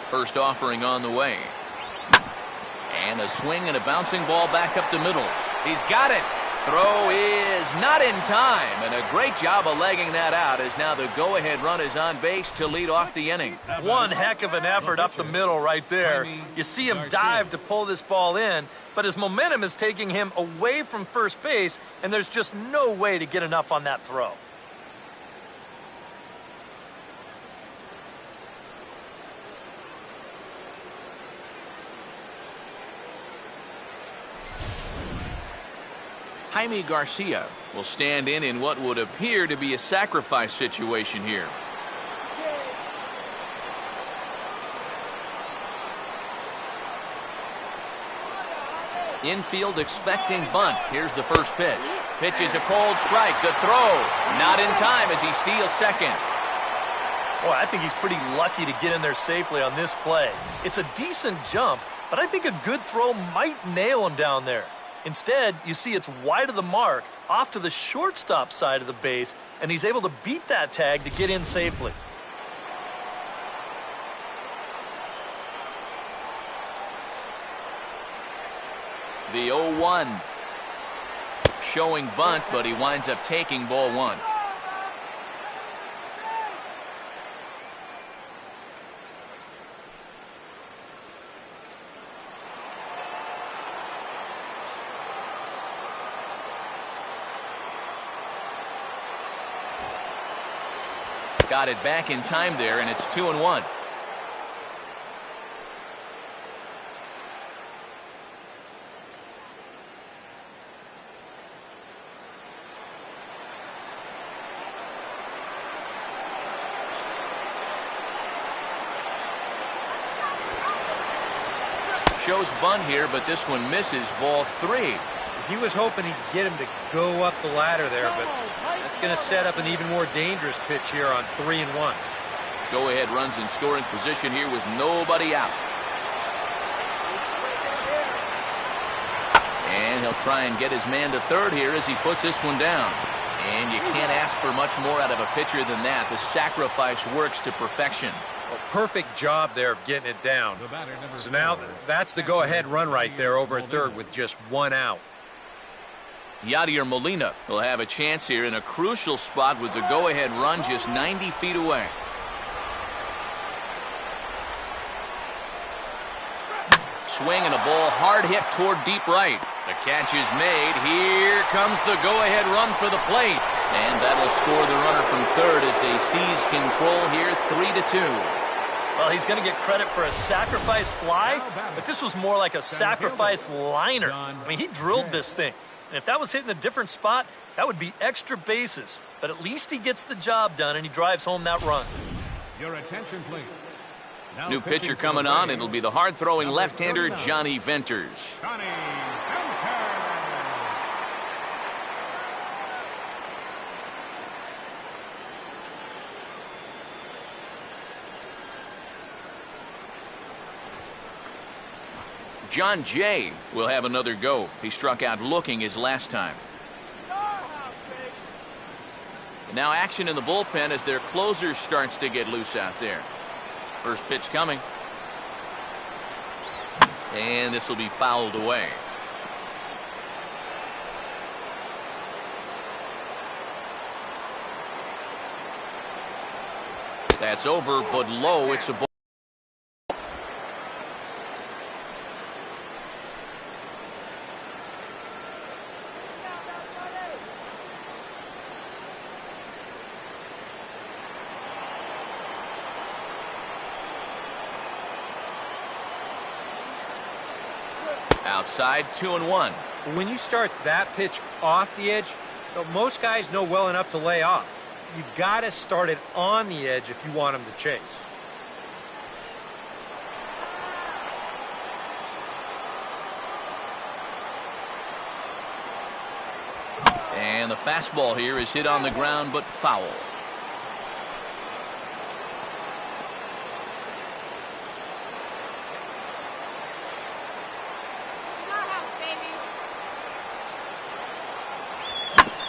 First offering on the way. And a swing and a bouncing ball back up the middle. He's got it. Throw is not in time, and a great job of legging that out as now the go-ahead run is on base to lead off the inning. One heck of an effort up the middle right there. You see him dive to pull this ball in, but his momentum is taking him away from first base, and there's just no way to get enough on that throw. Jaime Garcia will stand in what would appear to be a sacrifice situation here. Infield expecting bunt. Here's the first pitch. Pitch is a cold strike. The throw not in time as he steals second. Boy, I think he's pretty lucky to get in there safely on this play. It's a decent jump, but I think a good throw might nail him down there. Instead, you see it's wide of the mark, off to the shortstop side of the base, and he's able to beat that tag to get in safely. The 0-1. Showing bunt, but he winds up taking ball one. Got it back in time there, and it's 2-1. Shows bunt here, but this one misses. Ball 3. He was hoping he'd get him to go up the ladder there, but that's going to set up an even more dangerous pitch here on 3-1. Go-ahead runs in scoring position here with nobody out. And he'll try and get his man to third here as he puts this one down. And you can't ask for much more out of a pitcher than that. The sacrifice works to perfection. A perfect job there of getting it down. So now that's the go-ahead run right there over at third with just one out. Yadier Molina will have a chance here in a crucial spot with the go-ahead run just 90 feet away. Swing and a ball hard hit toward deep right. The catch is made. Here comes the go-ahead run for the plate. And that'll score the runner from third as they seize control here 3-2. Well, he's going to get credit for a sacrifice fly, but this was more like a sacrifice liner. I mean, he drilled this thing. And if that was hit in a different spot, that would be extra bases. But at least he gets the job done, and he drives home that run. Your attention, please. New pitcher coming on. It'll be the hard-throwing left-hander Johnny Venters. Johnny Venters. John Jay will have another go. He struck out looking his last time. And now action in the bullpen as their closer starts to get loose out there. First pitch coming. And this will be fouled away. That's over, but low. It's a ball. Outside, 2-1. When you start that pitch off the edge, most guys know well enough to lay off. You've got to start it on the edge if you want them to chase. And the fastball here is hit on the ground, but foul.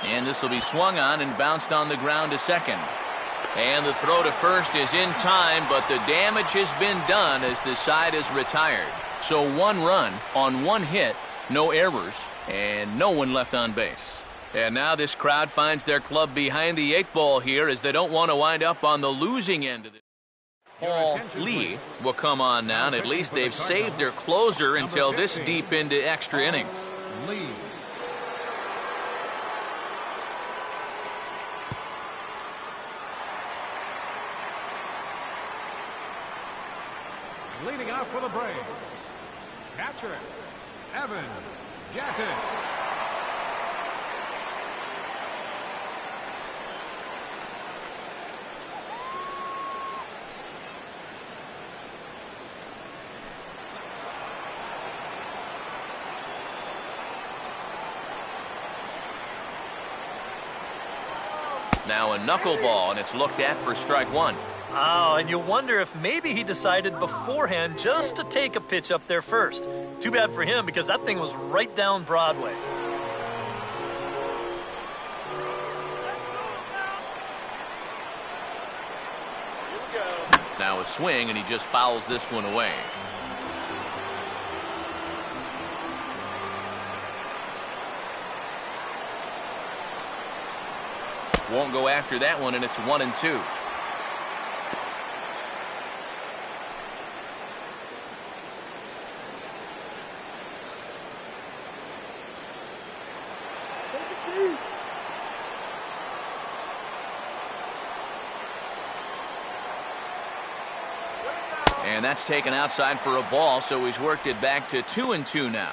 And this will be swung on and bounced on the ground to second. And the throw to first is in time, but the damage has been done as the side is retired. So one run on one hit, no errors, and no one left on base. And now this crowd finds their club behind the 8 ball here as they don't want to wind up on the losing end of it. Paul Lee will come on now, and at least they've saved their closer until this deep into extra innings. Lee. Leading out for the Braves, catcher, Evan Gattis. Now a knuckleball, and it's looked at for strike one. Oh, and you wonder if maybe he decided beforehand just to take a pitch up there first. Too bad for him because that thing was right down Broadway. Now a swing, and he just fouls this one away. Won't go after that one, and it's 1-2. And that's taken outside for a ball, so he's worked it back to 2-2 now.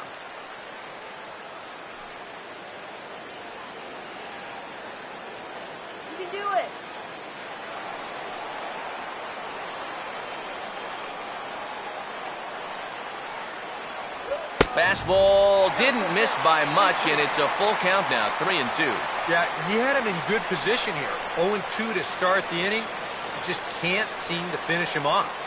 You can do it. Fastball didn't miss by much, and it's a full count now, 3-2. Yeah, he had him in good position here. 0-2 to start the inning. Just can't seem to finish him off.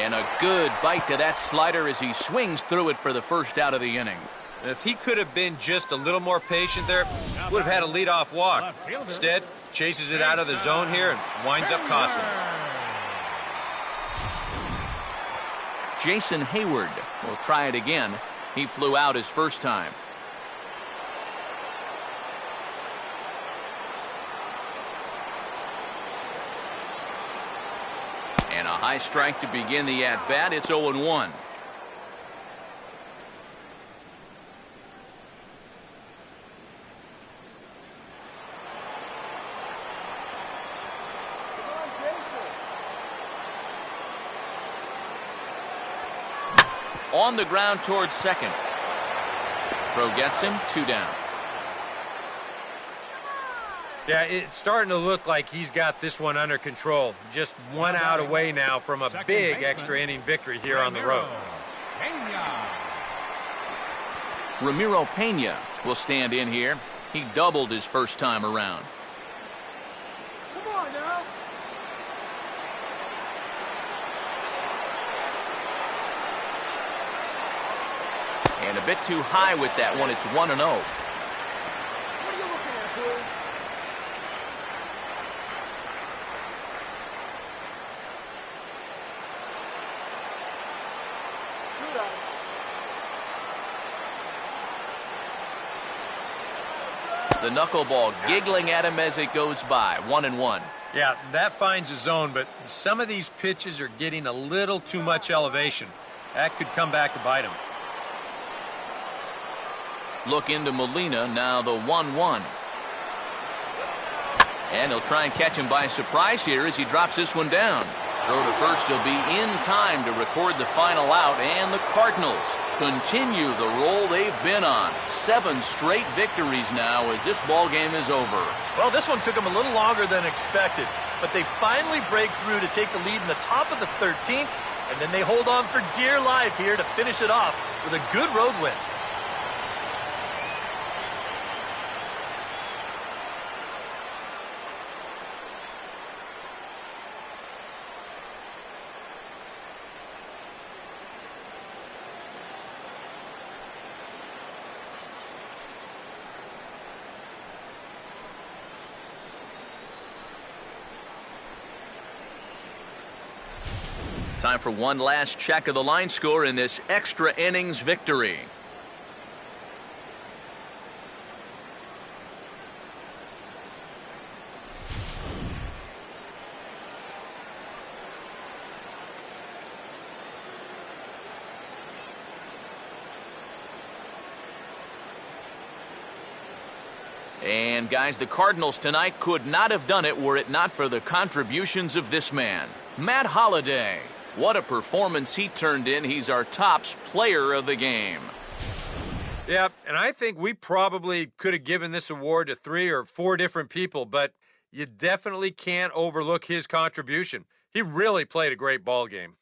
And a good bite to that slider as he swings through it for the first out of the inning. If he could have been just a little more patient there, would have had a leadoff walk. Instead, chases it out of the zone here and winds up costing him. Jason Hayward will try it again. He flew out his first time. And a high strike to begin the at-bat. It's 0-1. On the ground towards second. Throw gets him, 2 down. Yeah, it's starting to look like he's got this one under control. Just 1 out away now from a big extra inning victory here on the road. Ramiro Pena will stand in here. He doubled his first time around. Come on now. And a bit too high with that one. It's 1-0. What are you looking at, dude? The knuckleball giggling at him as it goes by. 1-1. Yeah, that finds a zone, but some of these pitches are getting a little too much elevation. That could come back to bite him. Look into Molina, now the 1-1. And he'll try and catch him by surprise here as he drops this one down. Throw to first will be in time to record the final out, and the Cardinals continue the roll they've been on. 7 straight victories now as this ball game is over. Well, this one took them a little longer than expected, but they finally break through to take the lead in the top of the 13th, and then they hold on for dear life here to finish it off with a good road win. Time for one last check of the line score in this extra innings victory. And guys, the Cardinals tonight could not have done it were it not for the contributions of this man, Matt Holliday. What a performance he turned in. He's our tops player of the game. Yeah, and I think we probably could have given this award to 3 or 4 different people, but you definitely can't overlook his contribution. He really played a great ball game.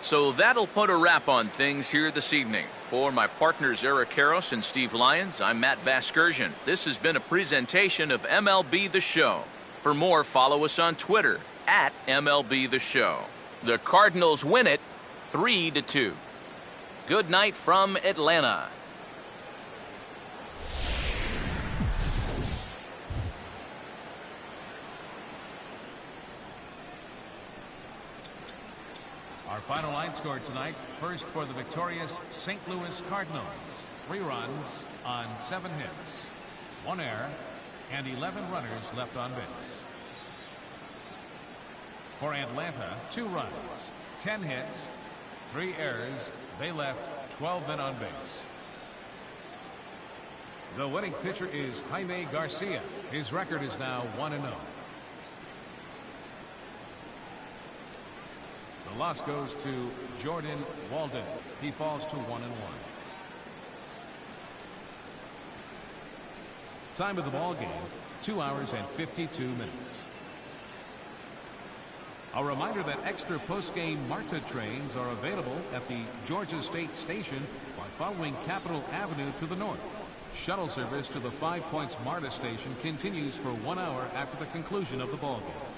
So that'll put a wrap on things here this evening. For my partners Eric Karros and Steve Lyons, I'm Matt Vasgersian. This has been a presentation of MLB The Show. For more, follow us on Twitter at MLB The Show. The Cardinals win it 3-2. Good night from Atlanta. Our final line score tonight, first for the victorious St. Louis Cardinals. 3 runs on 7 hits, 1 error, and 11 runners left on base. For Atlanta, 2 runs, 10 hits, 3 errors. They left 12 men on base. The winning pitcher is Jaime Garcia. His record is now 1-0. The loss goes to Jordan Walden. He falls to 1-1. Time of the ball game, 2 hours and 52 minutes. A reminder that extra post-game MARTA trains are available at the Georgia State Station by following Capitol Avenue to the north. Shuttle service to the 5 Points MARTA station continues for 1 hour after the conclusion of the ball game.